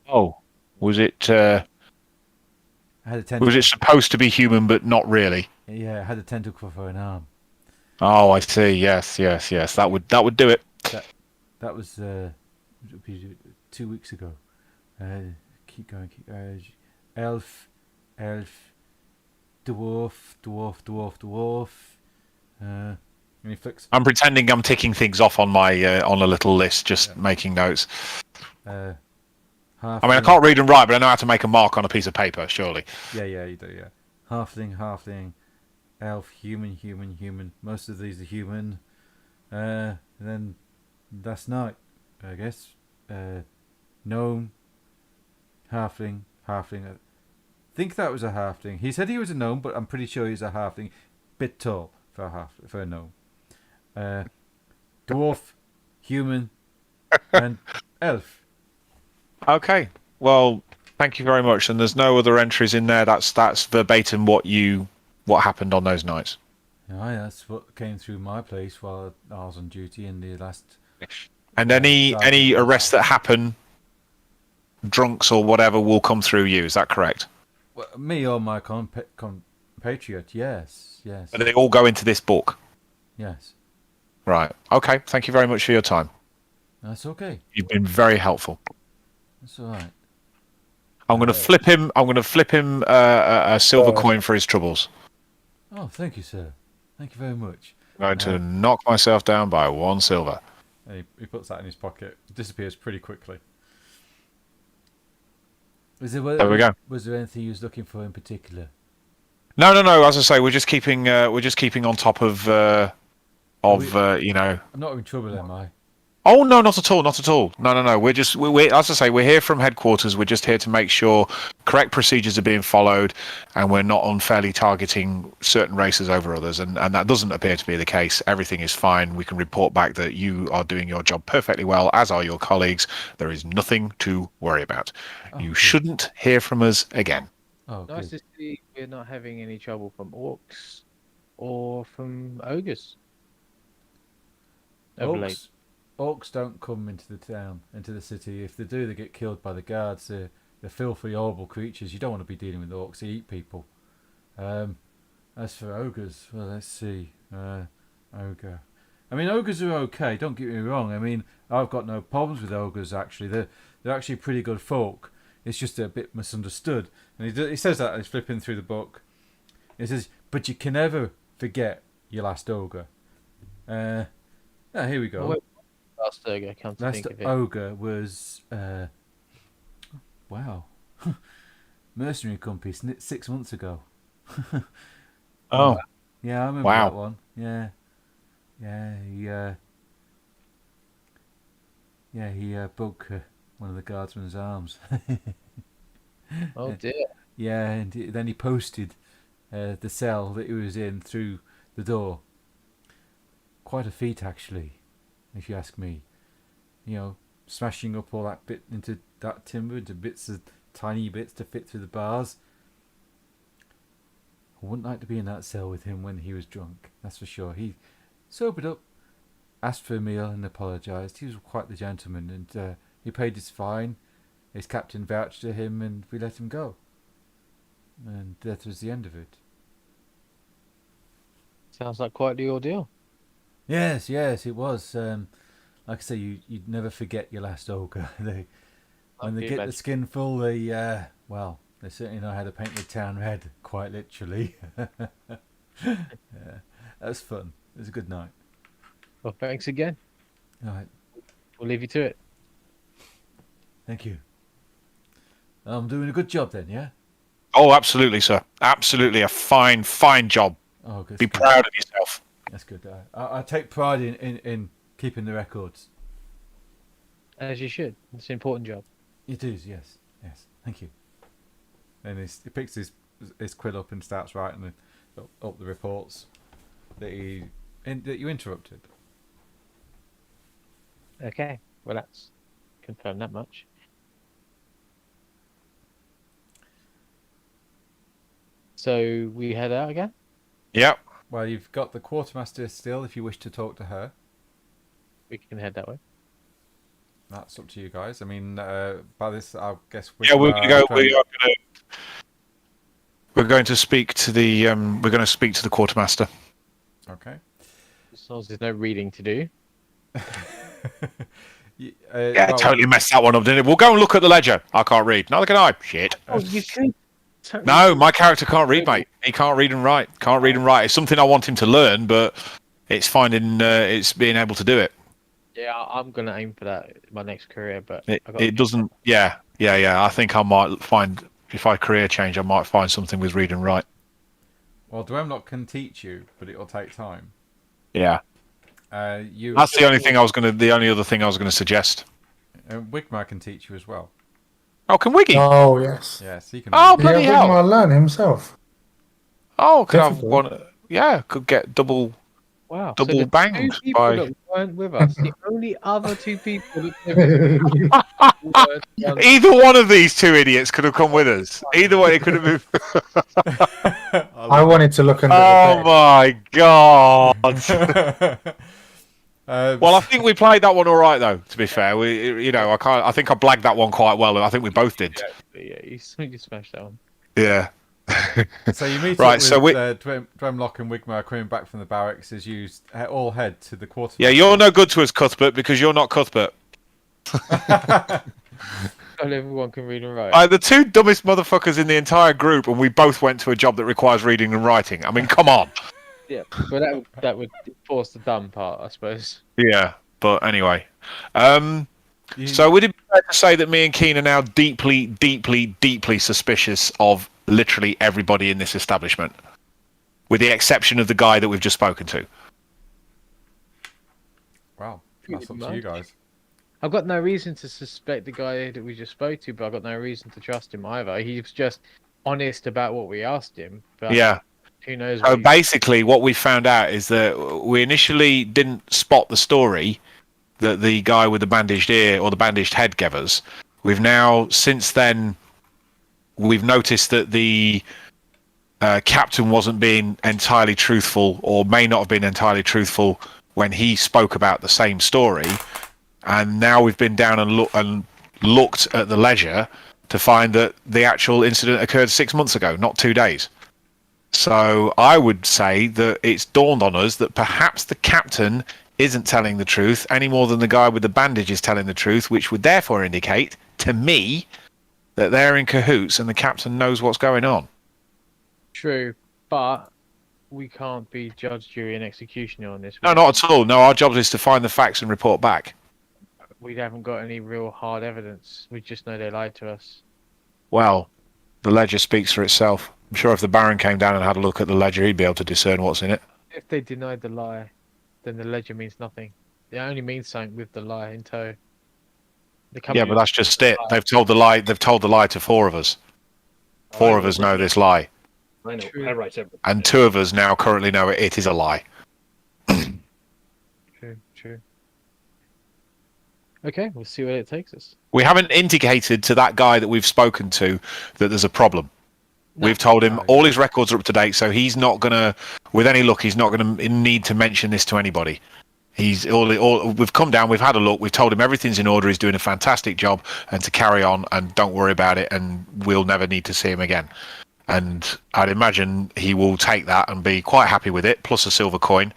it? Was it supposed to be human, but not really? Yeah, it had a tentacle for an arm. Oh, I see. Yes. That would do it. That was 2 weeks ago. Keep going. Elf, dwarf. And he flicks. I'm pretending I'm ticking things off on my on a little list, just making notes. I mean, I can't read and write, but I know how to make a mark on a piece of paper. Surely. Yeah, you do. Yeah, halfling. Elf, human. Most of these are human. And then last night, I guess, gnome, halfling. I think that was a halfling. He said he was a gnome, but I'm pretty sure he's a halfling. Bit tall for a gnome. Dwarf, human, and elf. Okay. Well, thank you very much. And there's no other entries in there. That's verbatim what happened on those nights. Aye, that's what came through my place while I was on duty in the last. And any arrests that happen, drunks or whatever, will come through you. Is that correct? Well, me or my compatriot, yes. And they all go into this book. Yes. Right. Okay. Thank you very much for your time. That's okay. You've been very helpful. That's all right. I'm going to flip him. I'm going to flip him a silver coin for his troubles. Oh, thank you, sir. Thank you very much. I'm going to knock myself down by 1 silver. He puts that in his pocket. Disappears pretty quickly. There we go. Was there anything you was looking for in particular? No. As I say, we're just keeping on top of you know. I'm not in trouble, am I? Oh no, not at all. No. We're as I say, we're here from headquarters. We're just here to make sure correct procedures are being followed, and we're not unfairly targeting certain races over others. And that doesn't appear to be the case. Everything is fine. We can report back that you are doing your job perfectly well, as are your colleagues. There is nothing to worry about. You shouldn't hear from us again. Oh, nice to see we're not having any trouble from orcs or from ogres. Orcs don't come into the town, into the city. If they do, they get killed by the guards. They're filthy, horrible creatures. You don't want to be dealing with orcs. They eat people. As for ogres, well, let's see. Ogre. I mean, ogres are okay. Don't get me wrong. I mean, I've got no problems with ogres. Actually, they're actually pretty good folk. It's just a bit misunderstood. And he says that he's flipping through the book. He says, "But you can never forget your last ogre." Here we go. Well, last ogre, last ogre was wow, mercenary company 6 months ago. Oh, yeah, I remember that one. Yeah, he broke one of the guardsmen's arms. Oh dear. Yeah, and then he posted the cell that he was in through the door. quite a feat, actually, if you ask me. You know, smashing up all that bit into that timber into bits of tiny bits to fit through the bars. I wouldn't like to be in that cell with him when he was drunk, that's for sure. He sobered up, asked for a meal and apologised. He was quite the gentleman, and he paid his fine. His captain vouched to him, and we let him go. And that was the end of it. Sounds like quite the ordeal. Yes, it was. Like I say, you'd never forget your last ogre. When they get the skin full, they certainly know how to paint the town red, quite literally. Yeah, that was fun. It was a good night. Well, thanks again. All right, We'll leave you to it. thank you. I'm doing a good job then, yeah? Oh, absolutely, sir. Absolutely, a fine job. Oh, good. Be proud of yourself. That's good. I take pride in keeping the records. As you should. It's an important job. It is, yes. Thank you. And he picks his quill up and starts writing up the reports that you interrupted. Okay. Well, that's confirmed that much. So we head out again? Yep. Well, you've got the quartermaster still if you wish to talk to her. We can head that way. That's up to you guys. I mean, by this, I guess Yeah, we're going to speak to the quartermaster. Okay. As long as there's no reading to do. Totally messed that one up, didn't it? We'll go and look at the ledger. I can't read. Neither can I. Shit. Oh, you could. No, my character can't read, mate. He can't read and write. It's something I want him to learn, but it's it's being able to do it. Yeah, I'm gonna aim for that in my next career, but It doesn't. Yeah. I think I might find, if I career change, I might find something with read and write. Well, Dwemlock can teach you, but it'll take time. Yeah. That's the only thing the only other thing I was gonna suggest. Wigmar can teach you as well. Oh, can Wiggy? Oh, yes. Yes, he can. Oh, bloody hell! Wigmar learn himself. Oh, could have Difficult. one? Yeah, could get double the banged two people by. that weren't with us, the only other two people that were Either one of these two idiots could have come with us. Either way, it could have been. I wanted to look under Oh the bed. my god! Well, I think we played that one all right, though. To be fair, I think I blagged that one quite well, and I think we both did. Yeah, you smashed that one. Yeah. So you meet right, up with so Dwemlock and Wigmar coming back from the barracks as you all head to the quartermaster. Yeah, you're no good to us, Cuthbert, because you're not Cuthbert. Not everyone can read and write. The two dumbest motherfuckers in the entire group, and we both went to a job that requires reading and writing. I mean, come on. Yeah, but that would force the dumb part, I suppose. Yeah, but anyway. So would it be fair to say that me and Keen are now deeply, deeply, deeply suspicious of literally everybody in this establishment, with the exception of the guy that we've just spoken to? Wow, that's up to you guys. I've got no reason to suspect the guy that we just spoke to, but I've got no reason to trust him either. He was just honest about what we asked him. But Yeah. who knows? So basically, what we found out is that we initially didn't spot the story that the guy with the bandaged ear or the bandaged head gave us. We've now, since then, we've noticed that the captain wasn't being entirely truthful, or may not have been entirely truthful when he spoke about the same story. And now we've been down and looked at the ledger to find that the actual incident occurred 6 months ago, not 2 days. So I would say that it's dawned on us that perhaps the captain isn't telling the truth any more than the guy with the bandage is telling the truth, which would therefore indicate to me that they're in cahoots and the captain knows what's going on. True, but we can't be judge, jury, and executioner on this. No, not at all. No, our job is to find the facts and report back. We haven't got any real hard evidence. We just know they lied to us. Well, the ledger speaks for itself. I'm sure if the Baron came down and had a look at the ledger, he'd be able to discern what's in it. If they denied the lie, then the ledger means nothing. It only means something with the lie in tow. Yeah, but that's just it. They've told the lie. They've told the lie to 4 of us. 4 of us know this lie. I know. I write everything. And 2 of us now currently know it is a lie. true. Okay, we'll see where it takes us. We haven't indicated to that guy that we've spoken to that there's a problem. No. We've told him No. all his records are up to date, so he's not gonna, with any luck, he's not gonna need to mention this to anybody. He's all. We've come down, we've had a look, we've told him everything's in order. He's doing a fantastic job, and to carry on, and don't worry about it, and we'll never need to see him again. And I'd imagine he will take that and be quite happy with it, plus a silver coin.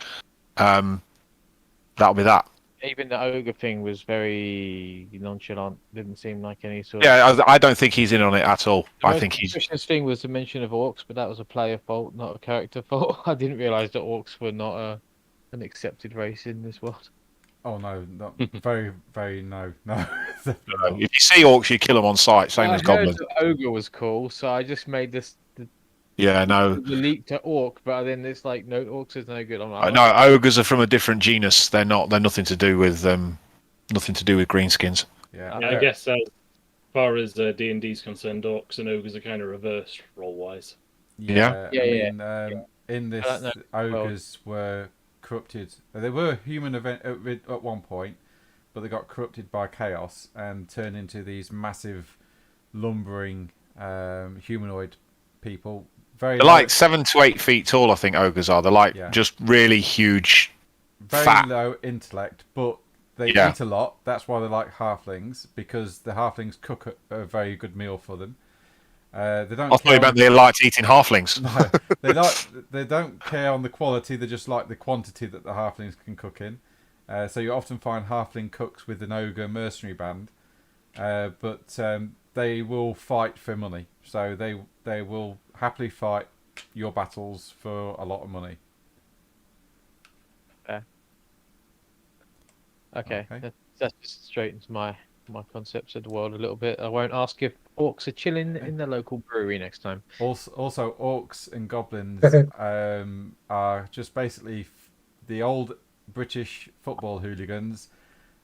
That'll be that. Even the ogre thing was very nonchalant. Didn't seem like any sort. Yeah, I don't think he's in on it at all. I think he's. The most thing was the mention of orcs, but that was a player fault, not a character fault. I didn't realise that orcs were not an accepted race in this world. Oh no, not very, very no. If you see orcs, you kill them on sight, same as goblins. The ogre was cool, so I just made this. Yeah, no. The leap to orc, but then it's like no, orcs is no good. I'm like, No, ogres are from a different genus. They're not. They're nothing to do with greenskins. Yeah, I guess as far as D&D's concerned, orcs and ogres are kind of reversed role-wise. yeah. Yeah. I mean, in this, I don't know. ogres were corrupted. They were human event at one point, but they got corrupted by chaos and turned into these massive, lumbering humanoid people. They're like 7 to 8 feet tall. I think ogres are. They're like just really huge, very fat. low intellect, but they eat a lot. That's why they like halflings, because the halflings cook a very good meal for them. They don't. I thought you meant they liked eating halflings. No, they don't care on the quality. They just like the quantity that the halflings can cook in. So you often find halfling cooks with an ogre mercenary band, but they will fight for money. So they will happily fight your battles for a lot of money. Okay. That's just straight into my concepts of the world a little bit. I won't ask if orcs are chilling in the local brewery next time. Also orcs and goblins are just basically the old British football hooligans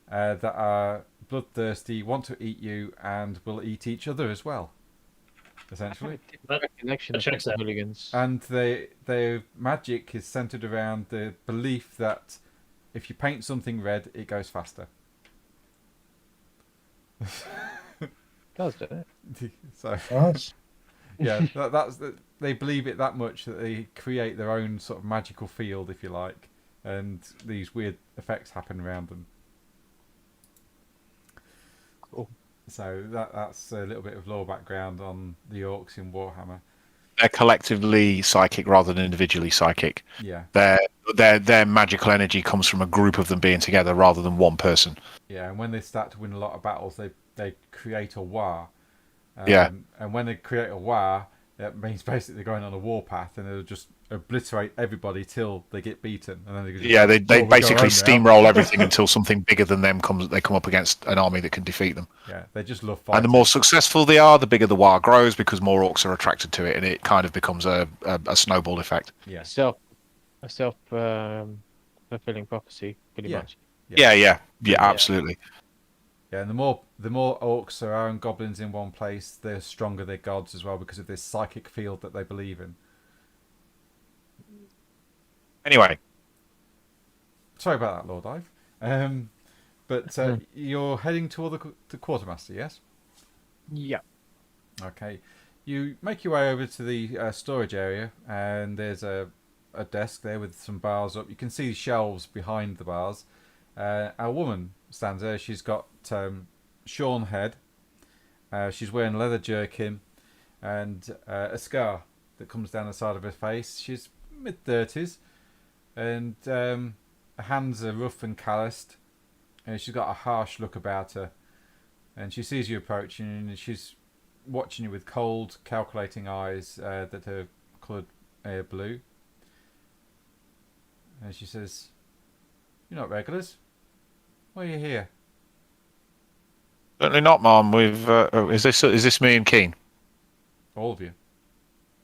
that are bloodthirsty, want to eat you, and will eat each other as well. Essentially, hooligans. And their magic is centered around the belief that if you paint something red, it goes faster. Does it? So Nice. yeah, they believe it that much that they create their own sort of magical field, if you like, and these weird effects happen around them. Cool. So that's a little bit of lore background on the orcs in Warhammer. They're collectively psychic rather than individually psychic. Yeah. Their magical energy comes from a group of them being together rather than one person. Yeah, and when they start to win a lot of battles, they create a war. And when they create a war, that means basically they're going on a warpath, and they'll just obliterate everybody till they get beaten, and then they they basically steamroll everything until something bigger than them comes. They come up against an army that can defeat them. Yeah, they just love fighting. And the more successful they are, the bigger the war grows because more orcs are attracted to it, and it kind of becomes a snowball effect. Yeah, a self fulfilling prophecy, pretty much. Yeah, absolutely. Yeah, and the more orcs there are and goblins in one place, the stronger their gods as well, because of this psychic field that they believe in. Anyway, sorry about that, Lord Ive. But you're heading toward the quartermaster, yes? Yeah. Okay. You make your way over to the storage area, and there's a desk there with some bars up. You can see shelves behind the bars. A woman stands there. She's got shorn head. She's wearing a leather jerkin and a scar that comes down the side of her face. She's mid-30s, and her hands are rough and calloused. And she's got a harsh look about her. And she sees you approaching, and she's watching you with cold, calculating eyes that are coloured blue. And she says, "You're not regulars. Why are you here?" Certainly not, Mom. We've is this me and Keen? All of you.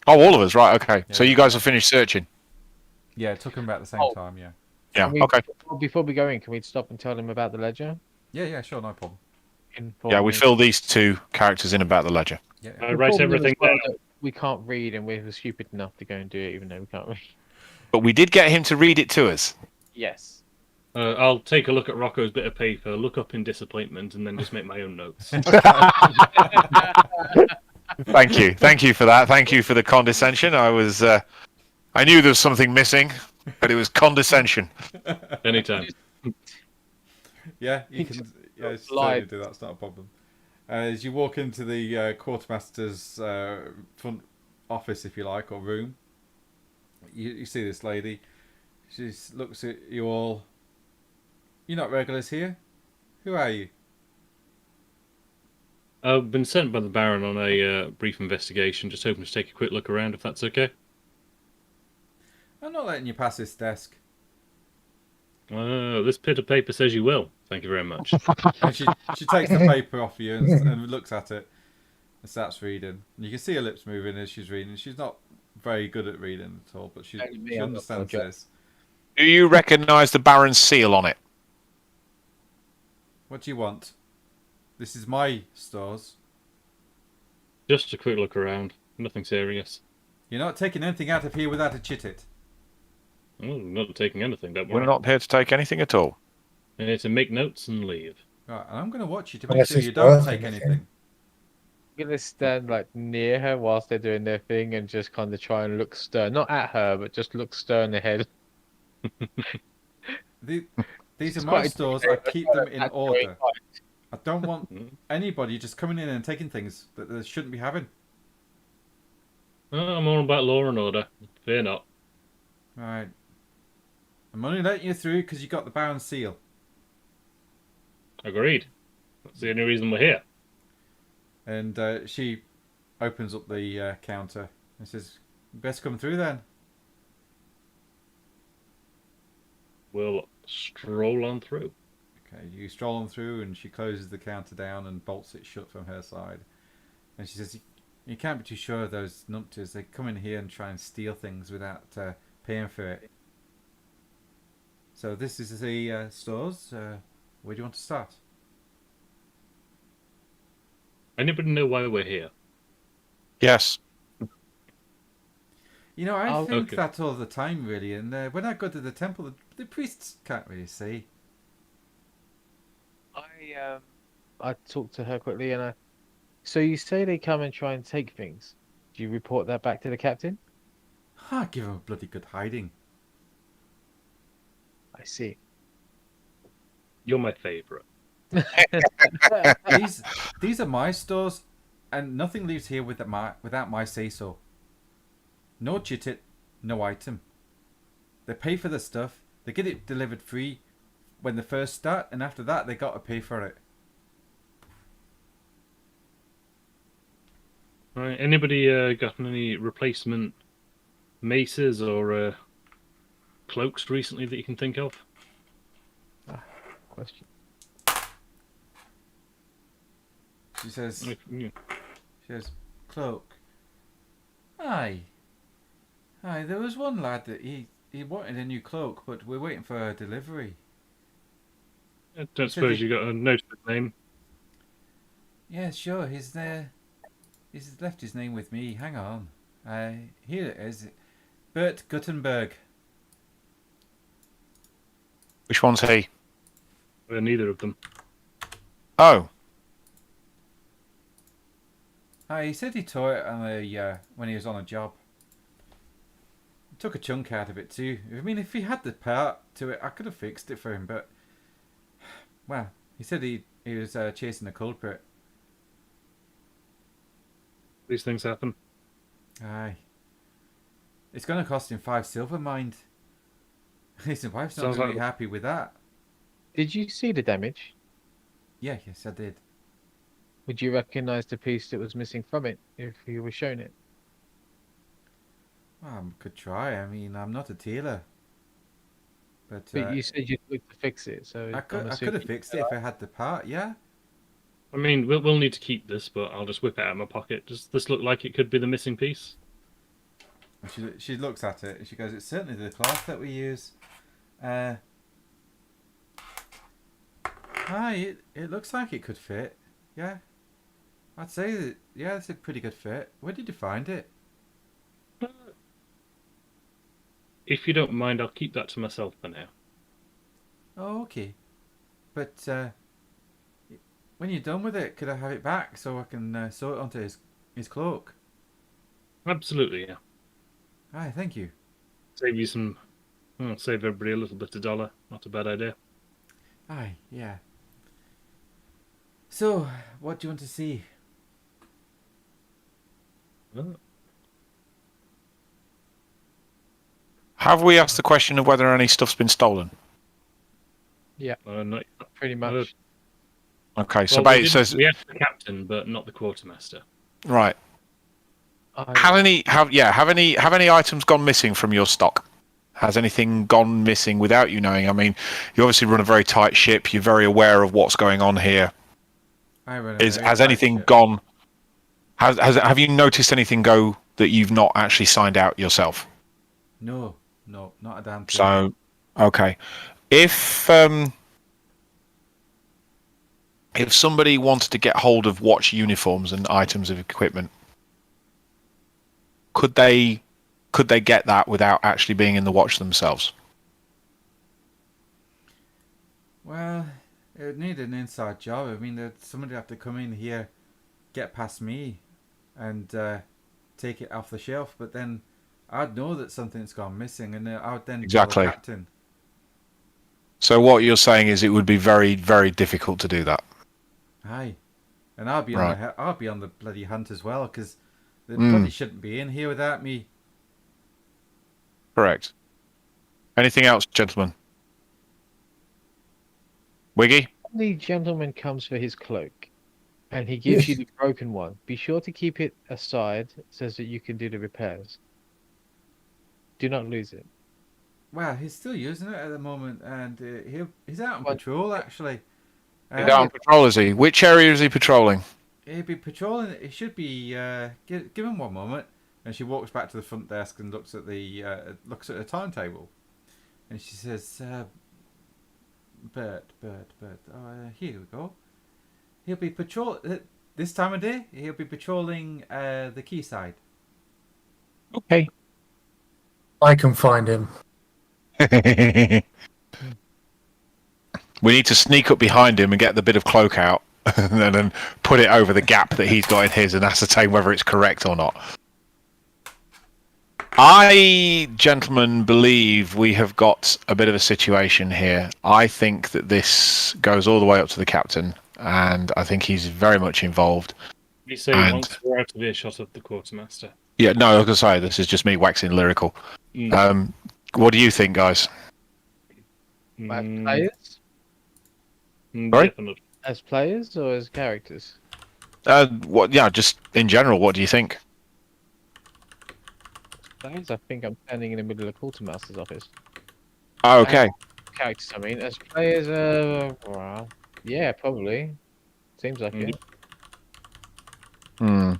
Oh, all of us, right? Okay. Yeah. So you guys have finished searching. Yeah, it took them about the same time. Yeah. Yeah. Okay. Before we go in, can we stop and tell them about the ledger? Yeah, sure, no problem. Yeah, we fill these two characters in about the ledger. Yeah. I write everything down. We can't read, and we're stupid enough to go and do it, even though we can't read. But we did get him to read it to us. Yes. I'll take a look at Rocco's bit of paper, look up in disappointment, and then just make my own notes. Thank you for that. Thank you for the condescension. I knew there was something missing, but it was condescension. Anytime. Yeah, you can. Yeah, certainly do that. It's not a problem. As you walk into the quartermaster's front office, if you like, or room, you see this lady. She looks at you all. You're not regulars here. Who are you? I've been sent by the Baron on a brief investigation, just hoping to take a quick look around, if that's okay. I'm not letting you pass this desk. This bit of paper says you will. Thank you very much. And she takes the paper off you and looks at it and starts reading. And you can see her lips moving as she's reading. She's not very good at reading at all, but she understands this. Do you recognise the Baron's seal on it? What do you want? This is my stores. Just a quick look around. Nothing serious. You're not taking anything out of here without a chit-it. Oh, not taking anything, don't worry. We're not here to take anything at all. I'm here to make notes and leave. Right, and I'm going to watch you to make sure you don't take anything. I'm going to stand like near her whilst they're doing their thing and just kind of try and look stern. Not at her, but just look stern ahead. These are my stores. I keep them in order. I don't want anybody just coming in and taking things that they shouldn't be having. I'm all about law and order. Fear not. Right. I'm only letting you through because you got the Baron's seal. Agreed. That's the only reason we're here. And she opens up the counter and says, "Best come through then." We'll stroll on through. Okay, you stroll on through and she closes the counter down and bolts it shut from her side. And she says, "You can't be too sure of those numpties. They come in here and try and steal things without paying for it. So this is the stores. Where do you want to start?" Anybody know why we're here? Yes. You know, I think okay. that all the time, really. And when I go to the temple, the priests can't really see. I talked to her quickly, and so you say they come and try and take things. Do you report that back to the captain? I give them a bloody good hiding. I see. You're my favourite. These are my stores, and nothing leaves here without my say-so. No chit-it, no item. They pay for the stuff. They get it delivered free when they first start, and after that they got to pay for it. Right. Anybody gotten any replacement maces or cloaks recently that you can think of? Question. She says, Yeah. "Cloak. Aye. There was one lad that he wanted a new cloak, but we're waiting for a delivery." I don't suppose you got a note of his name? Yeah, sure. He's left his name with me. Hang on. Here it is. Bert Guttenberg. Which one's he? Neither of them. Oh. He said he tore it on when he was on a job. Took a chunk out of it too. I mean, if he had the part to it, I could have fixed it for him. But well, he said he was chasing a culprit. These things happen. Aye. It's going to cost him 5 silver, mind. His wife's not Sounds really like- happy with that. Did you see the damage? Yeah, yes, I did. Would you recognise the piece that was missing from it if you were shown it? Well, I could try. I mean, I'm not a tailor. But you said you'd look to fix it, so I could have fixed it if I had the part, yeah. I mean, we'll need to keep this, but I'll just whip it out of my pocket. Does this look like it could be the missing piece? And she looks at it and she goes, "It's certainly the cloth that we use." It looks like it could fit. Yeah. I'd say that, yeah, it's a pretty good fit. Where did you find it? If you don't mind, I'll keep that to myself for now. Oh, okay. But when you're done with it, could I have it back so I can sew it onto his cloak? Absolutely, yeah. Aye, thank you. Save you some. Well, save everybody a little bit of dollar. Not a bad idea. Aye, yeah. So, what do you want to see? Well, Have we asked the question of whether any stuff's been stolen? not, Pretty much. Okay, so well, it says we asked the captain, but not the quartermaster. right. I- Have any items gone missing from your stock? Has anything gone missing without you knowing? I mean, you obviously run a very tight ship. You're very aware of what's going on here. I run a very Has tight anything ship. gone? Have you noticed anything go that you've not actually signed out yourself? No, not a damn thing. So, okay, if somebody wanted to get hold of watch uniforms and items of equipment, could they get that without actually being in the watch themselves? Well, it would need an inside job. I mean, somebody would have to come in here, get past me, and take it off the shelf. But then I'd know that something's gone missing, and I would then tell Exactly. the captain. So what you're saying is it would be very, very difficult to do that. Aye, and I'll be Right. I'll be on the bloody hunt as well, because they Mm. bloody shouldn't be in here without me. Correct. Anything else, gentlemen? Wiggy? The gentleman comes for his cloak, and he gives you the broken one. Be sure to keep it aside so that you can do the repairs. Do not lose it. Well, he's still using it at the moment, and he's out on What? patrol actually. He's out on patrol, is he? Which area is he patrolling? He'll be patrolling. He should be. Give him one moment. And she walks back to the front desk and looks at the timetable, and she says, "Bert. Oh, here we go. He'll be patrol this time of day. He'll be patrolling the quayside." Okay. I can find him. We need to sneak up behind him and get the bit of cloak out and then put it over the gap that he's got in his and ascertain whether it's correct or not. I, gentlemen, believe we have got a bit of a situation here. I think that this goes all the way up to the captain, and I think he's very much involved. You say And- once we're out of earshot of the quartermaster. Yeah, no, I was going to say, this is just me waxing lyrical. Mm. What do you think, guys? Mm, Players? Sorry? definitely. As players or as characters? Just in general, what do you think? Players, I think I'm standing in the middle of the quartermaster's office. Oh, okay. Characters, I mean. As players, well, yeah, probably. Seems like it. Hmm.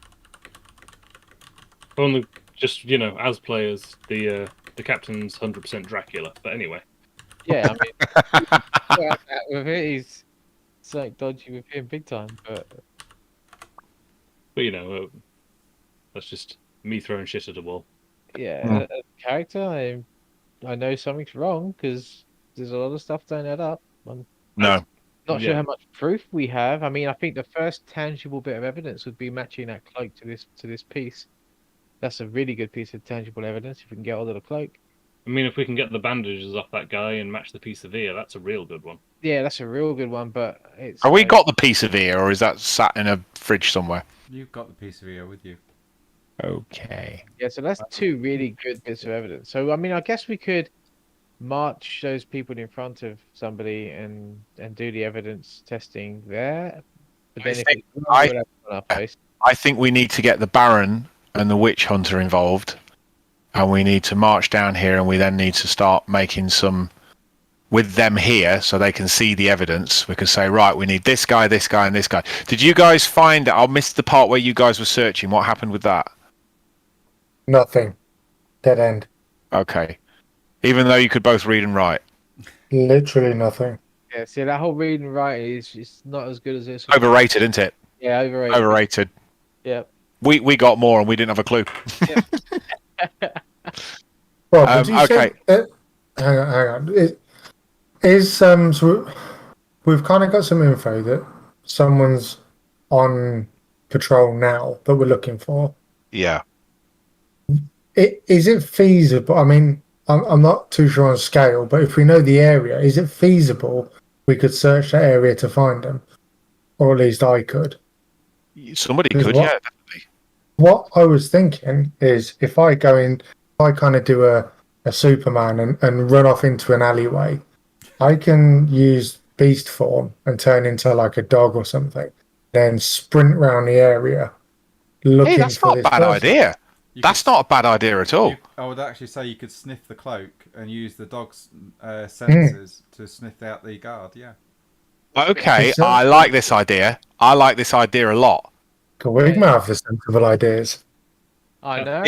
Only just as players, the captain's 100% Dracula. But anyway, Yeah, I mean, yeah, with it, he's something dodgy with him big time. But that's just me throwing shit at a wall. yeah, Hmm. as a character, I know something's wrong because there's a lot of stuff don't add up. I'm No. not sure Yeah. how much proof we have. I mean, I think the first tangible bit of evidence would be matching that cloak to this piece. That's a really good piece of tangible evidence if we can get hold of the cloak. I mean, if we can get the bandages off that guy and match the piece of ear, that's a real good one. Yeah, that's a real good one, but it's Have we like- got the piece of ear, or is that sat in a fridge somewhere? You've got the piece of ear with you. Okay. Yeah, so that's two really good bits of evidence. So I mean, I guess we could march those people in front of somebody and do the evidence testing there. But then if it's I- on our face, I think we need to get the Baron and the Witch Hunter involved, and we need to march down here, and we then need to start making some with them here so they can see the evidence. We can say, right, we need this guy, and this guy. Did you guys find? I missed the part where you guys were searching. What happened with that? Nothing. Dead end. Okay. Even though you could both read and write. Literally nothing. yeah, see that whole read and write is just not as good as this one. Overrated, isn't it? Yeah, overrated. Overrated. Yeah. We got more and we didn't have a clue. Well, but you okay. said, hang on. So we've kind of got some info that someone's on patrol now that we're looking for. Yeah. Is it feasible? I mean, I'm not too sure on scale, but if we know the area, is it feasible we could search that area to find them? Or at least I could. Somebody Because could, yeah, definitely. what I was thinking is if I go in, I kind of do a Superman and run off into an alleyway, I can use beast form and turn into like a dog or something, then sprint around the area looking Hey, that's for not a this bad person. idea. That's not a bad idea at all. I would actually say you could sniff the cloak and use the dog's senses to sniff out the guard. Yeah. Okay, I like this idea. I like this idea a lot. We might have the sensible ideas. I know.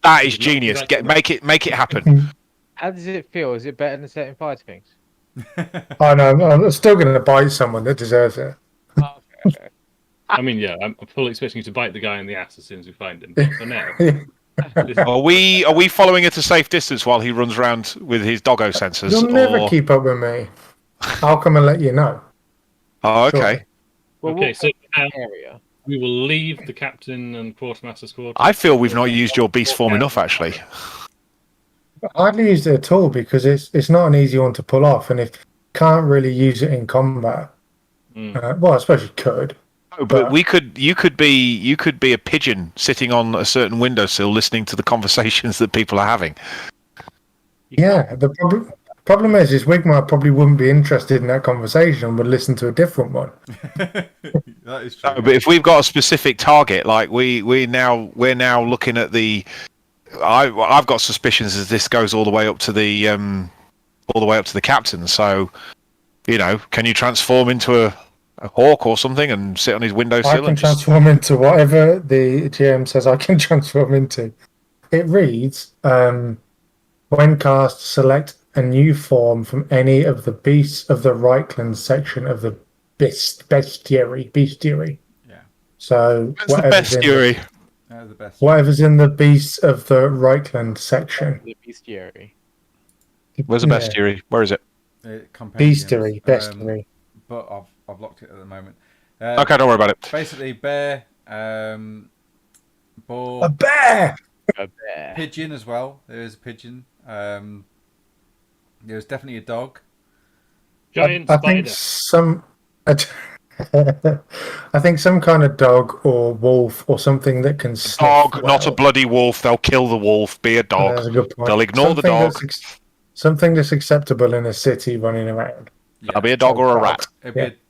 That is genius. Make it happen. How does it feel? Is it better than setting fire to things? I know. I'm still going to bite someone that deserves it. Okay. I mean, yeah, I'm fully expecting you to bite the guy in the ass as soon as we find him. But for now, Are we following at a safe distance while he runs around with his doggo sensors? You'll never keep up with me. I'll come and let you know. Oh, okay. Surely. Well, okay, so now area. we will leave the captain and quartermaster's quarters. I feel we've not used your beast form enough, actually. I hardly used it at all because it's not an easy one to pull off, and if you can't really use it in combat, well, I suppose you could. No, but you could be a pigeon sitting on a certain windowsill listening to the conversations that people are having. Yeah, the problem is Wigmar probably wouldn't be interested in that conversation and would listen to a different one. That is true. No, but if we've got a specific target, like we're now looking at the. I've got suspicions as this goes all the way up to the captain. So, can you transform into a hawk or something and sit on his windowsill? I can transform into whatever the GM says I can transform into. It reads, when cast, select a new form from any of the beasts of the Reichland section of the bestiary. Yeah. So What's the bestiary? The best. Whatever's in the beasts of the Reichland section. The bestiary. Where's the bestiary? Where is it? Bestiary. Bestiary. But I've locked it at the moment. Okay, don't worry about it. Basically, bear, boar, A bear! A bear. pigeon as well. There is a pigeon. There's definitely a dog. Giant I spider. think I think some kind of dog or wolf or something that can sniff Dog, not a well. bloody wolf. They'll kill the wolf. Be a dog. That's a good point. They'll ignore the dog. Something that's acceptable in a city running around. Yeah. That'll be a dog or a rat.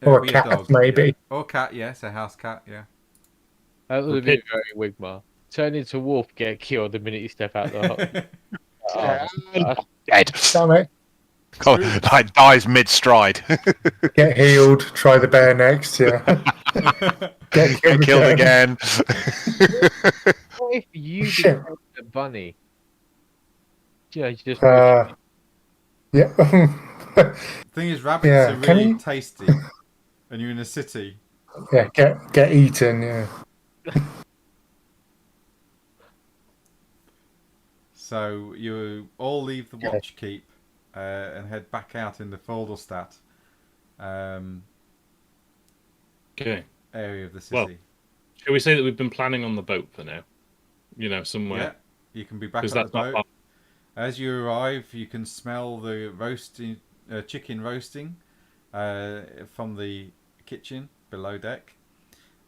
Or a cat, dog, maybe. Yeah. Or a cat, yes, a house cat, yeah. That would be very Wigmar. Turn into wolf, get killed the minute you step out the hut. Dead. Damn it. Like dies mid-stride. Get healed, try the bear next, yeah. Get Killed again. What if you Shit. became a bunny? Yeah, you just Yeah. Thing is, rabbits Yeah, are can really you- tasty. And you're in a city. Yeah, get eaten, yeah. So you all leave the watch keep and head back out in the Foldelstadt Okay. area of the city. Well, shall we say that we've been planning on the boat for now? Somewhere. Yeah, you can be back on Because the that's not boat. As you arrive, you can smell the chicken roasting from the kitchen below deck.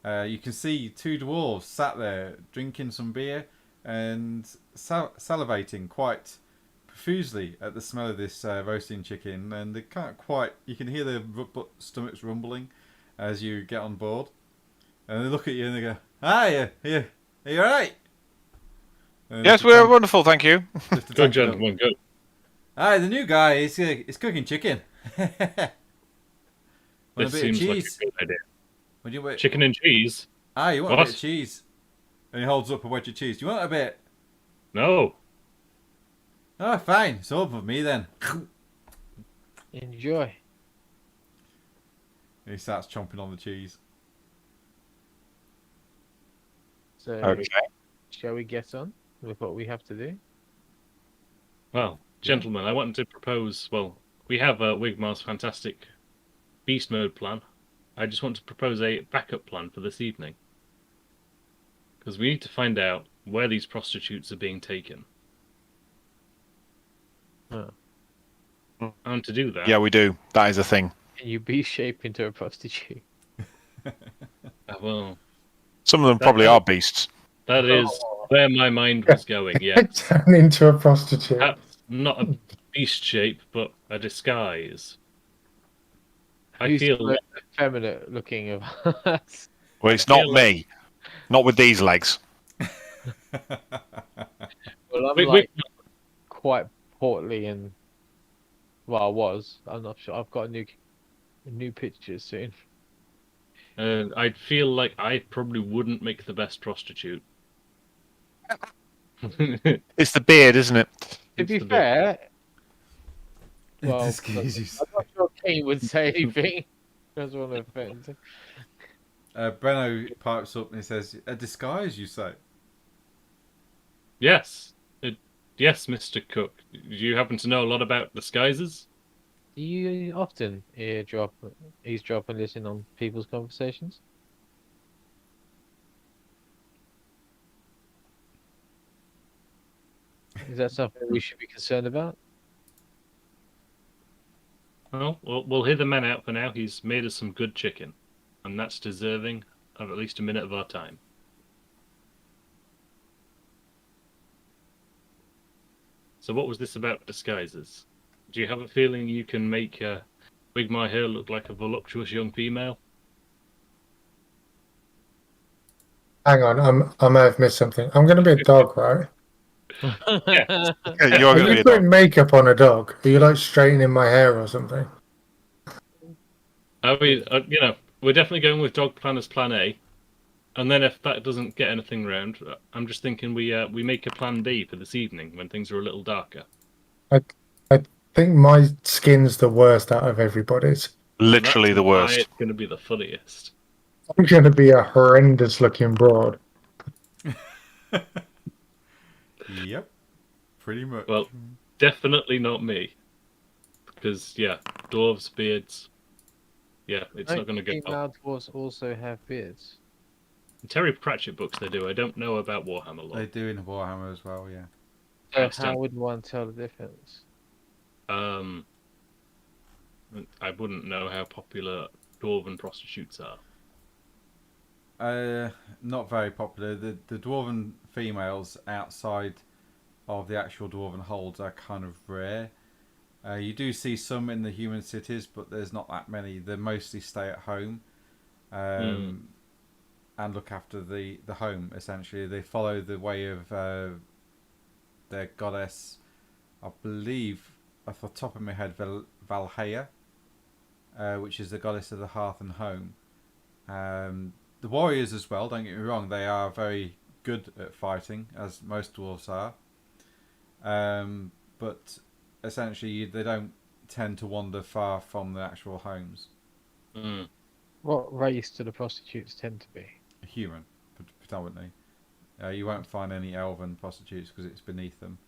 You can see two dwarves sat there drinking some beer and salivating quite profusely at the smell of this roasting chicken, and they can't quite. You can hear their stomachs rumbling as you get on board, and they look at you and they go, "Hi, are you alright?" Yes, we're wonderful, thank you. Good gentlemen, good. Hi, the new guy is cooking chicken. Want a This bit of seems like a cheese? good idea. Would you wait? Chicken and cheese? You want a What? bit of cheese? And he holds up a wedge of cheese. Do you want a bit? No. Oh, fine. It's all for me then. enjoy. He starts chomping on the cheese. So, Okay. shall we get on with what we have to do? Well, gentlemen, I wanted to propose. Well, we have Wigmar's fantastic beast mode plan. I just want to propose a backup plan for this evening. Because we need to find out where these prostitutes are being taken. Oh. And to do that... Yeah, we do. That is a thing. Can you beast shape into a prostitute? Well, Some of them probably are beasts. that is where my mind was going, yes. Turn into a prostitute. Perhaps not a beast shape, but a disguise. I Who's feel the like... effeminate looking of us? Well, it's not me. Not with these legs. Well, I'm Wait, like quite portly and well, I was. I'm not sure. I've got new pictures soon. I'd feel like I probably wouldn't make the best prostitute. It's the beard, isn't it? To be fair, well, Disguise you. I'm not sure Kane would say anything. That's one of the Breno pipes up and he says, "A disguise, you say?" Yes. Yes, Mr. Cook. Do you happen to know a lot about disguises? Do you often eavesdrop and listen on people's conversations? Is that something we should be concerned about? Well, we'll hear the man out for now. He's made us some good chicken, and that's deserving of at least a minute of our time. So what was this about disguises? Do you have a feeling you can make Wigmar here look like a voluptuous young female? Hang on, I may have missed something. I'm going to be a dog, right? Yes. Yeah, you're Are going to be you a putting dog. makeup on a dog? Are you like straightening my hair or something? I mean, we're definitely going with dog plan as plan A. And then if that doesn't get anything round, I'm just thinking we make a plan B for this evening when things are a little darker. I think my skin's the worst out of everybody's. Literally That's the why worst. it's going to be the funniest. I'm going to be a horrendous looking broad. Yep, pretty much. Well, definitely not me. Because, yeah, dwarves, beards. Yeah, it's not going to go well. Female dwarves also have beards. In Terry Pratchett books they do. I don't know about Warhammer lore. They do in Warhammer as well, yeah. So Understand. how would one tell the difference? I wouldn't know how popular dwarven prostitutes are. Not very popular. The dwarven females outside of the actual dwarven holds are kind of rare. You do see some in the human cities, but there's not that many. They mostly stay at home and look after the home, essentially. They follow the way of their goddess, I believe, off the top of my head, Valhalla, which is the goddess of the hearth and home. The warriors as well, don't get me wrong, they are very good at fighting, as most dwarves are. But essentially, they don't tend to wander far from the actual homes. What race do the prostitutes tend to be? Human, predominantly. You won't find any elven prostitutes because it's beneath them.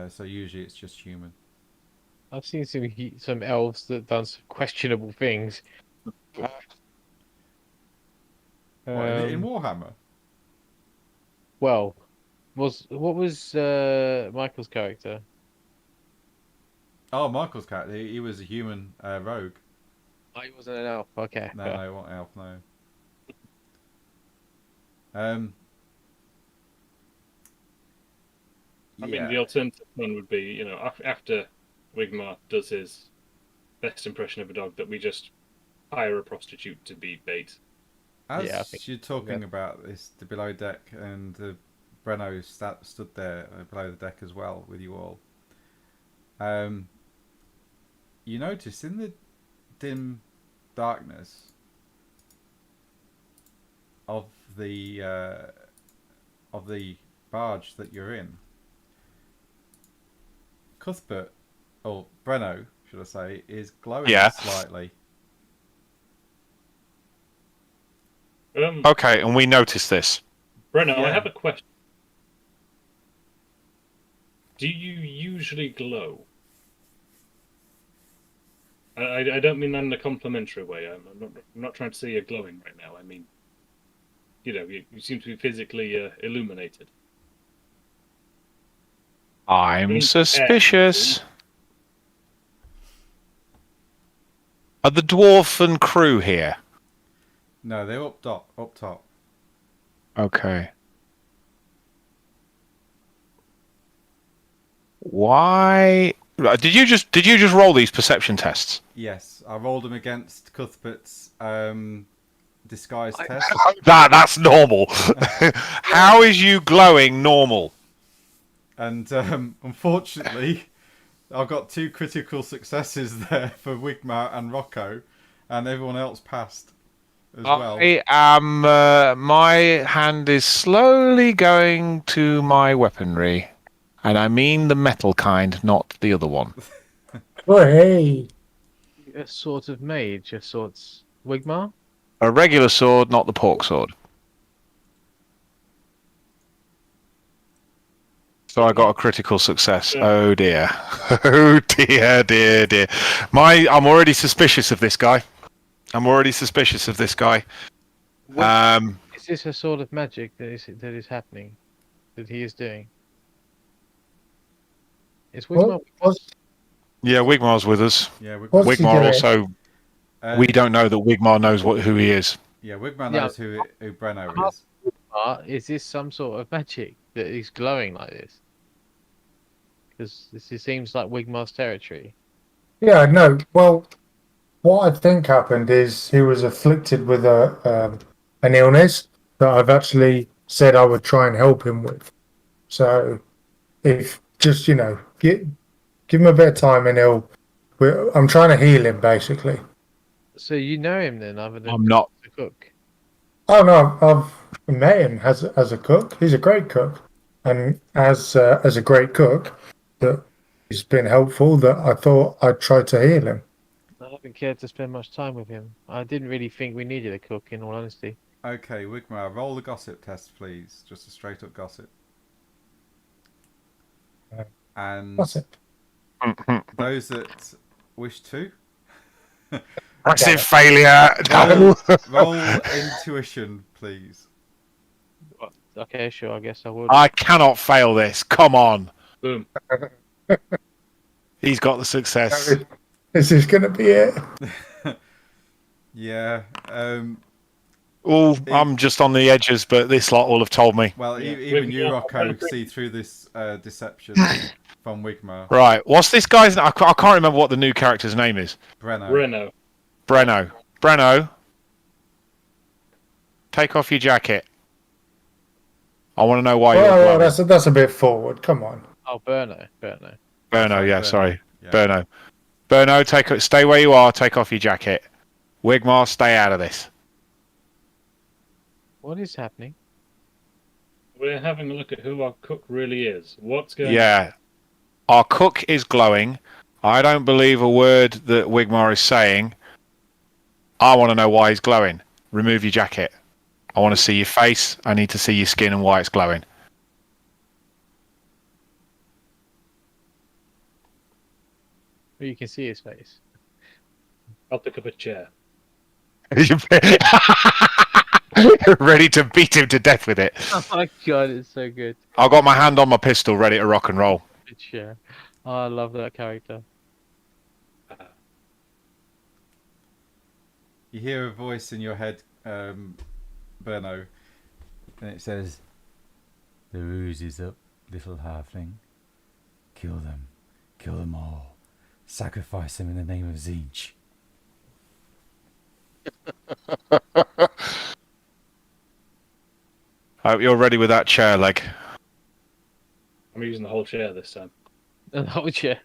So usually it's just human. I've seen some elves that done some questionable things. What, in Warhammer? Well, what was Michael's character? Oh, Michael's cat. He was a human rogue. Oh, he wasn't an elf. Okay. No, fair. no, what elf? No. I mean, the alternative one would be, after Wigmar does his best impression of a dog, that we just hire a prostitute to be bait. As Yeah, I think- you're talking about this, the below deck, and Breno stood there below the deck as well with you all. You notice in the dim darkness of the barge that you're in, Cuthbert, or Breno, should I say, is glowing slightly. Okay, and we noticed this. Breno, Yeah. I have a question. Do you usually glow? I don't mean that in a complimentary way. I'm not trying to say you're glowing right now. I mean, you seem to be physically illuminated. I'm suspicious. Are the dwarven crew here? No, they're up top. Up top. Okay. Why did you just roll these perception tests? Yes, I rolled them against Cuthbert's disguise test. That's normal. How is you glowing normal? And unfortunately, I've got 2 critical successes there for Wigmar and Rocco, and everyone else passed as well. I am. My hand is slowly going to my weaponry, and I mean the metal kind, not the other one. Oh, hey. A sort of mage, a sort's Wigmar. A regular sword, not the pork sword. So I got a critical success. Oh dear. Oh dear. I'm already suspicious of this guy. Is this a sort of magic that is happening, that he is doing? Is Wigmar? Yeah, Wigmar's with us. Yeah, What's he Wigmar doing? also. We don't know that Wigmar knows who he is. Yeah, Wigmar knows who Breno is. Is this some sort of magic that is glowing like this? Because this seems like Wigmar's territory. Yeah, no. Well, what I think happened is he was afflicted with an illness that I've actually said I would try and help him with. So, if just give him a bit of time and I'm trying to heal him basically. So you know him then, other than I'm not. the cook. Oh no, I've met him as a cook. He's a great cook, and as a great cook, that he's been helpful. That I thought I'd try to heal him. I haven't cared to spend much time with him. I didn't really think we needed a cook, in all honesty. Okay, Wigmar, roll the gossip test, please. Just a straight up gossip. And Gossip. those that wish to Massive failure. No. roll intuition, please. Okay, sure. I guess I would. I cannot fail this. Come on. Boom. He's got the success. Is this going to be it? Yeah. I'm just on the edges, but this lot will have told me. Well, even you, Rocco, see through this deception from Wigmar. Right. What's this guy's name? I can't remember what the new character's name is. Breno. Breno. Take off your jacket. I want to know why you're Well, glowing. that's a bit forward. Come on. Oh, Berno. Berno, yeah, sorry. Yeah. Berno, stay where you are, take off your jacket. Wigmar, stay out of this. What is happening? We're having a look at who our cook really is. What's going on? Yeah. Our cook is glowing. I don't believe a word that Wigmar is saying. I want to know why he's glowing. Remove your jacket. I want to see your face. I need to see your skin and why it's glowing. Well, you can see his face. I'll pick up a chair. You're ready to beat him to death with it. Oh my god, it's so good. I've got my hand on my pistol, ready to rock and roll. Good share. Oh, I love that character. You hear a voice in your head, Berno, and it says, "The ruse is up, little halfling. Kill them. Kill them all. Sacrifice them in the name of Zinch." I hope you're ready with that chair leg. I'm using the whole chair this time. The whole chair.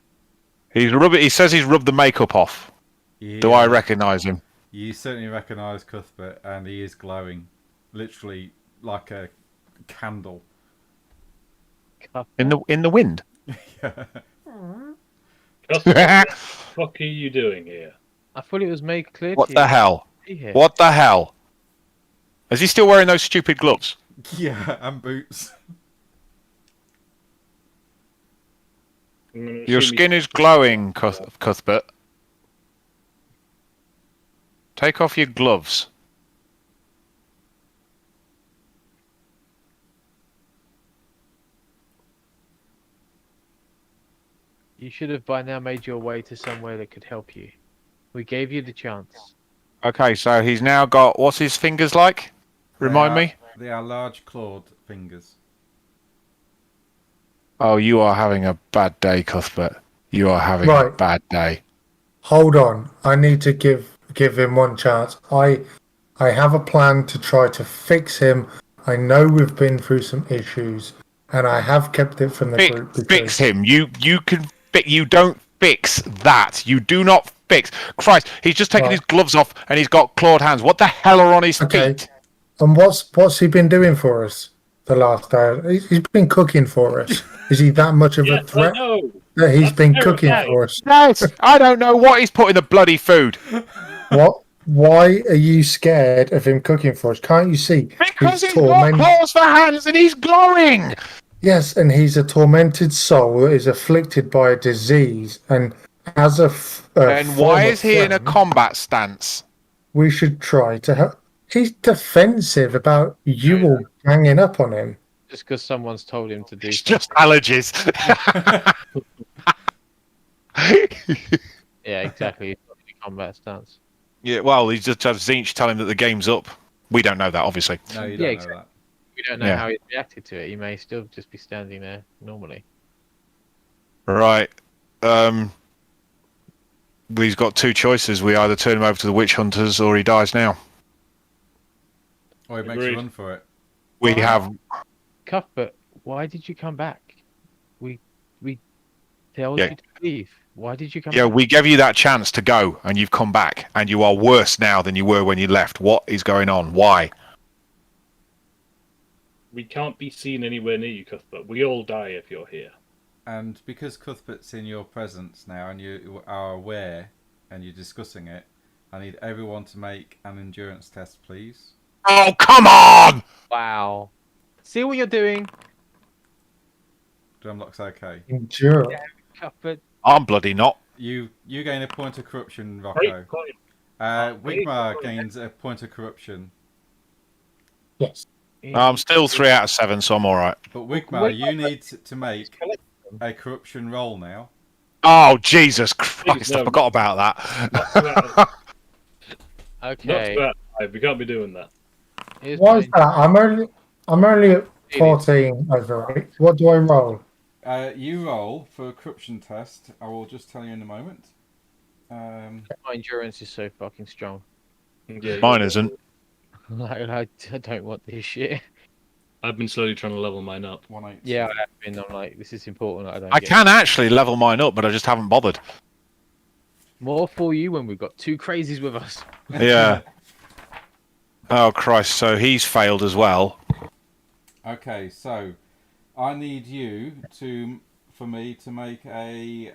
He says he's rubbed the makeup off. Yeah. Do I recognise him? You certainly recognise Cuthbert, and he is glowing, literally like a candle. In the wind. Yeah. What the fuck are you doing here? I thought it was made clear What to the you. hell? Here. What the hell? Is he still wearing those stupid gloves? Yeah, and boots. I'm gonna Your assume skin is glowing, Cuthbert. Take off your gloves. You should have by now made your way to somewhere that could help you. We gave you the chance. Okay, so he's now got... What's his fingers like? Remind me? They are large clawed fingers. Oh, you are having a bad day, Cuthbert. You are having a Right. bad day. Hold on. I need to give him one chance. I have a plan to try to fix him. I know we've been through some issues, and I have kept it from the group. Fix him. You don't fix that. You do not fix. Christ, he's just taken his gloves off and he's got clawed hands. What the hell are on his feet? And what's he been doing for us the last day? He's been cooking for us. Is he that much of a threat? That he's been cooking for us. Yes, I don't know what he's put in the bloody food. What? Why are you scared of him cooking for us? Can't you see? Because he's got claws for hands and he's glowing. Yes, and he's a tormented soul that is afflicted by a disease. And as and why is he in a combat stance? We should try to help. He's defensive about you all ganging up on him. Just because someone's told him to do It's something. just allergies. Yeah, exactly. He's not in a combat stance. Yeah, well, he's just had Zinch tell him that the game's up. We don't know that, obviously. No, you don't know that. We don't know how he reacted to it. He may still just be standing there normally. Right. We've got two choices. We either turn him over to the witch hunters or he dies now. Or he makes a run for it. We have... Cuthbert, why did you come back? We told you to leave. Why did you come back? Yeah, we gave you that chance to go, and you've come back, and you are worse now than you were when you left. What is going on? Why? We can't be seen anywhere near you, Cuthbert. We all die if you're here. And because Cuthbert's in your presence now, and you are aware, and you're discussing it, I need everyone to make an endurance test, please. Oh, come on! Wow. See what you're doing? Drumlock's okay. Endure. Yeah, Cuthbert. I'm bloody not. You gain a point of corruption, Rocco. Wigmar gains a point of corruption. Yes. I'm still 3 out of 7, so I'm alright. But Wigmar, you need to make a corruption roll now. Oh, Jesus Christ, I forgot about that. Okay. Not bad. We can't be doing that. Why is that? I'm only at 14 over 8. What do I roll? You roll for a corruption test. I will just tell you in a moment. My endurance is so fucking strong. Yeah, Mine isn't. I don't want this shit. I've been slowly trying to level mine up. 1-8. Yeah, I have been. I'm like, this is important. I can actually level mine up, but I just haven't bothered. More for you when we've got two crazies with us. Yeah. Oh, Christ, so he's failed as well. Okay, so I need you for me to make a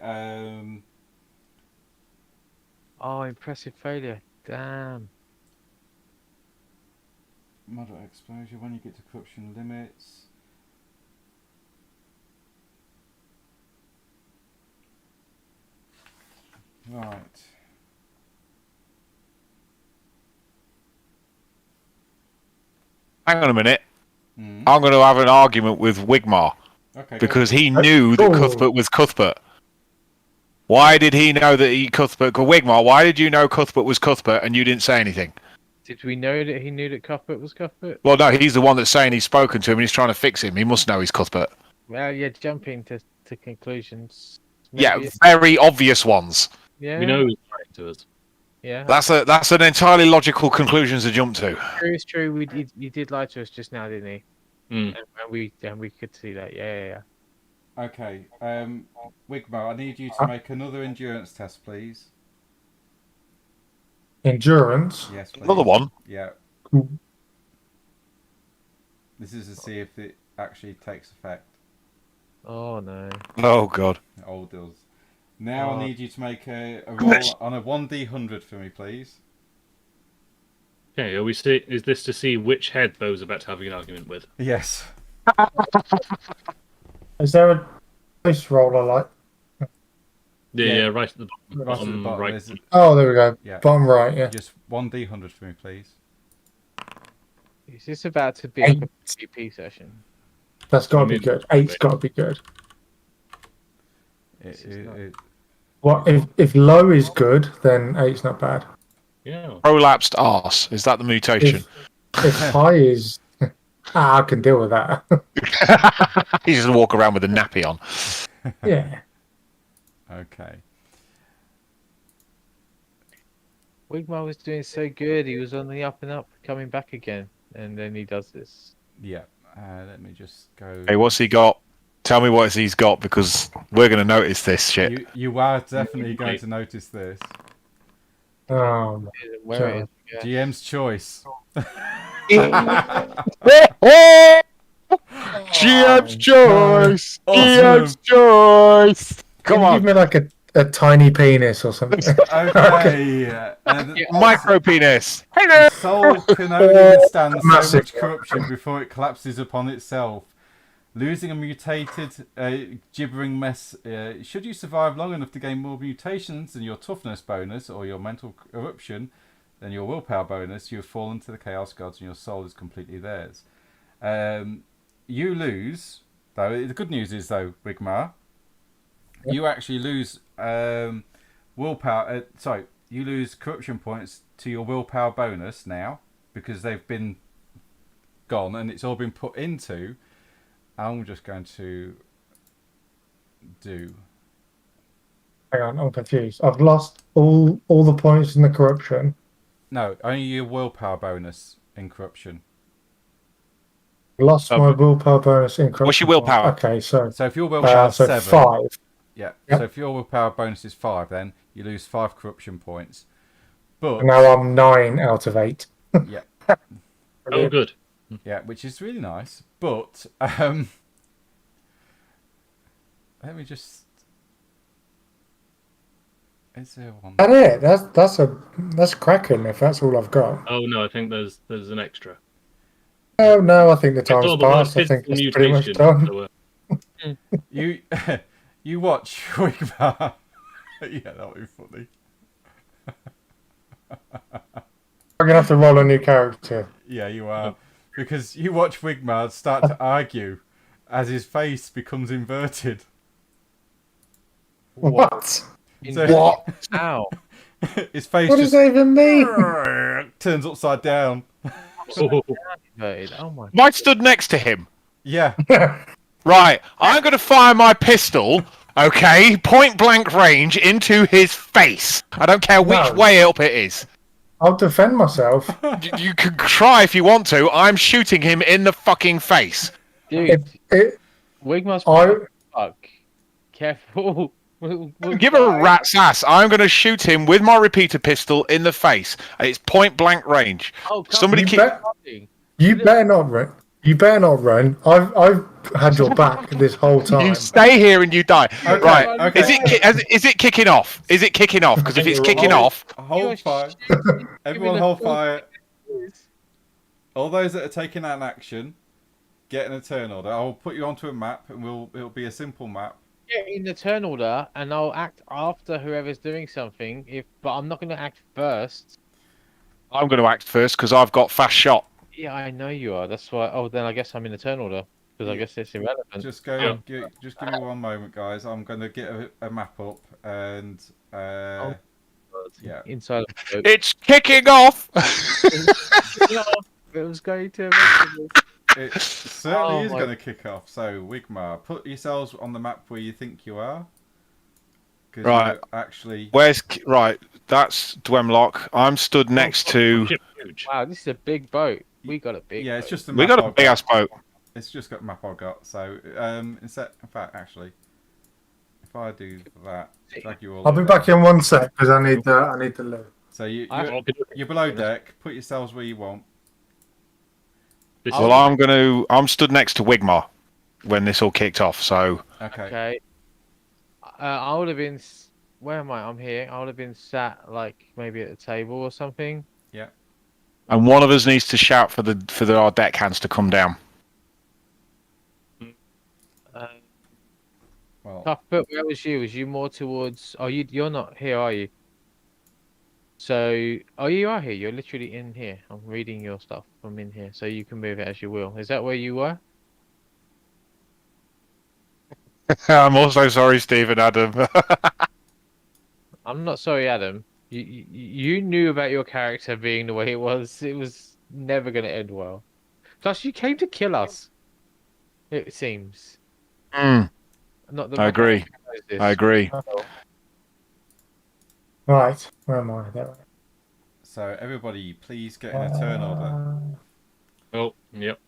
Oh, impressive failure. Damn. moderate exposure when you get to corruption limits. Right. Hang on a minute. I'm going to have an argument with Wigmar. Okay. Because he knew that Cuthbert was Cuthbert. Why did he know that Cuthbert... Wigmar, why did you know Cuthbert was Cuthbert and you didn't say anything? Did we know that he knew that Cuthbert was Cuthbert? Well, no, he's the one that's saying he's spoken to him and he's trying to fix him. He must know he's Cuthbert. Well, yeah, jumping to conclusions. Yeah, very obvious ones. Yeah. We know who's lying to us. Yeah. That's an entirely logical conclusion to jump to. True, it's true. You did lie to us just now, didn't he? Mm. And we could see that. Yeah. Okay. Wigmar, I need you to make another endurance test, please. Endurance? Yes, please. Another one? Yeah. Cool. This is to see if it actually takes effect. Oh no. Oh, God. It all does. Now I need you to make a roll on a 1d100 for me, please. Okay, is this to see which head Bo's about to have an argument with? Yes. Is there a dice roller like? Yeah, right at the Right at the bottom, bottom. right. There's Oh, there we go. Yeah. Bottom right, yeah. just 1d100 for me, please. Is this about to be like a PvP session? That's got to be mean- good. 8's got to be good. What if low is good, then 8's not bad. Yeah. Prolapsed arse. Is that the mutation? If high is, I can deal with that. He just walk around with a nappy on. Yeah. Okay. Wigmar was doing so good. He was on the up and up, coming back again, and then he does this. Yeah. Let me just go. Hey, what's he got? Tell me what he's got, because we're going to notice this shit. You are definitely going to notice this. Oh, Where it is? Yeah. GM's choice. GM's choice. Awesome. GM's choice. Come on. Give me like a tiny penis or something. Okay. Micro penis. The soul can only withstand so much corruption before it collapses upon itself. Losing a mutated, gibbering mess. Should you survive long enough to gain more mutations than your toughness bonus or your mental corruption than your willpower bonus, you have fallen to the Chaos Gods and your soul is completely theirs. You lose, though. The good news is, though, Wigmar, you actually lose willpower. You lose corruption points to your willpower bonus now because they've been gone and it's all been put into. I'm just going to do. Hang on, I'm confused. I've lost all the points in the corruption. No, only your willpower bonus in corruption. Lost my willpower bonus in corruption. What's your willpower? Okay, so if your willpower is 7, 5. Yeah. Yep. So if your willpower bonus is 5, then you lose 5 corruption points. But And now I'm 9 out of 8. Yeah. Oh, good. Yeah, which is really nice. But let me just. Is there one? That it? That's cracking. If that's all I've got. Oh no, I think there's an extra. Oh no, I think the time's all the passed. I physical think it's pretty much mutation, done. so, You watch Wigmar. Yeah, that would be funny. I'm gonna have to roll a new character. Yeah, you are. Because you watch Wigmar start to argue as his face becomes inverted. What? So- Ow. His face What just does that even mean? turns upside down. Oh, Oh my. I stood next to him. Yeah. Right, I'm going to fire my pistol, okay, point blank range into his face. I don't care which No. way up it is. I'll defend myself. You can try if you want to. I'm shooting him in the fucking face. Dude, It, Wigmar's I fuck. Careful. Give her a rat's ass. I'm going to shoot him with my repeater pistol in the face. It's point blank range. Oh, come Somebody on. keep... you better not run. You better not run. I've had your back this whole time. You stay here and you die. Okay, Right. okay. Is it kicking off? Is it kicking off? Because if it's kicking off... Hold fire. Everyone hold fire. All those that are taking out an action, get in a turn order. I'll put you onto a map and it'll be a simple map. Get in the turn order, and I'll act after whoever's doing something. But I'm not going to act first. I'm going to act first because I've got fast shot. Yeah, I know you are. That's why. Oh, then I guess I'm in the turn order because I guess it's irrelevant. Just go. Just give me one moment, guys. I'm going to get a map up and yeah. Inside. Of the boat. It's kicking off. It was going to. Eventually. It certainly Oh is my- going to kick off. So Wigmar, put yourselves on the map where you think you are. 'Cause Right. you're actually. Right, that's Dwemlock. I'm stood next to... huge. Wow, this is a big boat. We got a big. Yeah, it's boat. just the We map. got a big ass boat. It's just got the map I've got. So in fact, actually, if I do that, drag you all. I'll be over. back in one sec because I need the loot. So Oh, you're below deck. Put yourselves where you want. this Well, is- I'm stood next to Wigmar when this all kicked off, so... Okay. Okay. I would have been. Where am I? I'm here. I would have been sat like maybe at the table or something. And one of us needs to shout for our deckhands to come down. Well, Cuthbert, where was you? Was you more towards? Oh, you're not here, are you? So, oh, you are here. You're literally in here. I'm reading your stuff from in here, so you can move it as you will. Is that where you were? I'm also sorry, Stephen Adam. I'm not sorry, Adam. You knew about your character being the way it was. It was never going to end well. Plus, you came to kill us. It seems. Mm, Not the I agree. this. I agree. Right, where am I? There. so everybody, please get in a turn order. Oh, yep.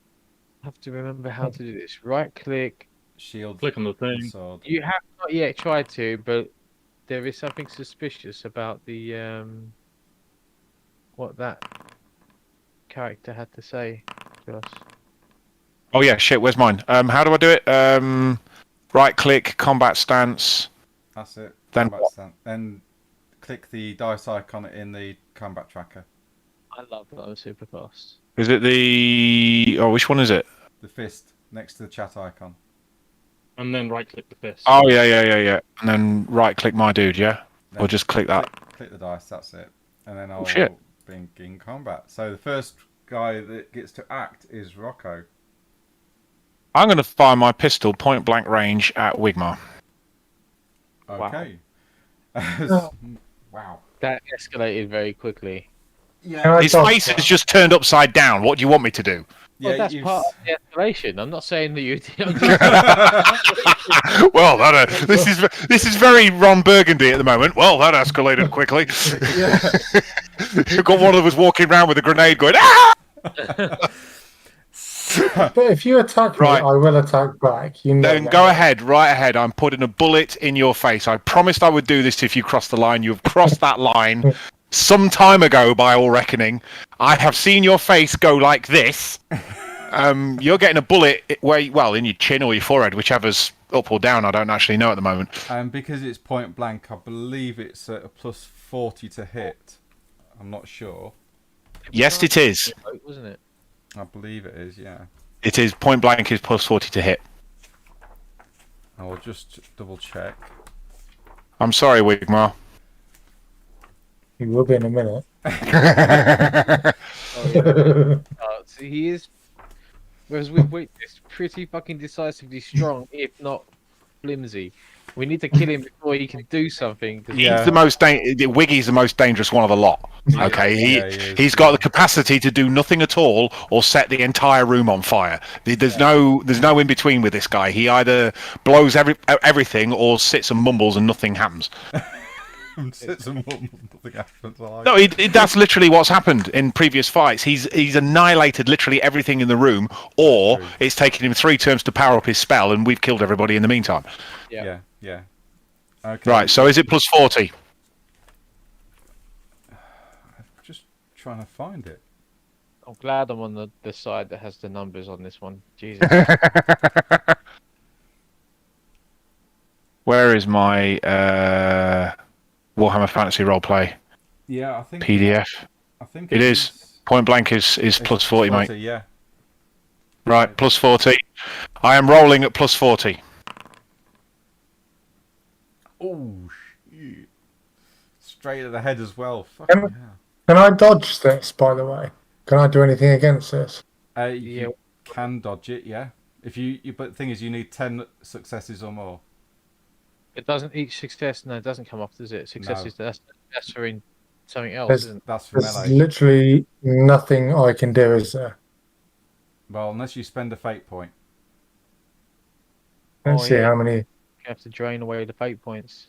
I have to remember how to do this. Right click. Shield, Click on the thing. sword. You have not yet tried to, but there is something suspicious about the what that character had to say to us. Oh yeah, shit. Where's mine? How do I do it? Right click, combat stance. That's it. Then Combat what? stand. Then click the dice icon in the combat tracker. I love that I'm super fast. Is it the? Oh, which one is it? The fist next to the chat icon. And then right click the fist. Oh yeah. And then right click my dude. Yeah. Then Or just click that. Click the dice. That's it. And then I'll shit. begin combat. So the first guy that gets to act is Rocco. I'm going to fire my pistol point blank range at Wigmar. Okay. Wow. That escalated very quickly. Yeah. His face is just turned upside down. What do you want me to do? Well, Yeah, that's you've- part of the escalation. I'm not saying that you. Well, this is very Ron Burgundy at the moment. Well, that escalated quickly. You've got one of us walking around with a grenade going, ah! But if you attack me, Right. I will attack back. You know Then that. go ahead, right ahead. I'm putting a bullet in your face. I promised I would do this if you crossed the line. You've crossed that line some time ago, by all reckoning. I have seen your face go like this. You're getting a bullet in your chin or your forehead, whichever's up or down. I don't actually know at the moment. And because it's point blank, I believe it's a plus 40 to hit. I'm not sure. Yes, it is. Wasn't it? I believe it is, yeah. It is point blank is plus 40 to hit. I will just double check. I'm sorry, Wigmar. You will be in a minute. So he is, whereas we've witnessed, pretty fucking decisively strong, if not flimsy. We need to kill him before he can do something. 'Cause Yeah. He's the most Wiggy's the most dangerous one of the lot. Okay, Yeah, he is, he's got the capacity to do nothing at all or set the entire room on fire. There's no in between with this guy. He either blows everything or sits and mumbles and nothing happens. Nothing happens. No, that's literally what's happened in previous fights. He's annihilated literally everything in the room, or it's taken him 3 turns to power up his spell, and we've killed everybody in the meantime. Yeah. Okay. Right, so is it plus 40? I'm just trying to find it. I'm glad I'm on the side that has the numbers on this one. Jesus. Where is my Warhammer Fantasy Roleplay Yeah, I think PDF? I think It is. Point blank is plus 40, mate. Yeah. Right, plus 40. I am rolling at plus 40. Oh shit! Straight at the head as well. Can, Fucking hell. can I dodge this, by the way? Can I do anything against this? You can dodge it, yeah. If but the thing is, you need 10 successes or more. It doesn't, each success, no, it doesn't come off, does it? Successes, that's for in something else, There's- isn't it? That's for There's melee. literally nothing I can do, is there? Well, unless you spend a fate point. Let's Oh, see yeah. how many. You have to drain away the fate points.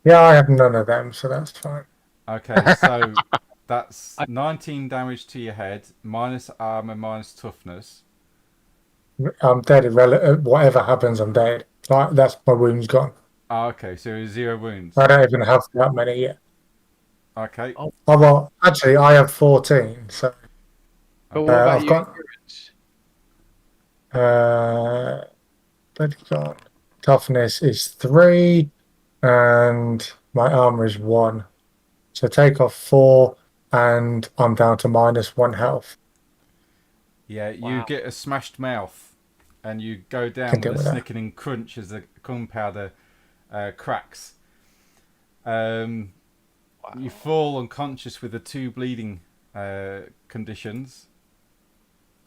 Yeah, I have none of them, so that's fine. Okay, so that's 19 damage to your head, minus armor, minus toughness. I'm dead. Whatever happens, I'm dead. Like, that's my wounds gone. Ah, okay, so 0 wounds. I don't even have that many yet. Okay. Oh. Oh, well, actually, I have 14, so But what about I've your got- endurance? bloody God. Toughness is 3, and my armor is 1. So take off 4, and I'm down to -1 health. Yeah, you Wow. get a smashed mouth, and you go down Can with deal a with that. snickening crunch as the gunpowder cracks. You fall unconscious with the 2 bleeding conditions,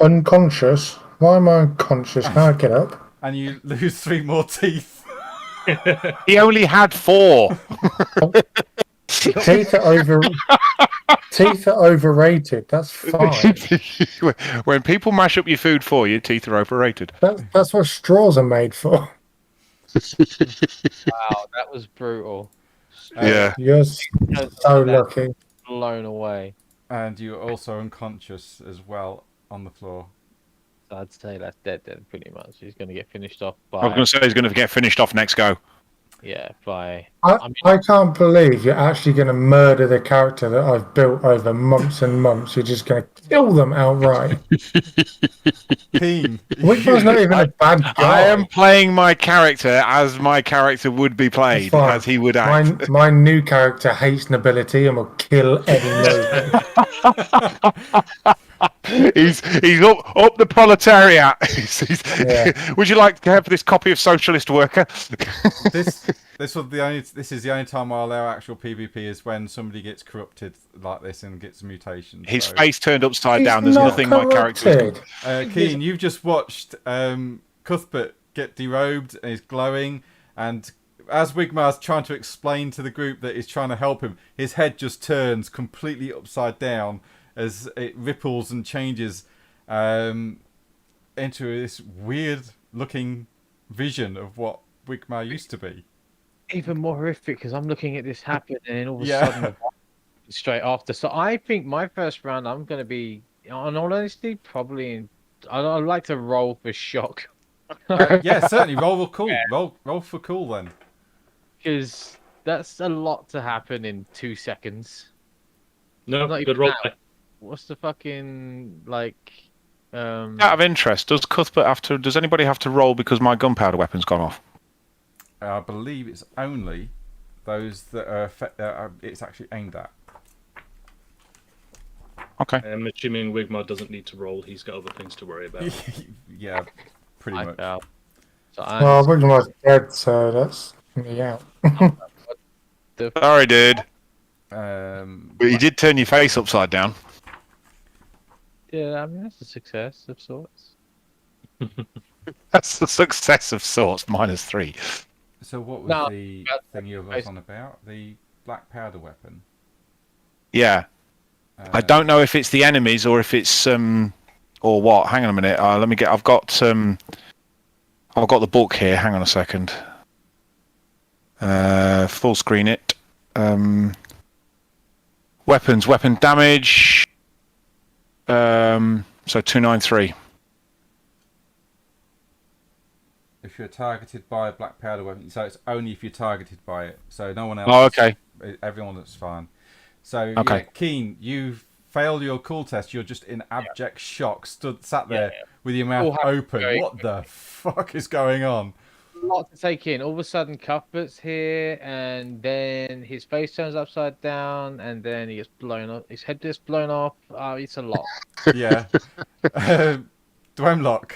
Unconscious? Why am I unconscious? Now I get up. and you lose 3 more teeth. He only had 4. Teeth are overrated. That's fine. When people mash up your food for you, teeth are overrated. That's what straws are made for. Wow, that was brutal. Yeah. You're so lucky. Blown away. And you're also unconscious as well on the floor. So I'd say that's dead then, pretty much. He's going to get finished off I was by... going to say he's going to get finished off next go. Yeah, by... I can't believe you're actually going to murder the character that I've built over months and months. You're just going to kill them outright. Keen. Wigmar's not even a bad guy. I am playing my character as my character would be played, Fine. as he would act. My new character hates nobility and will kill any noble. He's up the proletariat. Yeah. Would you like to have this copy of Socialist Worker? This is the only time I allow actual PvP is when somebody gets corrupted like this and gets mutations. His so. face turned upside He's down. There's not nothing my character. corrupted. Keen, you've just watched Cuthbert get derobed and he's glowing, and as Wigmar's trying to explain to the group that he's trying to help him, his head just turns completely upside down as it ripples and changes into this weird looking vision of what Wigmar used to be. Even more horrific, because I'm looking at this happen and then all of a Yeah. sudden straight after. So I think my first round, I'm going to be, in all honesty, probably I'd like to roll for shock. Yeah, certainly. Roll for cool. Yeah. Roll for cool then. Because that's a lot to happen in 2 seconds. No, Not good even roll. that. What's the fucking, like... Out of interest, does anybody have to roll because my gunpowder weapon's gone off? I believe it's only those that are it's actually aimed at. Okay. I'm assuming Wigmar doesn't need to roll. He's got other things to worry about. Yeah, pretty much. Fell. So Well, Wigmar's dead, so that's me out. Sorry, dude. But But you did turn your face upside down. Yeah, I mean, that's a success of sorts. That's the success of sorts, -3. So what was No, the thing you were on about? The black powder weapon? Yeah. I don't know if it's the enemies or if it's or what. Hang on a minute. Let me get. I've got the book here. Hang on a second. Full screen it. Weapon damage. So 293. If you're targeted by a black powder weapon, so it's only if you're targeted by it. So no one else. Oh, okay. Everyone that's fine. So Okay. yeah, Keen, you failed your cool test. You're just in abject shock, sat there with your mouth open. What the fuck is going on? A lot to take in. All of a sudden, Cuthbert's here, and then his face turns upside down, and then he gets blown up. His head gets blown off. It's a lot. Yeah. Dwemlock.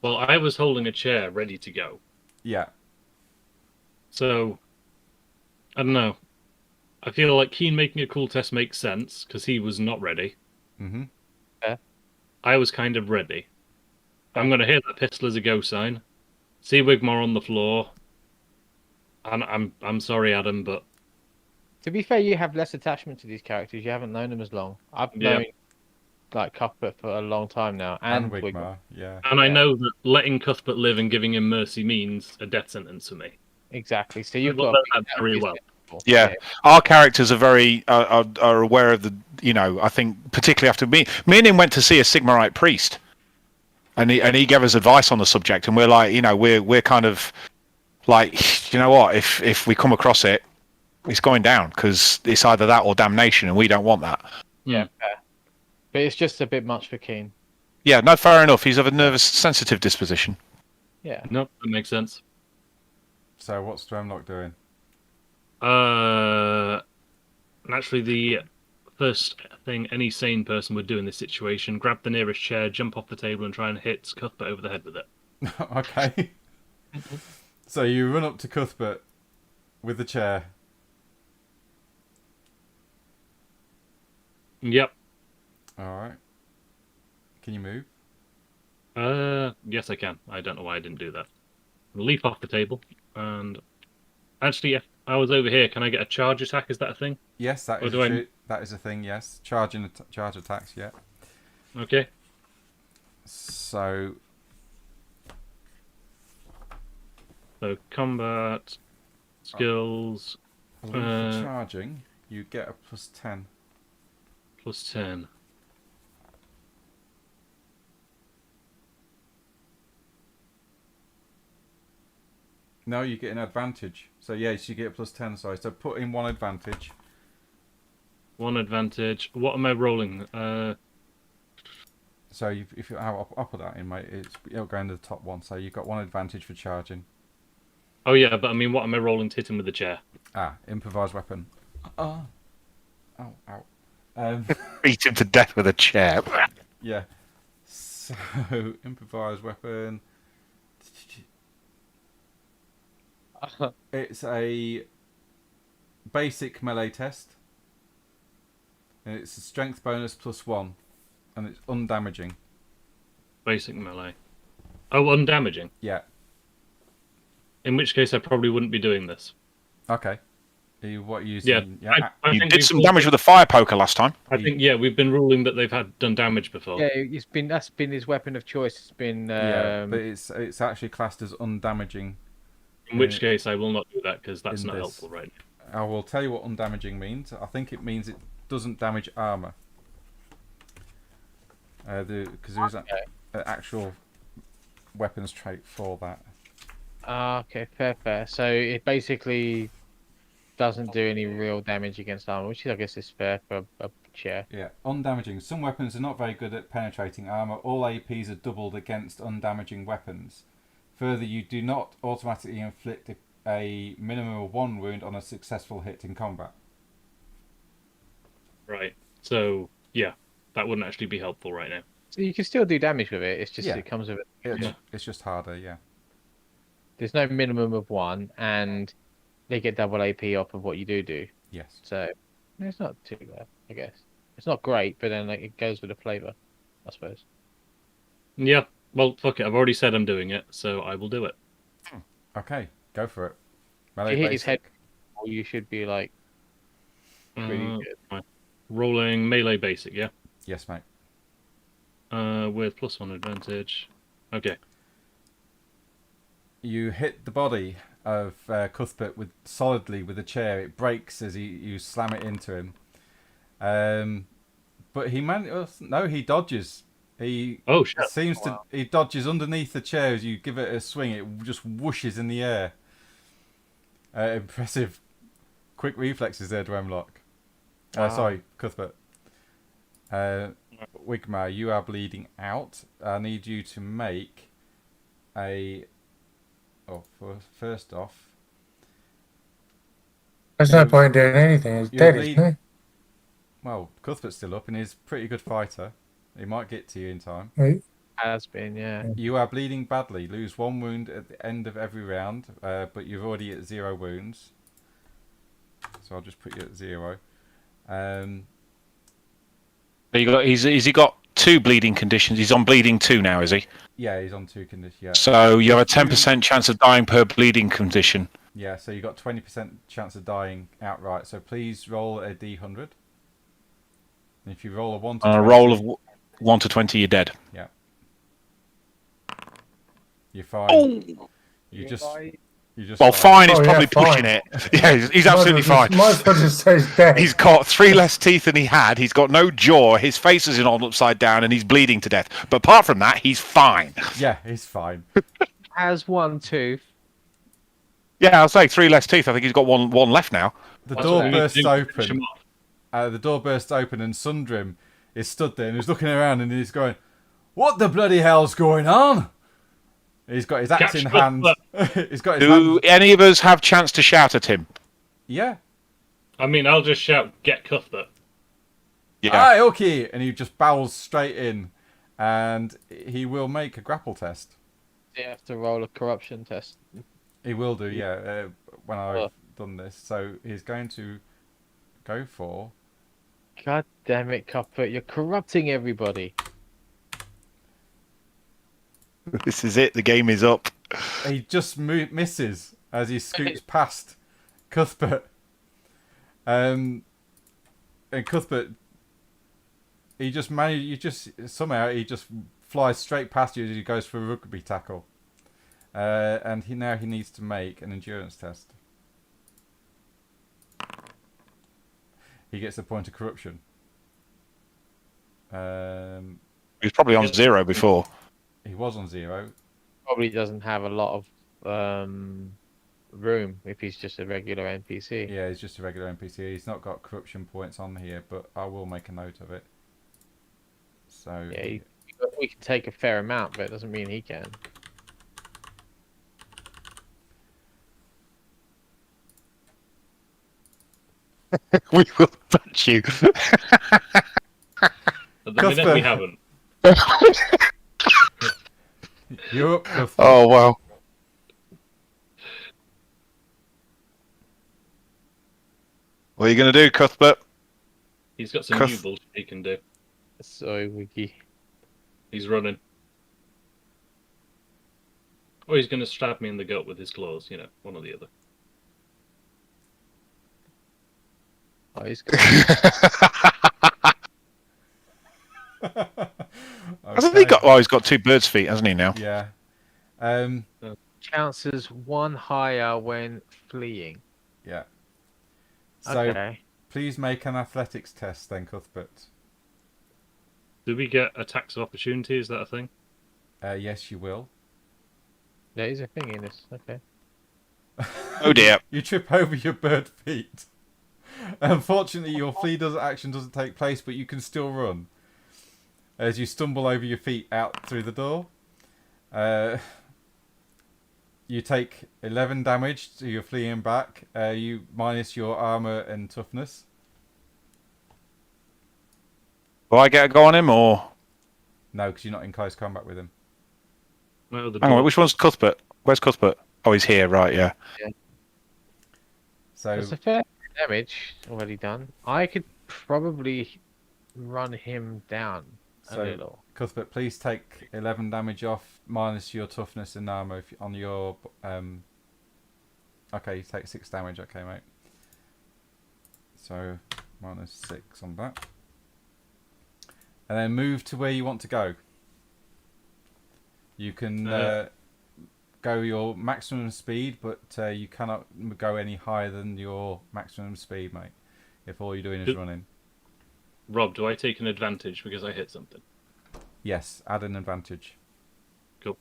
Well, I was holding a chair ready to go. Yeah. So, I don't know. I feel like Keen making a cool test makes sense, because he was not ready. Mm-hmm. Yeah. I was kind of ready. I'm going to hit that pistol as a go sign. See Wigmar on the floor. And I'm sorry, Adam, but... To be fair, you have less attachment to these characters. You haven't known them as long. I've known like Cuthbert for a long time now, and Wigmar. Yeah. And I know that letting Cuthbert live and giving him mercy means a death sentence for me. Exactly. So you've I've got learned that very well. Yeah, our characters are very are aware of the. I think particularly after me and him went to see a Sigmarite priest, and he gave us advice on the subject, and we're like, we're kind of like, you know what, if we come across it, it's going down because it's either that or damnation, and we don't want that. Yeah, fair. But it's just a bit much for Keen. Yeah, no, fair enough. He's of a nervous, sensitive disposition. Yeah. No, that makes sense. So what's Dwemlock doing? Naturally, the first thing any sane person would do in this situation. Grab the nearest chair, jump off the table, and try and hit Cuthbert over the head with it. Okay. So you run up to Cuthbert with the chair. Yep. Alright. Can you move? Yes, I can. I don't know why I didn't do that. Leap off the table, and actually, if I was over here, can I get a charge attack? Is that a thing? Yes, that Or is do I- that is a thing, yes. Charge attacks, yeah. Okay. So So combat skills I believe for charging, you get a +10. +10. No, you get an advantage. So yes, you get a +10, sorry. So put in one advantage. One advantage. What am I rolling? So if you, I'll put that in, mate. It'll go into the top one. So you've got one advantage for charging. Oh yeah, but I mean, what am I rolling to hit him with the chair? Improvised weapon. Oh, ow. Beat him to death with a chair. Yeah. So improvised weapon. It's a basic melee test. And it's a strength bonus +1. And it's undamaging. Basic melee. Oh, undamaging. Yeah. In which case, I probably wouldn't be doing this. Okay. What are you using? Yeah, I You think did we've some ruled- damage with a fire poker last time. I think we've been ruling that they've done damage before. Yeah, that's been his weapon of choice. It's been Yeah, but it's actually classed as undamaging. In which case, I will not do that because that's in not this. helpful right now. I will tell you what undamaging means. I think it means it doesn't damage armor. Because there is an actual weapons trait for that. Okay, fair. So it basically doesn't do any real damage against armor, which I guess is fair for a chair. Yeah, undamaging. Some weapons are not very good at penetrating armor. All APs are doubled against undamaging weapons. Further, you do not automatically inflict a minimum of 1 wound on a successful hit in combat. Right. So yeah, that wouldn't actually be helpful right now. So you can still do damage with it. It's just Yeah. it comes with it. Yeah. It's just harder, yeah. There's no minimum of 1, and they get double AP off of what you do. Yes. So it's not too bad, I guess. It's not great, but then it goes with the flavor, I suppose. Yeah. Well, fuck it. I've already said I'm doing it, so I will do it. Okay, go for it. If Melee you hit his head, basic. you should be like pretty Uh, good. right. Rolling melee basic, yeah. Yes, mate. With +1 advantage. Okay. You hit the body of Cuthbert solidly with a chair. It breaks as you slam it into him. But he dodges. He shit. he dodges underneath the chair as you give it a swing. It just whooshes in the air. Impressive, quick reflexes there, Dwemlock. Sorry, Cuthbert. Wigmar, you are bleeding out. I need you to make a. First off, There's no point in doing anything. He's dead, isn't he? well, Cuthbert's still up and he's a pretty good fighter. He might get to you in time. Has been, yeah. You are bleeding badly. Lose 1 wound at the end of every round, but you're already at 0 wounds. So I'll just put you at 0. Has he got 2 bleeding conditions? He's on bleeding 2 now, is he? Yeah, he's on 2 conditions. Yeah. So you have a 10% chance of dying per bleeding condition. Yeah, so you got 20% chance of dying outright. So please roll a d100. And if you roll a 1 to 20, On a roll of 1 to 20, you're dead. Yeah. You're fine. Oh! You just Well, fine is Oh, yeah, probably fine. pushing it. Yeah, he's absolutely fine. Might as well just say he's dead. He's got 3 less teeth than he had. He's got no jaw. His face is on upside down, and he's bleeding to death. But apart from that, he's fine. Yeah, he's fine. Has 1 tooth. Yeah, I'll say 3 less teeth. I think he's got one left now. The That's door what we bursts do to finish him open. off. The door bursts open and Sundrim is stood there and he's looking around and he's going, "What the bloody hell's going on?" He's got his axe Catch in hand. He's got his Do hand. any of us have chance to shout at him? Yeah. I mean, I'll just shout, "Get Cuthbert." Yeah. Aye, okay. And he just barrels straight in, and he will make a grapple test. Do you have to roll a corruption test? He will do, yeah. When I've Oh. done this, so he's going to go for. God damn it, Cuthbert! You're corrupting everybody. This is it. The game is up. He just misses as he scoots past Cuthbert. And Cuthbert, he just somehow he just flies straight past you as he goes for a rugby tackle. And he needs to make an endurance test. He gets a point of corruption. He was probably on 0 before. He was on 0. Probably doesn't have a lot of room if he's just a regular NPC. Yeah, he's just a regular NPC. He's not got corruption points on here, but I will make a note of it. So Yeah, we can take a fair amount, but it doesn't mean he can. We will punch you. At the minute, we haven't. You're up, Cuthbert. Oh, wow. What are you going to do, Cuthbert? He's got some new bullshit he can do. Sorry, Wiki. He's running. Or he's going to stab me in the gut with his claws, one or the other. Oh, he's got... Hasn't he got? Oh, he's got 2 bird's feet, hasn't he now? Yeah. Counts as 1 higher when fleeing. Yeah. So Okay. please make an athletics test then, Cuthbert. Do we get attacks of opportunity? Is that a thing? Yes, you will. There is a thing in this. Okay. Oh dear. You trip over your bird feet. Unfortunately, your flee action doesn't take place, but you can still run. As you stumble over your feet out through the door. You take 11 damage to your fleeing back. You minus your armor and toughness. Will I get a go on him, or? No, because you're not in close combat with him. Well, Hang on, which one's Cuthbert? Where's Cuthbert? Oh, he's here, right, yeah. So That's a fair damage already done. I could probably run him down a little. Cuthbert, please take 11 damage off, minus your toughness and armor on your... Okay, you take 6 damage, okay, mate. So, minus 6 on that. And then move to where you want to go. You can go your maximum speed, but you cannot go any higher than your maximum speed, mate, if all you're doing is running. Rob, do I take an advantage because I hit something? Yes, add an advantage. Cool.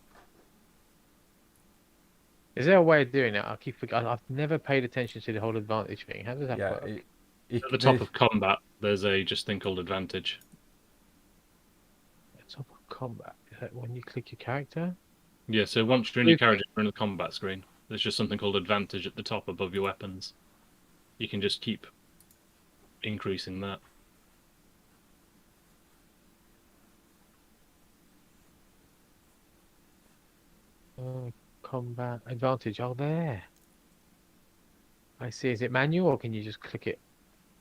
Is there a way of doing it? I keep forgetting. I've never paid attention to the whole advantage thing. How does that work? At the top of combat, there's a thing called advantage. At the top of combat? Is that when you click your character? Yeah, so once you're in your character, you're in the combat screen. There's just something called advantage at the top above your weapons. You can just keep increasing that. Combat advantage. Oh, there. I see. Is it manual or can you just click it?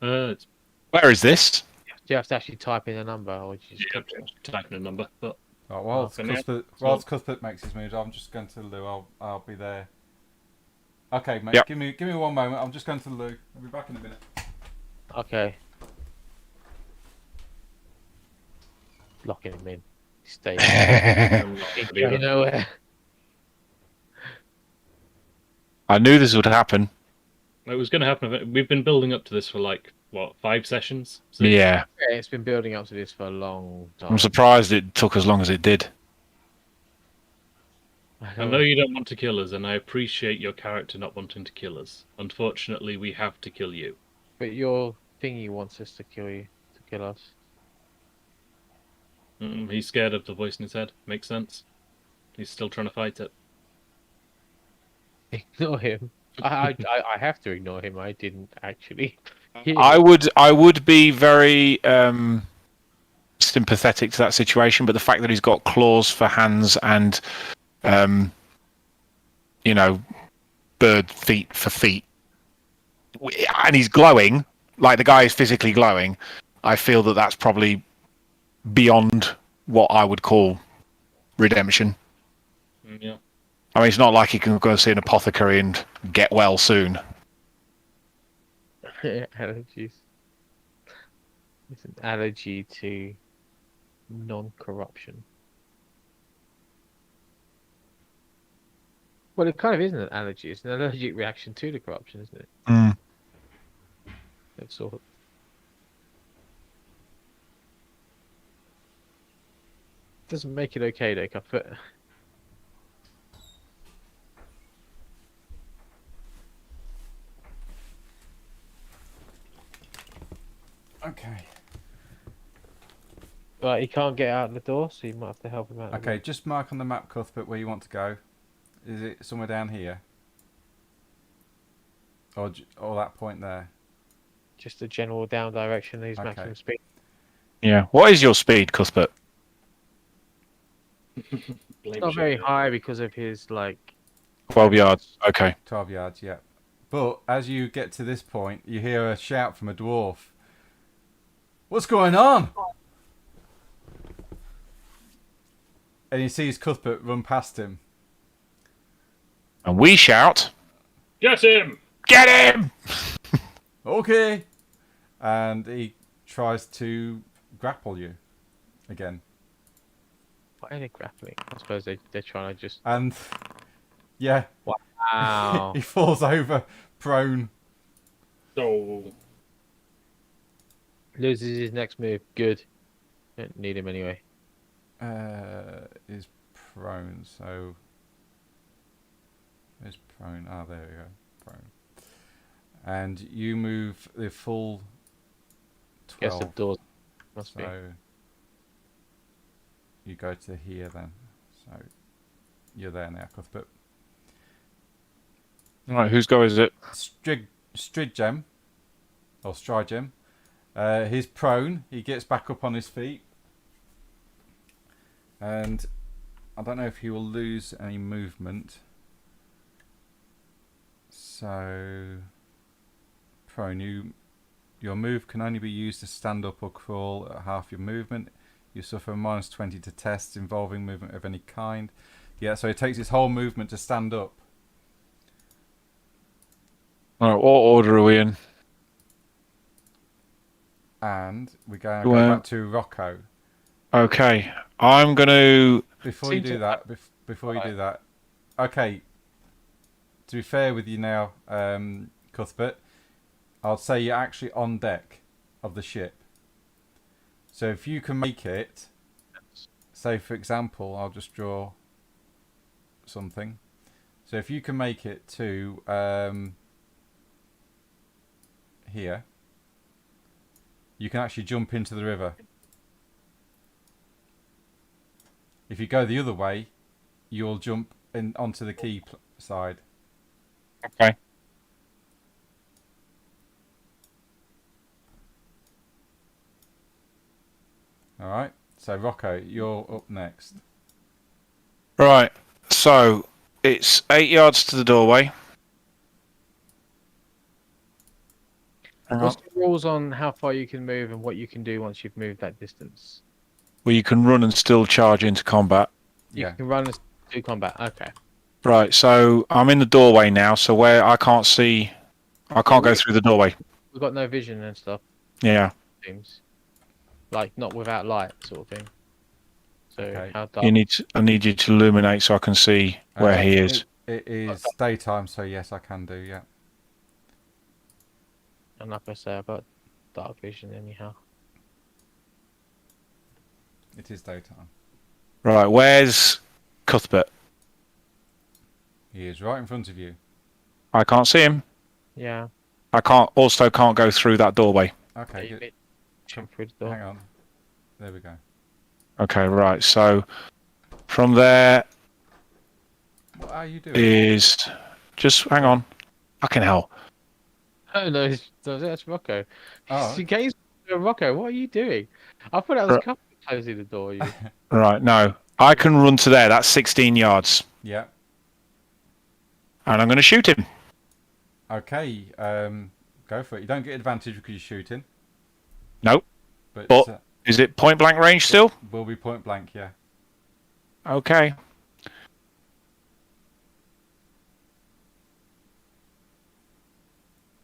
It's Where is this? Do you have to actually type in a number, or do you just yeah, type in a number. But whilst Cuthbert makes his moves, I'm just going to the loo. I'll be there. Okay, mate. Yep. Give me 1 moment. I'm just going to the loo. I'll be back in a minute. Okay. Locking him in. Stay. Going nowhere. I knew this would happen. it was going to happen. We've been building up to this for 5 sessions? So Yeah. Yeah, it's been building up to this for a long time. I'm surprised it took as long as it did. I know you don't want to kill us, and I appreciate your character not wanting to kill us. Unfortunately, we have to kill you. But your thingy wants us to kill you, to kill us. He's scared of the voice in his head. Makes sense. He's still trying to fight it. Ignore him. I have to ignore him. I didn't actually. hear I him. would be very sympathetic to that situation, but the fact that he's got claws for hands and you know, bird feet for feet, and he's glowing, like the guy is physically glowing, I feel that that's probably beyond what I would call redemption. Yeah. I mean, it's not like he can go see an apothecary and get well soon. Allergies. It's an allergy to non-corruption. Well, it kind of isn't an allergy. It's an allergic reaction to the corruption, isn't it? Mm. It's sort of. Doesn't make it okay, though, Cuthbert. Okay. But he can't get out the door, so you might have to help him out. Okay, just mark on the map, Cuthbert, where you want to go. Is it somewhere down here? Or that point there? Just a general down direction. He's Okay. maximum speed. Yeah. What is your speed, Cuthbert? It's not very high because of his 12 yards. Okay. 12 yards, yeah. But as you get to this point, you hear a shout from a dwarf. What's going on? And he sees Cuthbert run past him. And we shout, Get him! "Get him!" Okay. And he tries to grapple you again. What any grappling? I suppose they're trying to just. And yeah, Wow. he falls over prone. So, Loses his next move. Good. Don't need him anyway. Is prone, so is prone. Ah, there we go. Prone. And you move the full Guess 12. the doors must be. So you go to here then. So you're there now, Cuthbert. Right, whose go is it? Stridgem, or Strigem. He's prone. He gets back up on his feet. And I don't know if he will lose any movement. So prone, your move can only be used to stand up or crawl at half your movement. You suffer a -20 to tests involving movement of any kind. Yeah, so it takes his whole movement to stand up. Right, what order are we in? And we go Well- back to Rocco. Okay, I'm going to... Before you do that, okay. To be fair with you now, Cuthbert, I'll say you're actually on deck of the ship. So if you can make it, say for example, I'll just draw something. So if you can make it to here, you can actually jump into the river. If you go the other way, you'll jump in onto the quay side. Okay. All right. So Rocco, you're up next. Right, so it's 8 yards to the doorway. Hang on. What's the rules on how far you can move and what you can do once you've moved that distance? Well, you can run and still charge into combat. You Yeah. can run and do combat. Okay. Right, so I'm in the doorway now, so where I can't see... I can't go through the doorway. We've got no vision and stuff. Yeah. Seems not without light, sort of thing. So Okay. how dark? I need you to illuminate so I can see where he is. It is daytime, so yes, I can do. Yeah. And like I say, I've got dark vision anyhow. It is daytime. Right, where's Cuthbert? He is right in front of you. I can't see him. Yeah. I can't go through that doorway. Okay. You Good. jump through the door. Hang on. There we go. Okay, right, so from there What are you doing? is... Just hang on. Fucking hell. Oh no, that's Rocco. Oh, She came to Rocco. What are you doing? I thought that was Right. Cuthbert closing the door. You. Right, no. I can run to there. That's 16 yards. yeah. And I'm going to shoot him. Okay. Go for it. You don't get advantage because you're shooting. Nope. But But is it point blank range still? will be point blank, yeah. Okay.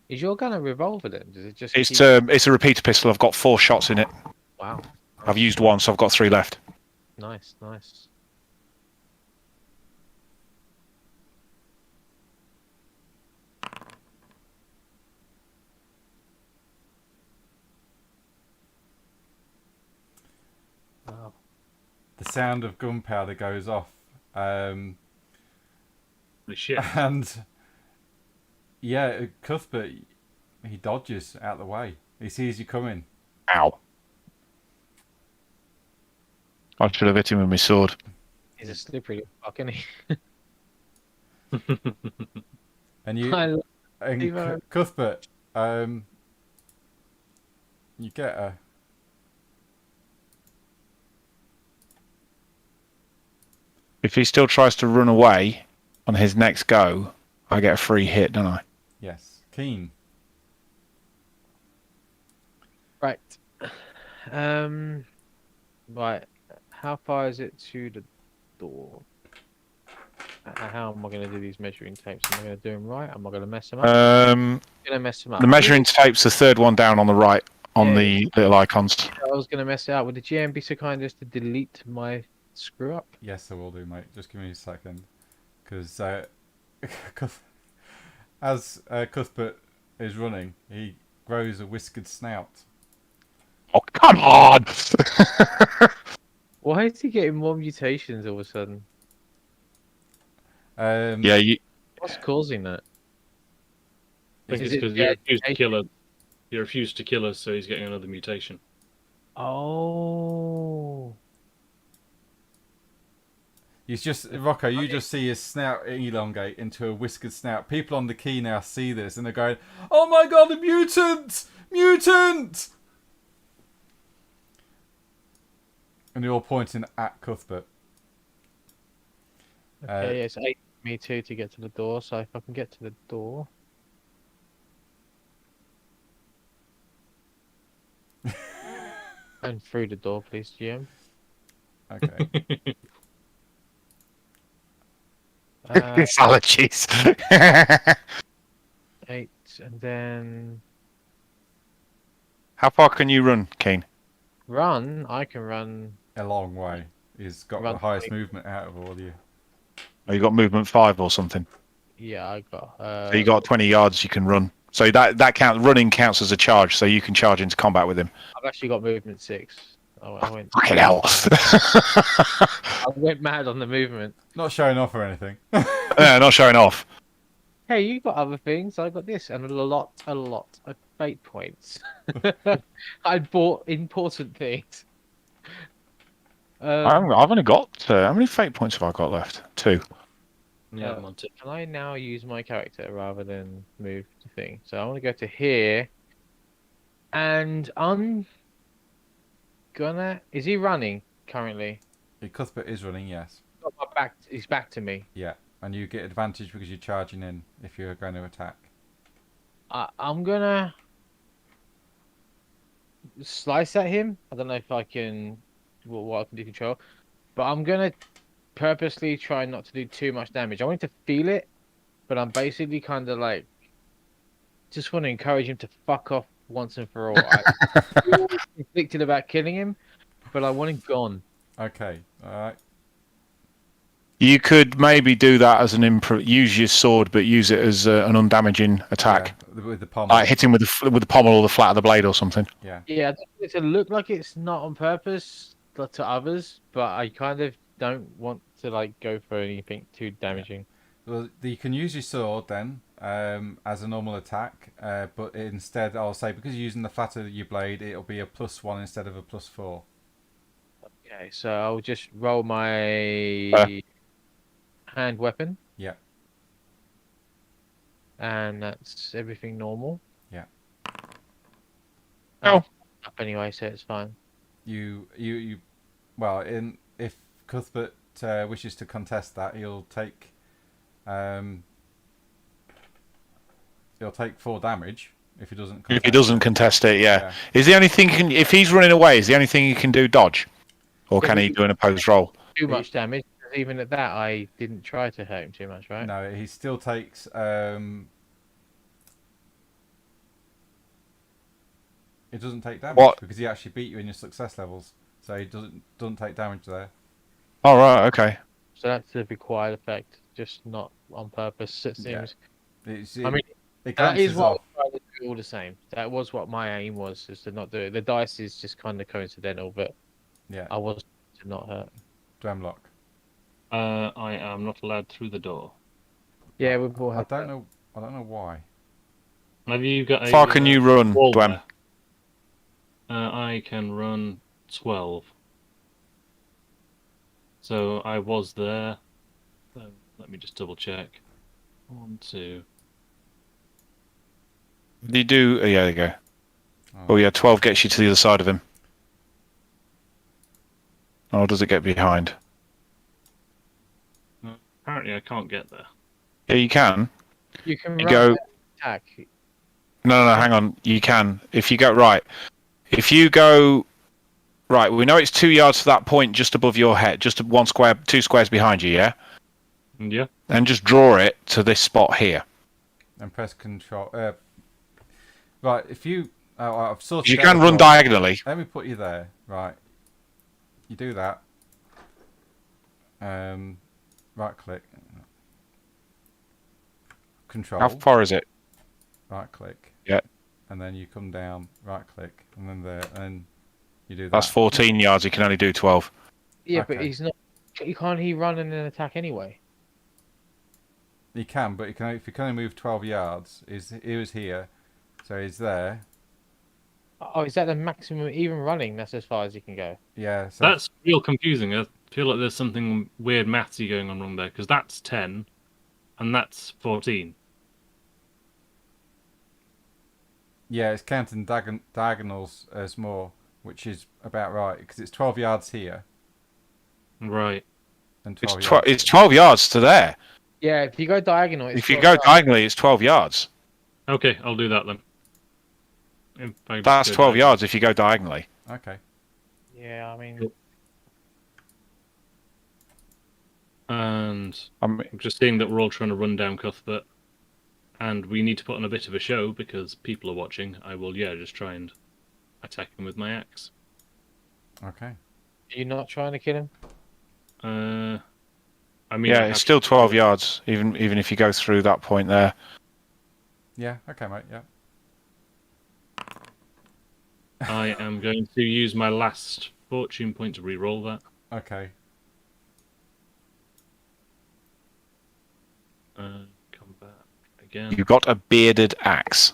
Is your gun a revolver then? Does it just? It's a repeater pistol. I've got 4 shots in it. Wow. I've used 1, so I've got 3 left. Nice, nice. Wow. The sound of gunpowder goes off. Holy shit. And yeah, Cuthbert, he dodges out the way. He sees you coming. Ow. I should have hit him with my sword. He's a slippery little fuck, isn't he? And you I love and Steve-O. Cuthbert, you get a If he still tries to run away on his next go, I get a free hit, don't I? yes. Keen. Right. Right. How far is it to the door? How am I going to do these measuring tapes? Am I going to do them right? Am I going to mess them up? I'm going to mess them up. The measuring tape's the third one down on the right on the little icons. I was going to mess it up. Would the GM be so kind as to delete my screw up? Yes, I will do, mate. Just give me a second, because as Cuthbert is running, he grows a whiskered snout. Oh, come on! Why is he getting more mutations all of a sudden? Yeah, What's causing that? It's Is because it you the refused to kill agitation? her. You refused to kill us, so he's getting another mutation. Oh. He's just Rocco. You just see his snout elongate into a whiskered snout. People on the quay now see this and they're going, "Oh my god, a mutant! Mutant!" And they're all pointing at Cuthbert. Okay, it's 8 me too to get to the door, so if I can get to the door. And through the door, please, GM. Okay. It's allergies. 8, and then How far can you run, Kane? run. I can run. A long way. He's got Run the highest 20. movement out of all of you. Oh, you got movement 5 or something. Yeah, I got. So you got 20 yards you can run. So that running counts as a charge, so you can charge into combat with him. I've actually got movement 6. I went. Fucking hell. I went mad on the movement. Not showing off or anything. Not showing off. Hey, you got other things. I got this and a lot of fate points. I bought important things. I've only got how many fate points have I got left? 2. Yeah, I'm on tip. Can I now use my character rather than move the thing? So I want to go to here, and I'm gonna. Is he running currently? Cuthbert is running, yes. Got my back. He's back to me. Yeah. And you get advantage because you're charging in if you're going to attack. I'm gonna slice at him. I don't know if I can. What I can do control, but I'm gonna purposely try not to do too much damage. I want him to feel it, but I'm basically kind of like just want to encourage him to fuck off once and for all. I'm conflicted about killing him, but I want him gone. Okay. All right. You could maybe do that as an use your sword, but use it as an undamaging attack. Yeah, with the pommel. Like hit him with the pommel or the flat of the blade or something. Yeah. Yeah, I want it to look like it's not on purpose to others, but I kind of don't want to like go for anything too damaging. Well, you can use your sword then as a normal attack, but instead I'll say because you're using the flat of your blade, it'll be a +1 instead of a +4. Okay, so I'll just roll my hand weapon. Yeah. and that's everything normal. Yeah. Oh. Up anyway, so it's fine. You well, if Cuthbert wishes to contest that, he'll take 4 damage if he doesn't. If he doesn't contest it, yeah. Yeah. Is the only thing if he's running away, is the only thing he can do dodge, or Yeah, can but he do an opposed roll? Too much damage. Even at that, I didn't try to hurt him too much, right? No, he still takes. It doesn't take damage What? because he actually beat you in your success levels, so he doesn't take damage there. Oh right, okay. So that's the required effect, just not on purpose. It Yeah. seems. It I mean, it that is glances what I off. was trying to do all the same. That was what my aim was, is to not do it. The dice is just kind of coincidental, but Yeah. I was to not hurt. Dwemlock. I am not allowed through the door. Yeah, we've all I had don't know why. Have you got How far can you run, wall Dwem? there? I can run 12. So I was there. So let me just double check. 1, 2. You do. Yeah, there you go. Oh yeah, 12 gets you to the other side of him. Or does it get behind? Apparently, I can't get there. Yeah, you can. You can You run go. that attack. No, hang on. You can. If you go right. If you go right, we know it's 2 yards to that point just above your head, just 1 square, 2 squares behind you, yeah? Yeah. And just draw it to this spot here. And press Control. Right, if you. I've sorted You out can the run door. diagonally. Let me put you there. Right. You do that. Right click. Control. How far is it? Right click. Yeah. And then you come down. Right click. And then there. And you do that. That's 14 yards. You can only do 12. Yeah, but Okay. he's not. Can't he run in an attack anyway? You can, but if you can only move 12 yards, he was here, so he's there. Oh, is that the maximum? Even running, that's as far as he can go. Yeah, so That's real confusing. I feel like there's something weird mathsy going on wrong there, because that's 10, and that's 14. yeah, it's counting diagonals as more, which is about right because it's 12 yards here Right. and It's 12 yards. It's 12 yards to there. Yeah, if you go diagonal, it's If you 12 go yards. diagonally, it's 12 yards. Okay, I'll do that then. If I just That's go 12 diagonal. yards if you go diagonally. Okay. Yeah, I mean, And I mean, I'm just seeing that we're all trying to run down Cuthbert, and we need to put on a bit of a show because people are watching. I will, just try and attack him with my axe. Okay. are you not trying to kill him? I mean, I yeah, have it's still to- 12 yards, even if you go through that point there. Yeah. Okay, mate. Yeah. I am going to use my last fortune point to re-roll that. Okay. Come back again. You've got a bearded axe.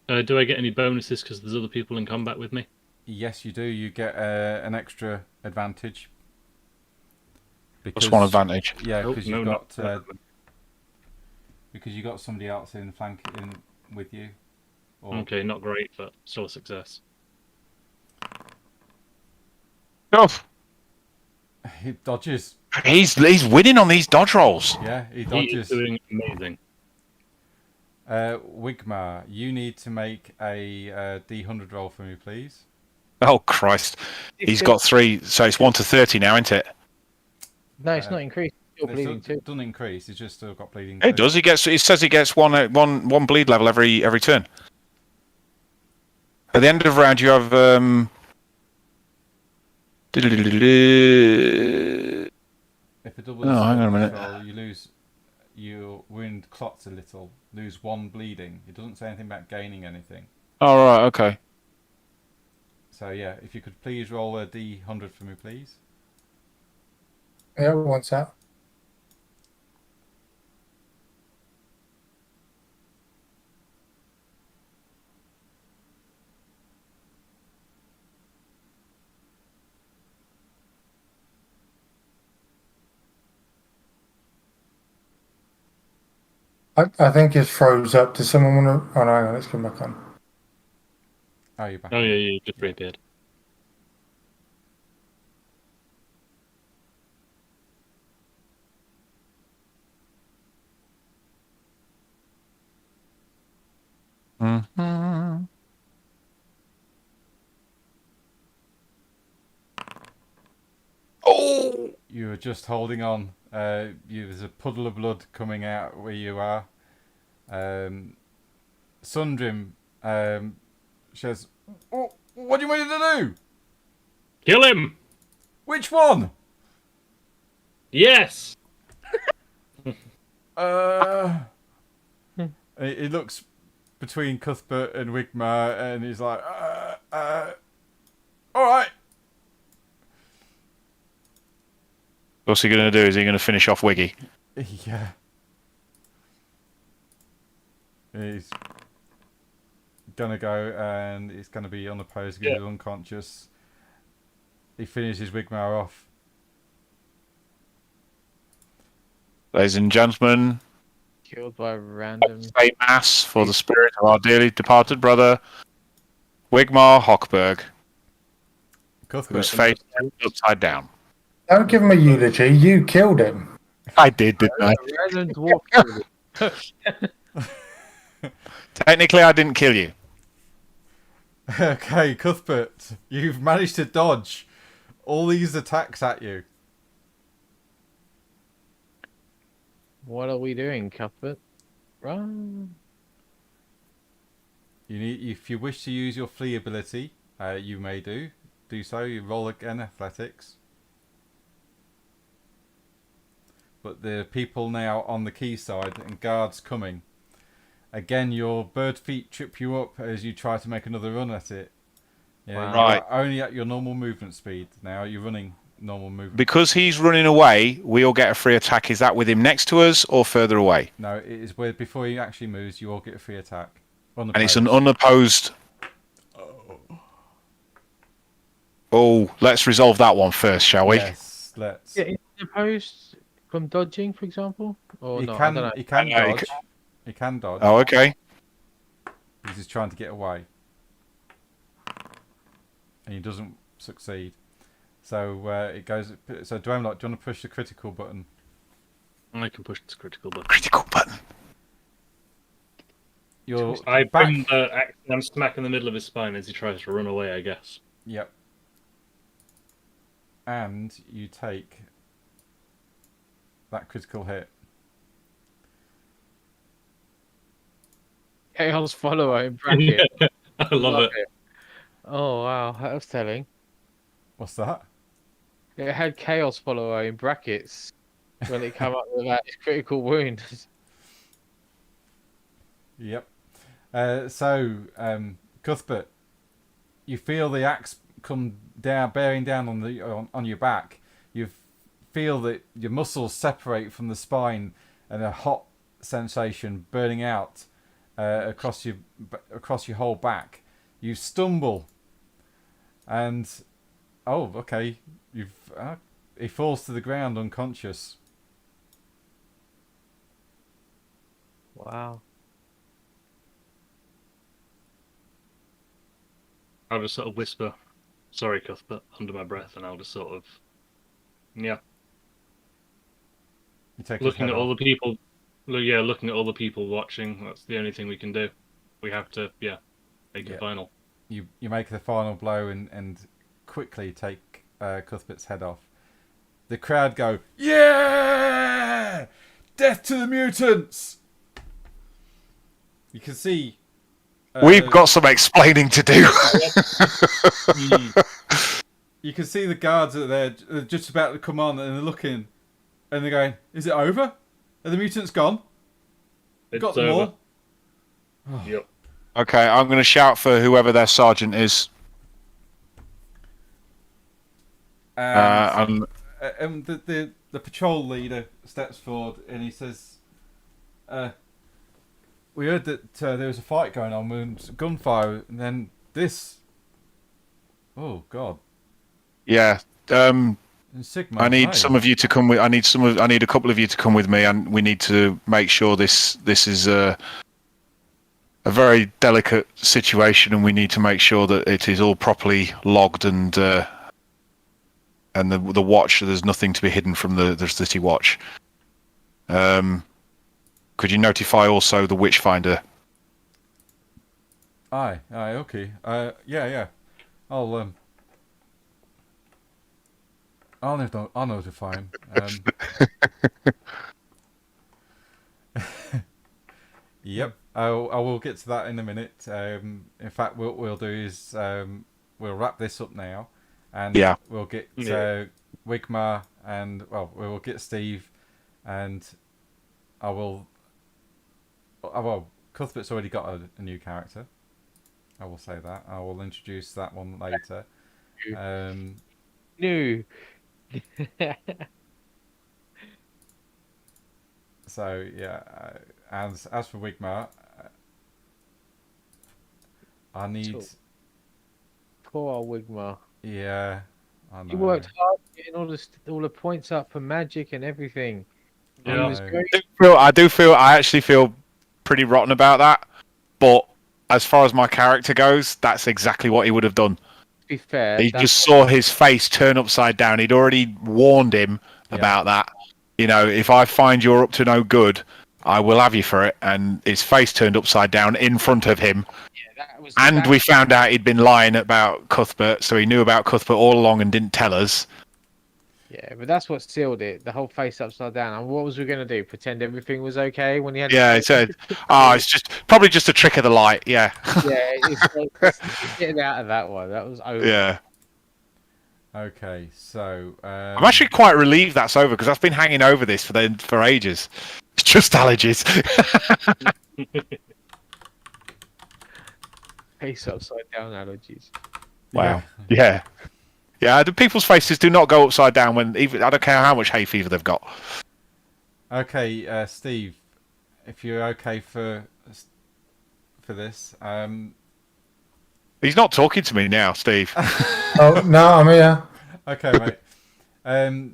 Do I get any bonuses because there's other people in combat with me? Yes, you do. You get an extra advantage. Plus 1 advantage. Yeah, Oh, because no, you've not got that. because you got somebody else in with you. Or, Okay, not great, but still a success. Oh, He dodges. he's winning on these dodge rolls. Yeah, he He is dodges. doing amazing. Wigmar, you need to make a D100 roll for me, please. Oh, Christ. He's got 3, so it's 1 to 30 now, isn't it? No, it's not increased. It's still It bleeding too. doesn't increase. He's just still got bleeding. It does. It says he gets one bleed level every turn. At the end of the round, you have If it doubles hang on a minute. roll, you lose. Your wound clots a little. Lose 1 bleeding. It doesn't say anything about gaining anything. Oh, right, okay. So yeah, if you could please roll a D100 for me, please. Yeah, what's that? I think it's froze up. Does someone want to? Oh no, hang on, let's come back on. Oh, you're back. Oh yeah, you just reappeared. Mhm. Oh! You were just holding on. There's a puddle of blood coming out where you are. Sundrim says, oh, what do you want me to do? Kill him! Which one? Yes! He looks between Cuthbert and Wigmar and he's like, alright. What's he going to do? Is he going to finish off Wiggy? Yeah. He's gonna go and he's gonna be unopposed because he's unconscious. He finishes Wigmar off. Ladies and gentlemen, Killed by random. say mass for the spirit of our dearly departed brother, Wigmar Hochberg, Cuthbert. whose face is upside down. Don't give him a eulogy. You killed him. I did, didn't I? Random dwarf killed him. Technically, I didn't kill you. Okay, Cuthbert, you've managed to dodge all these attacks at you. What are we doing, Cuthbert? Run. You need, if you wish to use your flee ability, you may do so. You roll again, athletics. But the people now on the quayside and guards coming. Again, your bird feet trip you up as you try to make another run at it. Yeah, Wow. you Right. are only at your normal movement speed now. You're running normal movement. Because he's running away, we all get a free attack. Is that with him next to us or further away? No, it is where before he actually moves, you all get a free attack. And it's an unopposed. Oh, let's resolve that one first, shall we? Yes, let's. Yeah, is he opposed from dodging, for example? Or He not? I can. don't know. He can Yeah, he dodge. He can dodge. Oh, okay. He's just trying to get away, and he doesn't succeed. So it goes. So Dwayne, do you want to push the critical button? I can push this critical button. Critical button. You're I back. bring the axe and I'm smack in the middle of his spine as he tries to run away, I guess. Yep. And you take that critical hit. Chaos follower in bracket. I love it. Oh wow, that was telling. What's that? It had chaos follower in brackets when it came up with that critical wound. Yep. So, Cuthbert, you feel the axe come down, bearing down on your back. You feel that your muscles separate from the spine, and a hot sensation burning out across your whole back. You stumble, and okay, he falls to the ground unconscious. Wow. I'll just sort of whisper, sorry, Cuthbert, under my breath, and I'll just sort of, yeah, You take his looking head at all off. the people, looking at all the people watching. That's the only thing we can do. We have to, make the final. You make the final blow and quickly take Cuthbert's head off. The crowd go, yeah! Death to the mutants! You can see... We've got some explaining to do. You can see the guards are there, they're just about to come on, and they're looking, and they're going, is it over? Are the mutants gone? It's Got them over. all? Yep. Okay, I'm going to shout for whoever their sergeant is. And the patrol leader steps forward and he says, we heard that there was a fight going on with gunfire, and then this. Oh God! Yeah. Sigma. I need nice. some of you to come with. I need a couple of you to come with me, and we need to make sure this is a very delicate situation, and we need to make sure that it is all properly logged and the watch. There's nothing to be hidden from the city watch. Could you notify also the Witchfinder? Aye, okay. Yeah. I'll notify him. Yep, I will get to that in a minute. In fact, what we'll do is we'll wrap this up now, and we'll get Wigmar and we'll get Steve, and I will. Well, Cuthbert's already got a new character. I will say that. I will introduce that one later. New. So yeah, as for Wigmar, I need. Poor old Wigmar. Yeah, I know. He worked hard getting all the points up for magic and everything. Yeah, He was great. I actually feel pretty rotten about that. But as far as my character goes, that's exactly what he would have done. To be fair, He just saw his face turn upside down. He'd already warned him about that. You know, if I find you're up to no good, I will have you for it. And his face turned upside down in front of him. Yeah, we found out he'd been lying about Cuthbert, so he knew about Cuthbert all along and didn't tell us. Yeah, but that's what sealed it. The whole face upside down. And what was we going to do? Pretend everything was okay when he had... Yeah, he said, it's probably just a trick of the light, yeah. Yeah, it's getting out of that one. That was over. Yeah. Okay, so... I'm actually quite relieved that's over, because I've been hanging over this for ages. It's just allergies. Face upside down allergies. Wow. Yeah. Yeah, the people's faces do not go upside down I don't care how much hay fever they've got. Okay, Steve, if you're okay for this, He's not talking to me now, Steve. Oh no, I'm here. Okay, mate.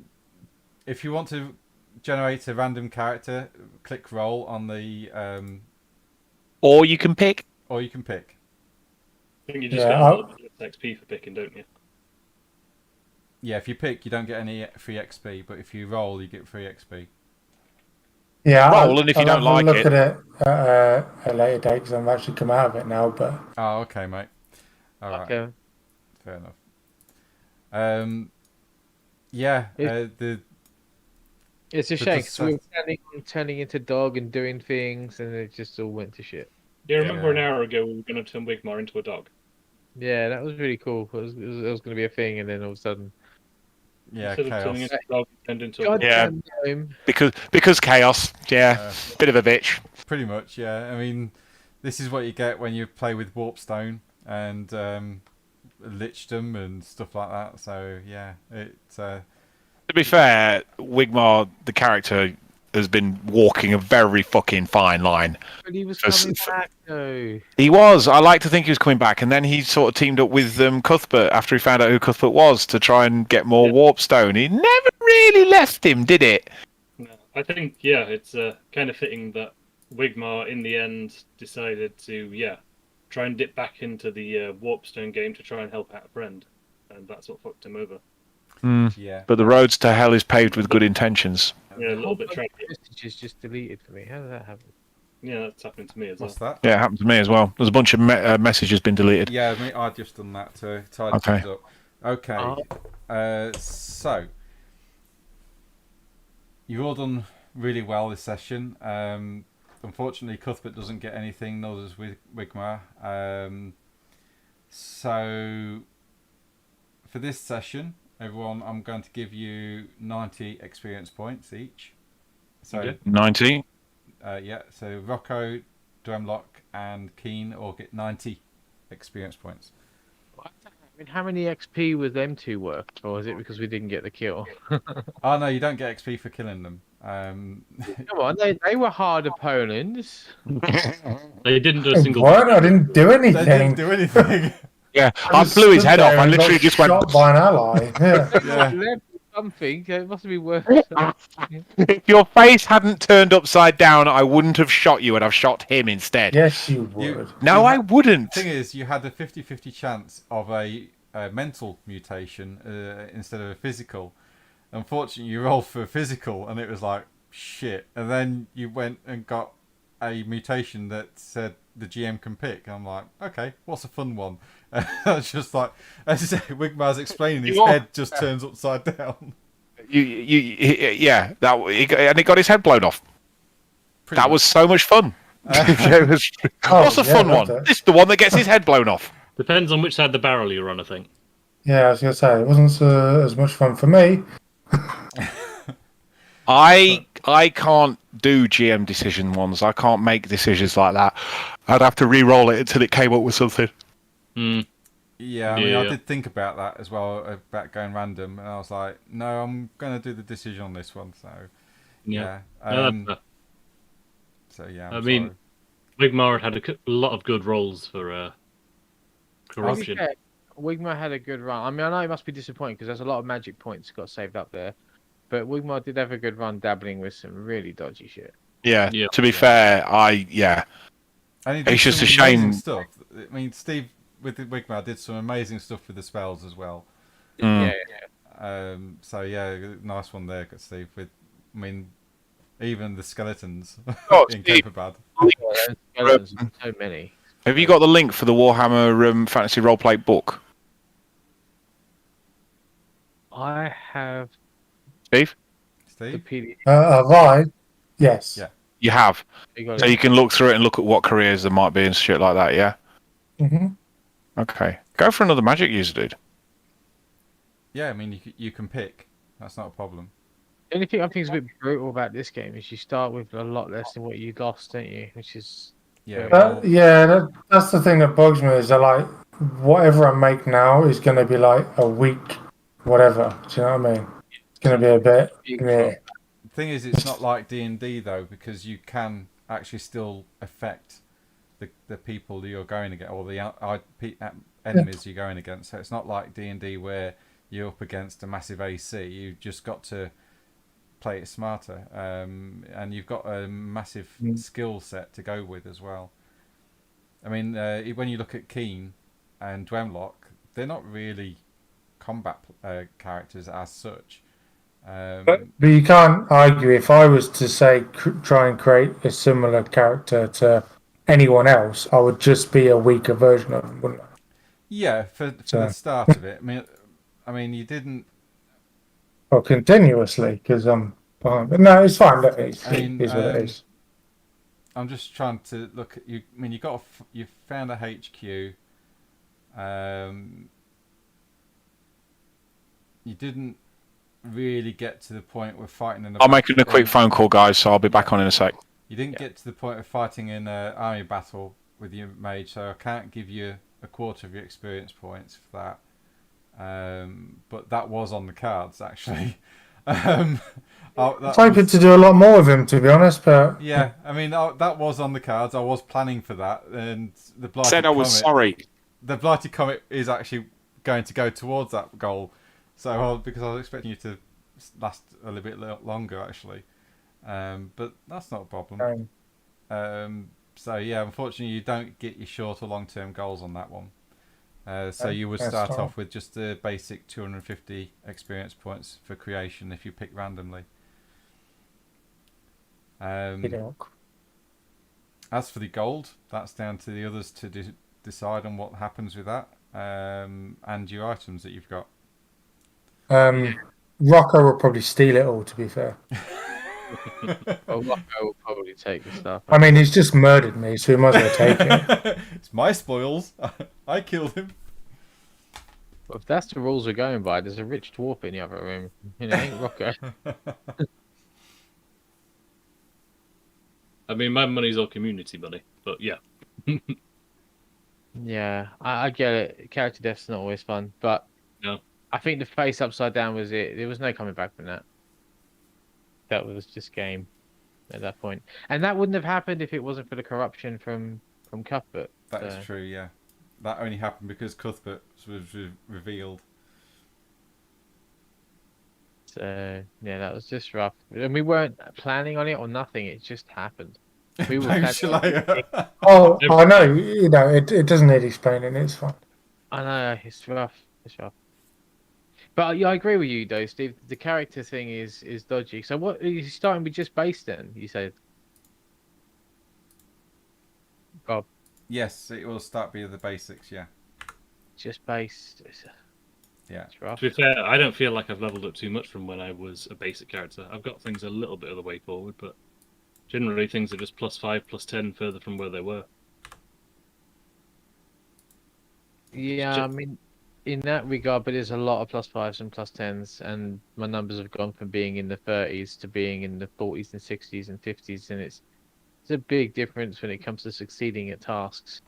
If you want to generate a random character, click roll on the. Or you can pick. Or you can pick. I think you just get a little bit of XP for picking, don't you? Yeah, if you pick, you don't get any free XP, but if you roll, you get free XP. Yeah, roll, and if you don't like look it, at it at a later date because I've actually come out of it now. But okay, mate. All right. Okay. Fair enough. Yeah. It's a shame because we were turning into dog and doing things, and it just all went to shit. Yeah, remember an hour ago we were going to turn Wigmar into a dog. Yeah, that was really cool. It was going to be a thing, and then all of a sudden, chaos. Turning into a dog, turned into a because chaos. Yeah, bit of a bitch. Pretty much, yeah. I mean, this is what you get when you play with Warpstone and Lichdom and stuff like that. So yeah, To be fair, Wigmar, the character, has been walking a very fucking fine line. But he was coming back, though. He was. I like to think he was coming back, and then he sort of teamed up with Cuthbert after he found out who Cuthbert was to try and get more Warpstone. He never really left him, did it? No, I think, it's kind of fitting that Wigmar, in the end, decided to, try and dip back into the Warpstone game to try and help out a friend. And that's what fucked him over. Yeah. But the roads to hell is paved with good intentions. Yeah, a little bit tragic. Messages just deleted for me. How did that happen? Yeah, that's happened to me as well. What's that? Yeah, it happened to me as well. There's a bunch of messages been deleted. Yeah, I've just done that to tidy things up. Okay. So you've all done really well this session. Unfortunately, Cuthbert doesn't get anything, nor does Wigmar. So for this session, everyone, I'm going to give you 90 experience points each. So 90. So Rocco, Drumlock, and Keen all get 90 experience points. I mean, how many XP was them two worth, or is it because we didn't get the kill? Oh no, you don't get XP for killing them. Come on, they were hard opponents. They didn't do a single. What? I didn't do anything. They didn't do anything. Yeah, I blew his head off. I literally just went shot by an ally. Yeah. something. It must be worth. If your face hadn't turned upside down, I wouldn't have shot you, and I've shot him instead. Yes, you would. No, I wouldn't. Thing is, you had a 50-50 chance of a mental mutation instead of a physical. Unfortunately, you rolled for a physical, and it was like shit. And then you went and got a mutation that said the GM can pick. I'm like, okay, what's a fun one? It's just like, as I say, Wigmar's explaining, his head just turns upside down. Yeah, and it got his head blown off. Pretty that much. was so much fun. What's a fun one? It. This is the one that gets his head blown off. Depends on which side of the barrel you're on, I think. Yeah, I was gonna say it wasn't as much fun for me. I can't do GM decision ones. I can't make decisions like that. I'd have to re-roll it until it came up with something. Yeah, I mean, I did think about that as well, about going random, and I was like, no, I'm going to do the decision on this one, so... Yeah. So, yeah, I mean, Wigmar had a lot of good rolls for corruption. Wigmar had a good run. I mean, I know it must be disappointing because there's a lot of magic points got saved up there. But Wigmar did have a good run dabbling with some really dodgy shit. Yeah, to be fair, And he did it's just some a shame. amazing stuff. I mean, Steve, with the Wigmar, did some amazing stuff with the spells as well. Yeah. So, yeah, nice one there, Steve. With, I mean, even the skeletons in Comet. So many. Have you got the link for the Warhammer Fantasy Roleplay book? I have Steve? the PDF. Have I? Yes. Yeah. You have. You So you can look through it and look at what careers there might be and shit like that, yeah? Mm-hmm. Okay. Go for another magic user, dude. Yeah, I mean, you can pick. That's not a problem. The only thing I think is a bit brutal about this game is you start with a lot less than what you lost, don't you? Which is Yeah. That's the thing that bugs me is that like whatever I make now is going to be like a week, whatever. Do you know what I mean? It's going to be a bit. Yeah. The thing is, it's not like D&D though, because you can actually still affect the people that you're going against, or the enemies you're going against. So it's not like D&D where you're up against a massive AC. You just got to play it smarter, and you've got a massive skill set to go with as well. I mean, when you look at Keen and Dwemlock, they're not really combat characters as such. But you can't argue if I was to say try and create a similar character to anyone else, I would just be a weaker version of them, wouldn't I? Yeah, for the start of it. I mean, you didn't. Well, continuously because I'm behind. But no, it's fine. Look, it's what it is. I'm just trying to look at you. I mean, you found a HQ. You didn't really get to the point where fighting in. I'm making a quick phone call, guys, so I'll be back on in a sec. You didn't get to the point of fighting in an army battle with your mage, so I can't give you a quarter of your experience points for that. But that was on the cards, actually. I was hoping to do a lot more with him, to be honest, but... Yeah, I mean, that was on the cards. I was planning for that, and the Blighted Said I was sorry. The Blighted Comet is actually going to go towards that goal. So, because I was expecting you to last a little bit longer, actually. But that's not a problem. So, yeah, unfortunately, you don't get your short or long-term goals on that one. So you would start off with just the basic 250 experience points for creation if you pick randomly. As for the gold, that's down to the others to decide on what happens with that, and your items that you've got. Rocco will probably steal it all, to be fair. Well, Rocco will probably take the stuff. I mean, he's just murdered me, so he might as well take it. It's my spoils. I killed him. Well, if that's the rules we're going by, there's a rich dwarf in the other room. You know, ain't Rocco. I mean, my money's all community money, but yeah. Yeah, I get it. Character death's not always fun, but no. I think the face upside down was it. There was no coming back from that. That was just game at that point, and that wouldn't have happened if it wasn't for the corruption from Cuthbert. That is true. Yeah, that only happened because Cuthbert was revealed. So yeah, that was just rough. And we weren't planning on it or nothing. It just happened. We were Blame planning on Shalaya. Oh, I know. You know, it doesn't need explaining. It's fine. I know it's rough. It's rough. But yeah, I agree with you though, Steve. The character thing is dodgy. So what are you starting with just base then? You said. Bob, Yes, it will start with the basics. Yeah. just base. Yeah. It's rough. To be fair, I don't feel like I've leveled up too much from when I was a basic character. I've got things a little bit of the way forward, but generally things are just +5, +10 further from where they were. Yeah, I mean, in that regard, but there's a lot of +5s and +10s, and my numbers have gone from being in the 30s to being in the 40s and 60s and 50s, and it's a big difference when it comes to succeeding at tasks.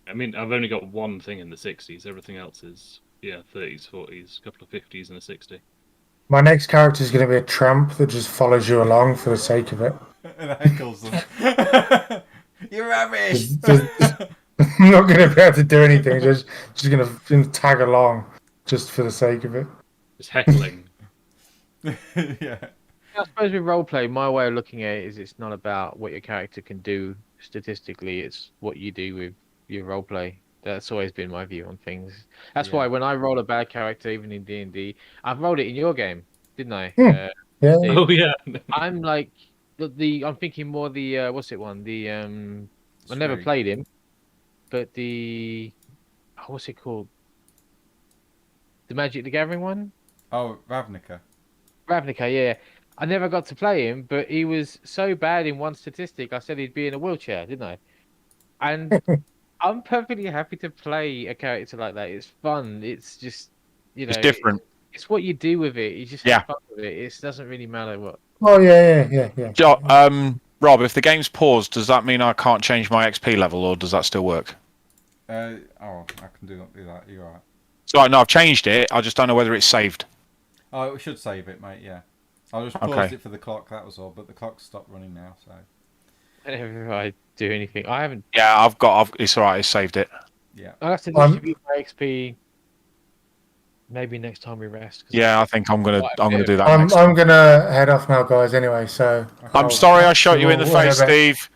I mean, I've only got one thing in the 60s. Everything else is 30s, 40s, a couple of 50s, and a 60. My next character is going to be a tramp that just follows you along for the sake of it. And heckles them. You're rubbish. I'm not going to be able to do anything. Just going to tag along just for the sake of it. Just heckling. Yeah. I suppose with roleplay, my way of looking at it is it's not about what your character can do statistically, it's what you do with your roleplay. That's always been my view on things. That's why when I roll a bad character, even in D&D, I've rolled it in your game, didn't I? Yeah. Steve? Oh yeah. I'm like I'm thinking more the what's it one? The I never Screwy. played him, but what's it called? The Magic the Gathering one? Oh, Ravnica. Ravnica, yeah. I never got to play him, but he was so bad in one statistic. I said he'd be in a wheelchair, didn't I? And I'm perfectly happy to play a character like that. It's fun. It's just, It's different. It's what you do with it. You just have fun with it. It doesn't really matter what. Oh, yeah. Rob, if the game's paused, does that mean I can't change my XP level, or does that still work? I can do that. You're right. So no, I've changed it. I just don't know whether it's saved. Oh, we should save it, mate. Yeah. I just paused it for the clock. That was all. But the clock's stopped running now. So. Whenever I do anything, I haven't. Yeah, it's alright. It's saved it. Yeah. I'll have to distribute my XP. Maybe next time we rest. Yeah, I think I'm gonna do that. I'm gonna head off now, guys. Anyway, so I'm sorry I shot you in the face, Steve.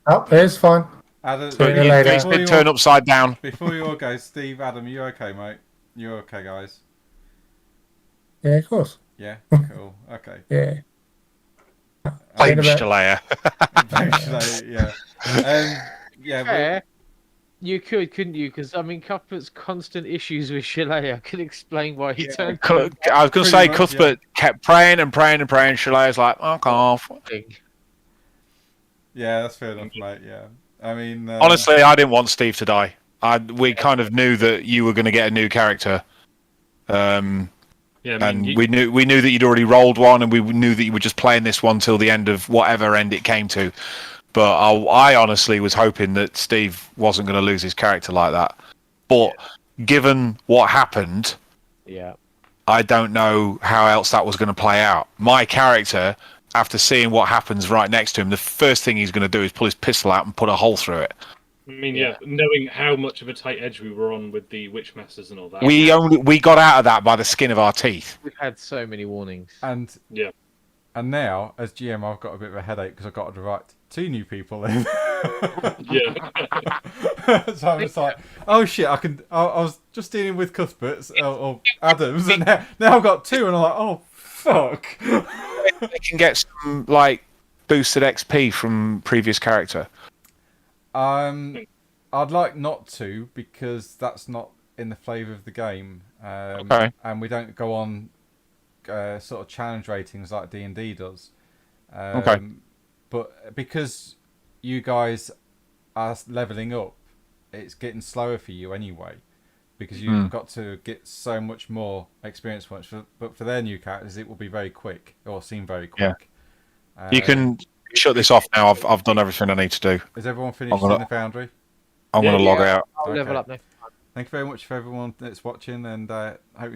Oh, it's fine. Adam, Later. Face did turn upside down. Before you all go, Steve, Adam, you okay, mate? You okay, guys? Yeah, of course. Yeah, cool. Okay. Yeah. Blame Shalaya. Yeah. You couldn't you? Because I mean, Cuthbert's constant issues with Shalaya could explain why he turned. I was going to say, Cuthbert kept praying and praying and praying. Shalaya's like, fuck off. Yeah, that's fair enough, mate. Yeah. I mean, honestly, I didn't want Steve to die. We kind of knew that you were going to get a new character. And we knew that you'd already rolled one, and we knew that you were just playing this one till the end of whatever end it came to. But I honestly was hoping that Steve wasn't going to lose his character like that. But given what happened, I don't know how else that was going to play out. My character, after seeing what happens right next to him, the first thing he's going to do is pull his pistol out and put a hole through it. I mean, knowing how much of a tight edge we were on with the Witchmasters and all that. We got out of that by the skin of our teeth. We've had so many warnings. And now, as GM, I've got a bit of a headache because I've got to write 2 new people in. So I'm just like, oh shit! I was just dealing with Cuthbert's or Adams, and now I've got 2, and I'm like, oh fuck. They can get some boosted XP from previous character. I'd like not to, because that's not in the flavour of the game. And we don't go on sort of challenge ratings like D&D does. But because you guys are levelling up, it's getting slower for you anyway, because you've got to get so much more experience points. But for their new characters, it will be very quick, or seem very quick. Yeah. You can shut this off now. I've done everything I need to do. Is everyone finished in the Foundry? I'm going to log out. I'll level up next time. Thank you very much for everyone that's watching, and hope